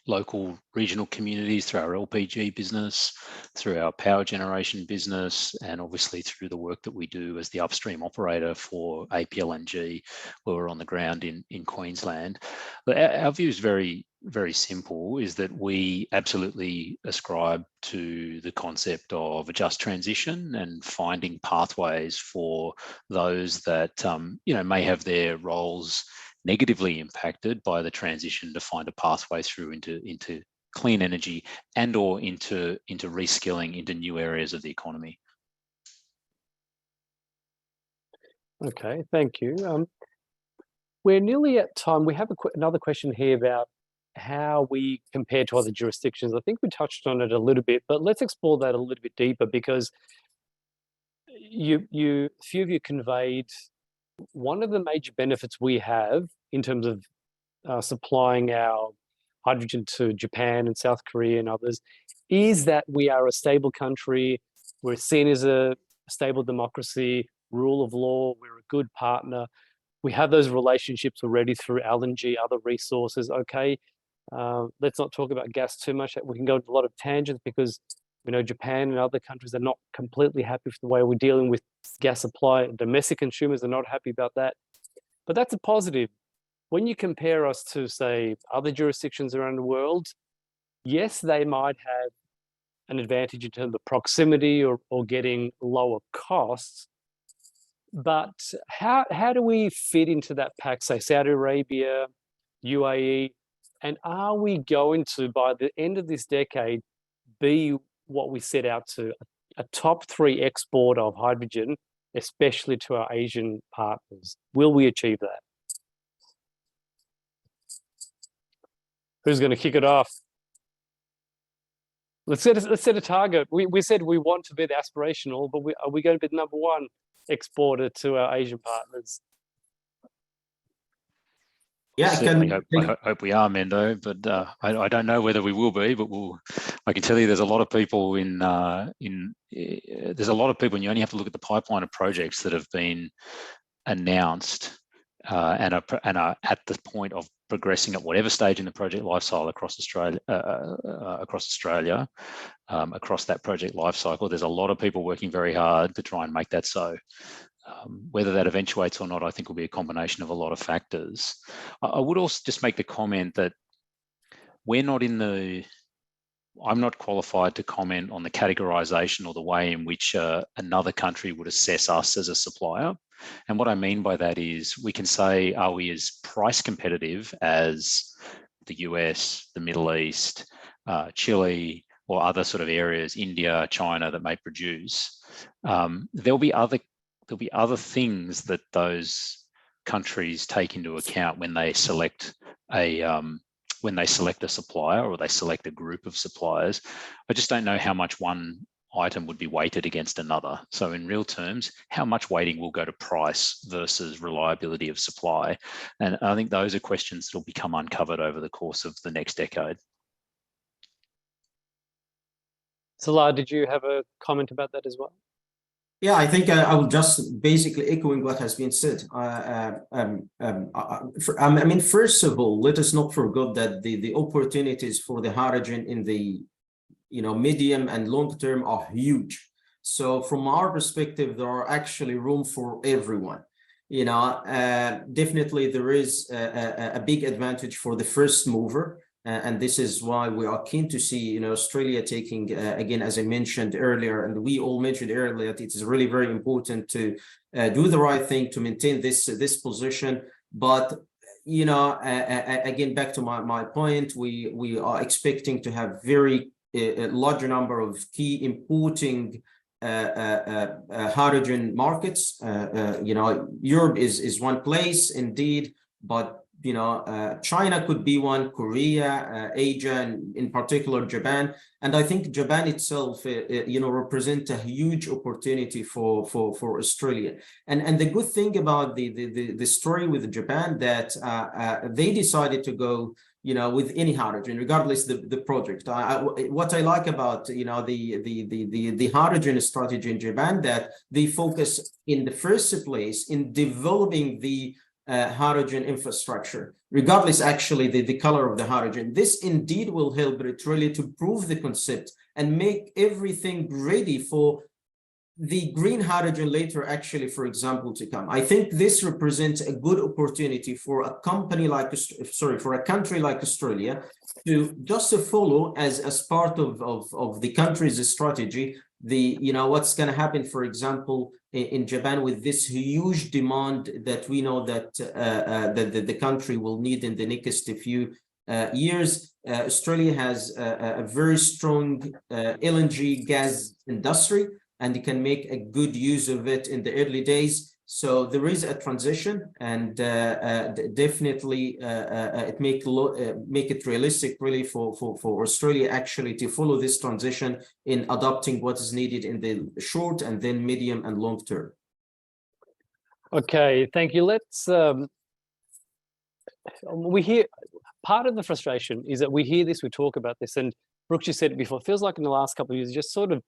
S10: local regional communities through our LPG business, through our power generation business, and obviously through the work that we do as the upstream operator for APLNG, where we're on the ground in Queensland. But our view is very, very simple, is that we absolutely ascribe to the concept of a just transition and finding pathways for those that, may have their roles negatively impacted by the transition, to find a pathway through into clean energy and or into reskilling into new areas of the economy.
S6: Okay, thank you. We're nearly at time. We have another question here about how we compare to other jurisdictions. I think we touched on it a little bit, but let's explore that a little bit deeper, because a few of you conveyed one of the major benefits we have in terms of supplying our hydrogen to Japan and South Korea and others is that we are a stable country. We're seen as a stable democracy, rule of law. We're a good partner. We have those relationships already through LNG, other resources. Okay, let's not talk about gas too much. We can go into a lot of tangents, because we know Japan and other countries are not completely happy with the way we're dealing with gas supply. Domestic consumers are not happy about that. But that's a positive. When you compare us to, say, other jurisdictions around the world, yes, they might have an advantage in terms of proximity or getting lower costs. But how do we fit into that pack, say, Saudi Arabia, UAE? And are we going to, by the end of this decade, be what we set out to, a top 3 export of hydrogen, especially to our Asian partners? Will we achieve that? Who's going to kick it off? Let's set a target. We said we want to be the aspirational, but are we going to be the number 1 exporter to our Asian partners?
S10: Yeah, I hope we are, Mendo, but I don't know whether we will be. But I can tell you, there's a lot of people there's a lot of people, and you only have to look at the pipeline of projects that have been announced and are at the point of progressing at whatever stage in the project lifecycle across Australia, across that project lifecycle. There's a lot of people working very hard to try and make that so. Whether that eventuates or not, I think will be a combination of a lot of factors. I would also just make the comment that I'm not qualified to comment on the categorization or the way in which another country would assess us as a supplier. And what I mean by that is, we can say, are we as price competitive as the US, the Middle East, Chile, or other sort of areas, India, China, that may produce? There'll be other things that those countries take into account when they select a when they select a supplier or they select a group of suppliers. I just don't know how much one item would be weighted against another. So in real terms, how much weighting will go to price versus reliability of supply? And I think those are questions that will become uncovered over the course of the next decade.
S6: Salah, did you have a comment about that as well?
S9: Yeah, I think I will just basically echoing what has been said. I mean, first of all, let us not forget that the opportunities for the hydrogen in the medium and long term are huge. So from our perspective, there are actually room for everyone. Definitely there is a big advantage for the first mover. And this is why we are keen to see, Australia taking, again, as I mentioned earlier, and we all mentioned earlier, that it is really very important to do the right thing to maintain this position. But, again, back to my point, we are expecting to have very larger number of key importing hydrogen markets. Europe is one place indeed, but China could be one, Korea, Asia, and in particular Japan. And I think Japan itself, represent a huge opportunity for Australia. And the good thing about the story with Japan that they decided to go, with any hydrogen, regardless the project. What I like about the hydrogen strategy in Japan, that they focus in the first place in developing the hydrogen infrastructure, regardless actually the color of the hydrogen. This indeed will help it really to prove the concept and make everything ready for the green hydrogen later, actually, for example, to come. I think this represents a good opportunity for a company like, for a country like Australia to just follow as part of the country's strategy, what's going to happen, for example, in Japan with this huge demand that we know that the country will need in the next few years. Australia has a very strong LNG gas industry, and you can make a good use of it in the early days. So there is a transition, and definitely it make it realistic really for Australia actually to follow this transition in adopting what is needed in the short and then medium and long term.
S6: Okay, thank you. Let's we hear part of the frustration is that we hear this, we talk about this, and Brooks, you said it before, it feels like in the last couple of years, just sort of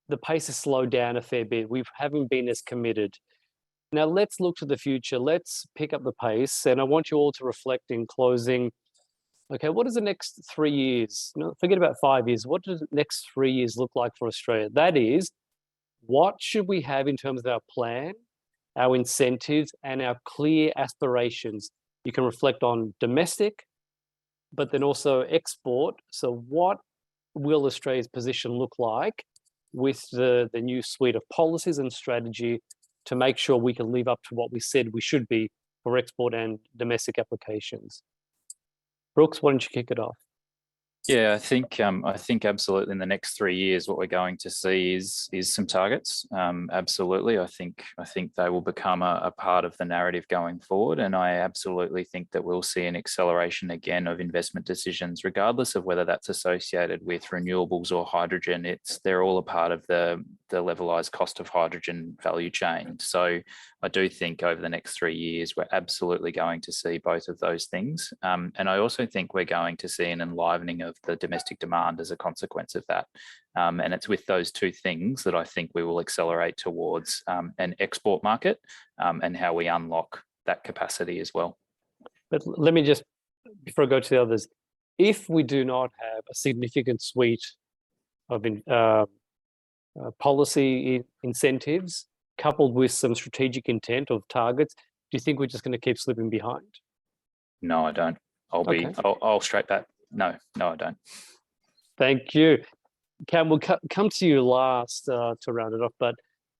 S6: the pace has slowed down a fair bit. We haven't been as committed. Now let's look to the future. Let's pick up the pace. And I want you all to reflect in closing. Okay, what does the next 3 years, forget about 5 years, what does the next 3 years look like for Australia? That is, what should we have in terms of our plan, our incentives, and our clear aspirations? You can reflect on domestic, but then also export. So what will Australia's position look like with the new suite of policies and strategy to make sure we can live up to what we said we should be for export and domestic applications? Brooks, why don't you kick it off?
S8: Yeah, I think absolutely in the next 3 years, what we're going to see is some targets. Absolutely, I think they will become a part of the narrative going forward, and I absolutely think that we'll see an acceleration again of investment decisions, regardless of whether that's associated with renewables or hydrogen. They're all a part of the levelized cost of hydrogen value chain. So I do think over the next 3 years, we're absolutely going to see both of those things, and I also think we're going to see an enlivening of the domestic demand as a consequence of that. And it's with those two things that I think we will accelerate towards an export market and how we unlock that capacity as well.
S6: But let me just, before I go to the others, if we do not have a significant suite of policy incentives coupled with some strategic intent of targets, do you think we're just going to keep slipping behind?
S8: No, I don't. I'll straight back. No, I don't.
S6: Thank you. Cam, we'll come to you last to round it off, but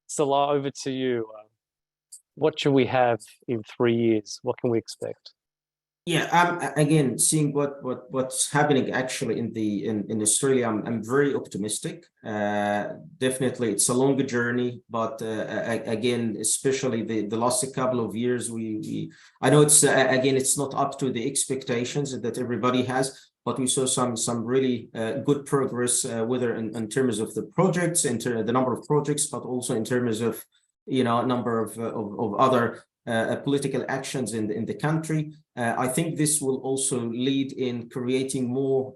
S6: Salah, over to you. What should we have in 3 years? What can we expect?
S9: Yeah, again, seeing what's happening actually in Australia, I'm very optimistic. Definitely, it's a longer journey, but again, especially the last couple of years, I know it's again, it's not up to the expectations that everybody has, but we saw some really good progress, whether in terms of the projects, the number of projects, but also in terms of number of other political actions in the country. I think this will also lead in creating more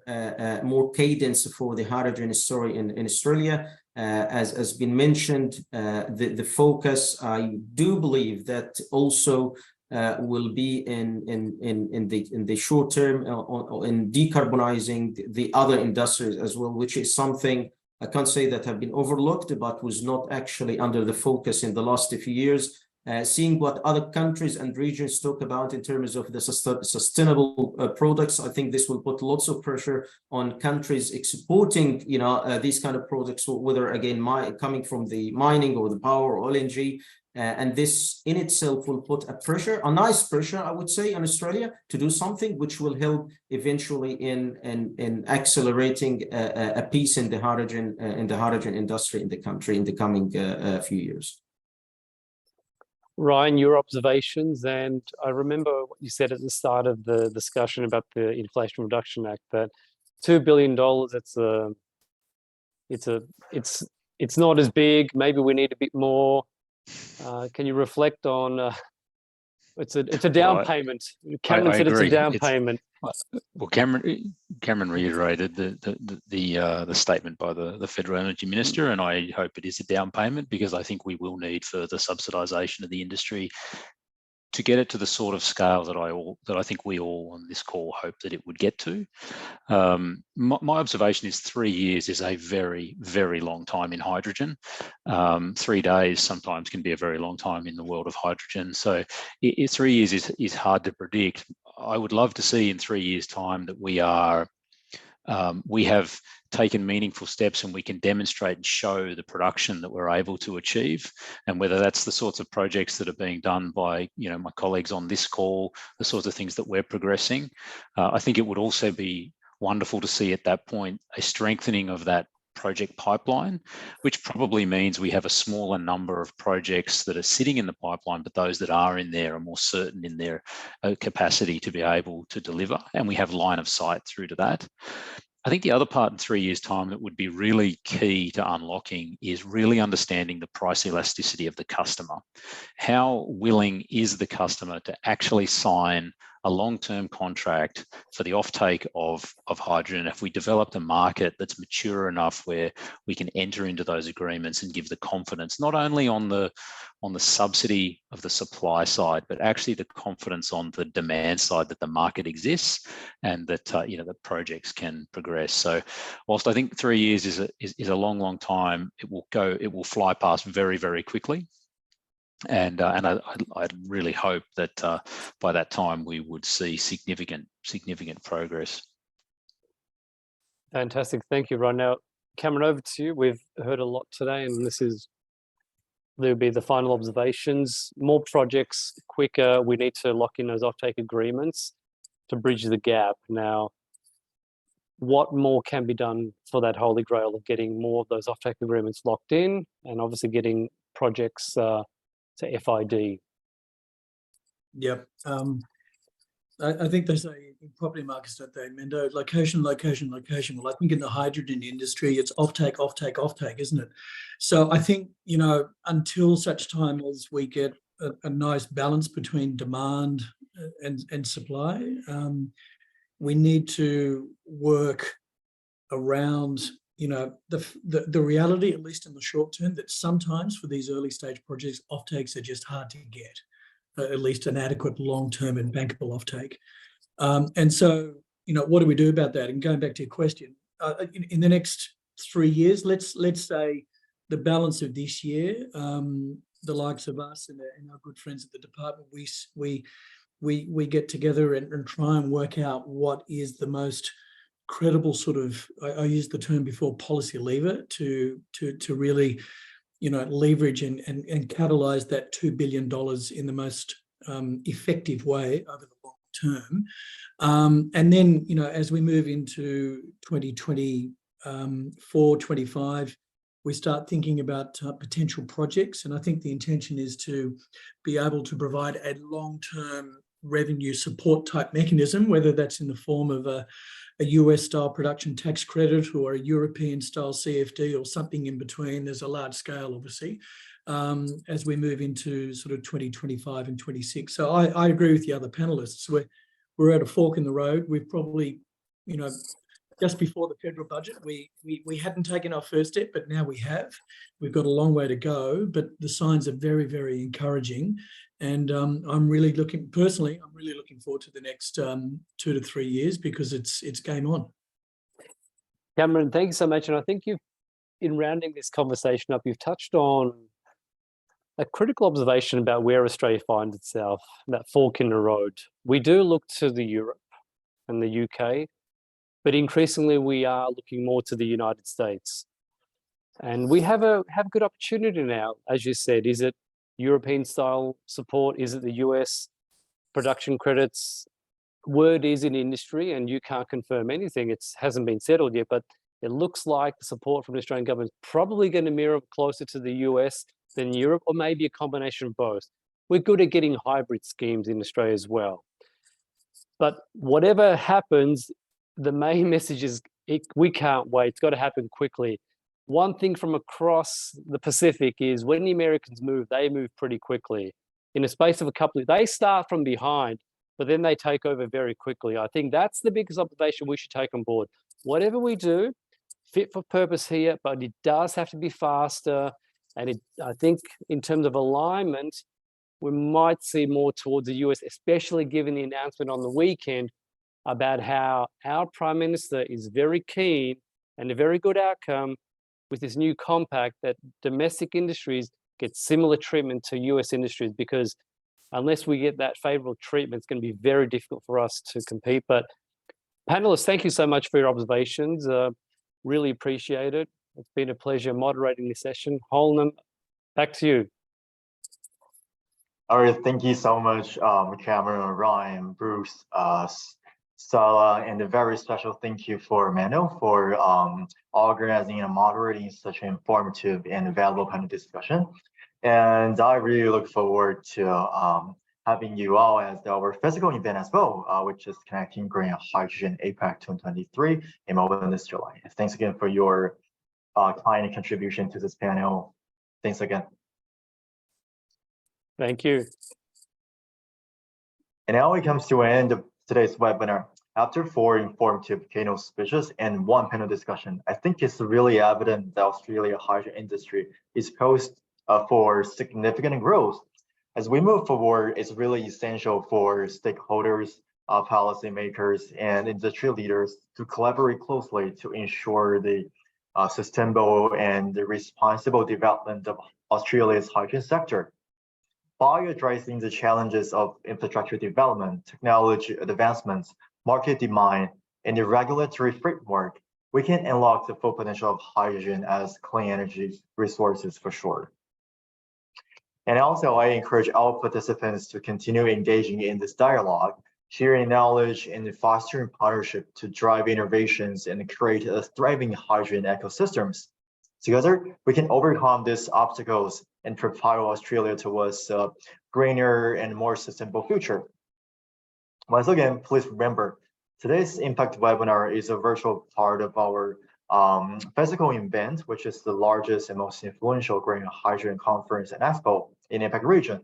S9: cadence for the hydrogen story in Australia. As has been mentioned, the focus, I do believe that also will be in the short term in decarbonizing the other industries as well, which is something I can't say that have been overlooked, but was not actually under the focus in the last few years. Seeing what other countries and regions talk about in terms of the sustainable products, I think this will put lots of pressure on countries exporting, these kind of products, whether again coming from the mining or the power or LNG. And this in itself will put a nice pressure, I would say, on Australia to do something which will help eventually in accelerating a piece in the hydrogen industry in the country in the coming few years.
S6: Ryan, your observations, and I remember what you said at the start of the discussion about the Inflation Reduction Act, that $2 billion, it's not as big. Maybe we need a bit more. Can you reflect on? It's a down payment. Cameron said it's a down payment.
S10: Well, Cameron reiterated the statement by the Federal Energy Minister, and I hope it is a down payment, because I think we will need further subsidisation of the industry to get it to the sort of scale that I think we all on this call hope that it would get to. My observation is 3 years is a very, very long time in hydrogen. 3 days sometimes can be a very long time in the world of hydrogen. So 3 years is hard to predict. I would love to see in 3 years' time that we have taken meaningful steps and we can demonstrate and show the production that we're able to achieve, and whether that's the sorts of projects that are being done by my colleagues on this call, the sorts of things that we're progressing. I think it would also be wonderful to see at that point a strengthening of that project pipeline, which probably means we have a smaller number of projects that are sitting in the pipeline, but those that are in there are more certain in their capacity to be able to deliver, and we have line of sight through to that. I think the other part in 3 years' time that would be really key to unlocking is really understanding the price elasticity of the customer. How willing is the customer to actually sign a long-term contract for the offtake of hydrogen? If we developed a market that's mature enough where we can enter into those agreements and give the confidence, not only on the subsidy of the supply side, but actually the confidence on the demand side that the market exists and that the projects can progress. So whilst I think 3 years is a long time, it will fly past very, very quickly. And I really hope that by that time we would see significant progress.
S6: Fantastic, thank you, Ron. Now, Cameron, over to you. We've heard a lot today, and there'll be the final observations. More projects, quicker. We need to lock in those offtake agreements to bridge the gap. Now, what more can be done for that holy grail of getting more of those offtake agreements locked in, and obviously getting projects to FID?
S7: Yep. I think they say in property markets, don't they, Mendo? Location. Well, I think in the hydrogen industry, it's offtake, isn't it? So I think, until such time as we get a nice balance between demand and supply, we need to work around the reality, at least in the short term, that sometimes for these early stage projects, offtakes are just hard to get, at least an adequate long-term and bankable offtake. And so, what do we do about that? And going back to your question, in the next 3 years, let's say the balance of this year, the likes of us and our good friends at the department, we get together and try and work out what is the most credible sort of, I used the term before, policy lever to really, leverage and catalyze that $2 billion in the most effective way over the long term. And then, you know, as we move into 2024, 25, we start thinking about potential projects. And I think the intention is to be able to provide a long-term revenue support type mechanism, whether that's in the form of a US style production tax credit or a European style CFD or something in between. There's a large scale, obviously, as we move into sort of 2025 and 26. So I agree with the other panelists. We're at a fork in the road. We've probably, you know, just before the federal budget, we hadn't taken our first step, but now we have. We've got a long way to go, but the signs are very, very encouraging. And I'm really looking forward to the next 2 to 3 years, because it's game on.
S6: Cameron, thank you so much. And I think in rounding this conversation up, you've touched on a critical observation about where Australia finds itself, that fork in the road. We do look to the Europe and the UK, but increasingly we are looking more to the United States. And we have a good opportunity now, as you said. Is it European style support? Is it the US production credits? Word is in industry, and you can't confirm anything. It hasn't been settled yet, but it looks like the support from the Australian government is probably going to mirror closer to the US than Europe, or maybe a combination of both. We're good at getting hybrid schemes in Australia as well. But whatever happens, the main message is we can't wait. It's got to happen quickly. One thing from across the Pacific is when the Americans move, they move pretty quickly. In a space of they start from behind, but then they take over very quickly. I think that's the biggest observation we should take on board. Whatever we do, fit for purpose here, but it does have to be faster. And I think in terms of alignment, we might see more towards the US, especially given the announcement on the weekend about how our Prime Minister is very keen, and a very good outcome with this new compact, that domestic industries get similar treatment to US industries, because unless we get that favorable treatment, it's going to be very difficult for us to compete. But panelists, thank you so much for your observations. Really appreciate it. It's been a pleasure moderating this session. Holnam, back to you.
S1: All right, thank you so much, Cameron, Ryan, Bruce, Sala, and a very special thank you for Mendo for organizing and moderating such an informative and valuable panel discussion. And I really look forward to having you all as our physical event as well, which is Connecting Green Hydrogen APAC 2023 in Melbourne this July. Thanks again for your kind contribution to this panel. Thanks again.
S6: Thank you.
S1: And now it comes to an end of today's webinar. After 4 informative keynote speeches and 1 panel discussion, I think it's really evident that Australia's hydrogen industry is poised for significant growth. As we move forward, it's really essential for stakeholders, policymakers, and industry leaders to collaborate closely to ensure the sustainable and the responsible development of Australia's hydrogen sector. By addressing the challenges of infrastructure development, technology advancements, market demand, and the regulatory framework, we can unlock the full potential of hydrogen as clean energy resources for sure. And also, I encourage all participants to continue engaging in this dialogue, sharing knowledge and fostering partnership to drive innovations and create a thriving hydrogen ecosystems. Together, we can overcome these obstacles and propel Australia towards a greener and more sustainable future. Once again, please remember, today's Impact webinar is a virtual part of our physical event, which is the largest and most influential green hydrogen conference and expo in APAC region,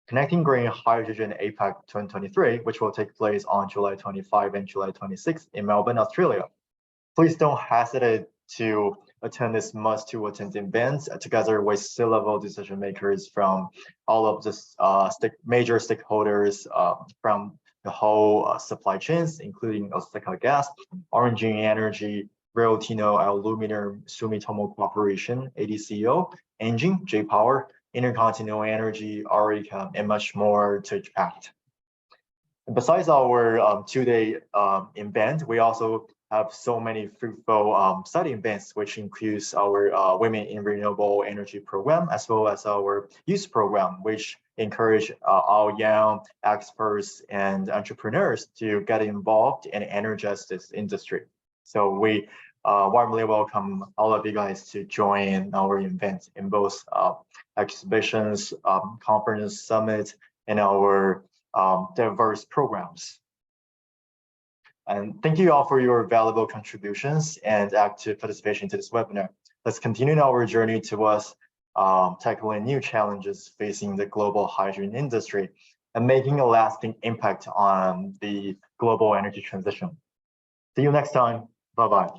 S1: Connecting Green Hydrogen APAC 2023, which will take place on July 25 and July 26 in Melbourne, Australia. Please don't hesitate to attend this must-to-attend events together with C-level decision makers from all of the major stakeholders from the whole supply chains, including Osaka Gas, Origin Energy, Rio Tinto Aluminum, Sumitomo Corporation, ADCO, Engine, J-Power, Intercontinental Energy, Orica, and much more to expect. Besides our two-day event, we also have so many fruitful study events, which includes our Women in Renewable Energy program, as well as our youth program, which encourage our young experts and entrepreneurs to get involved and energize this industry. So we warmly welcome all of you guys to join our events in both exhibitions, conference, summit, and our diverse programs. And thank you all for your valuable contributions and active participation to this webinar. Let's continue our journey towards tackling new challenges facing the global hydrogen industry and making a lasting impact on the global energy transition. See you next time. Bye-bye.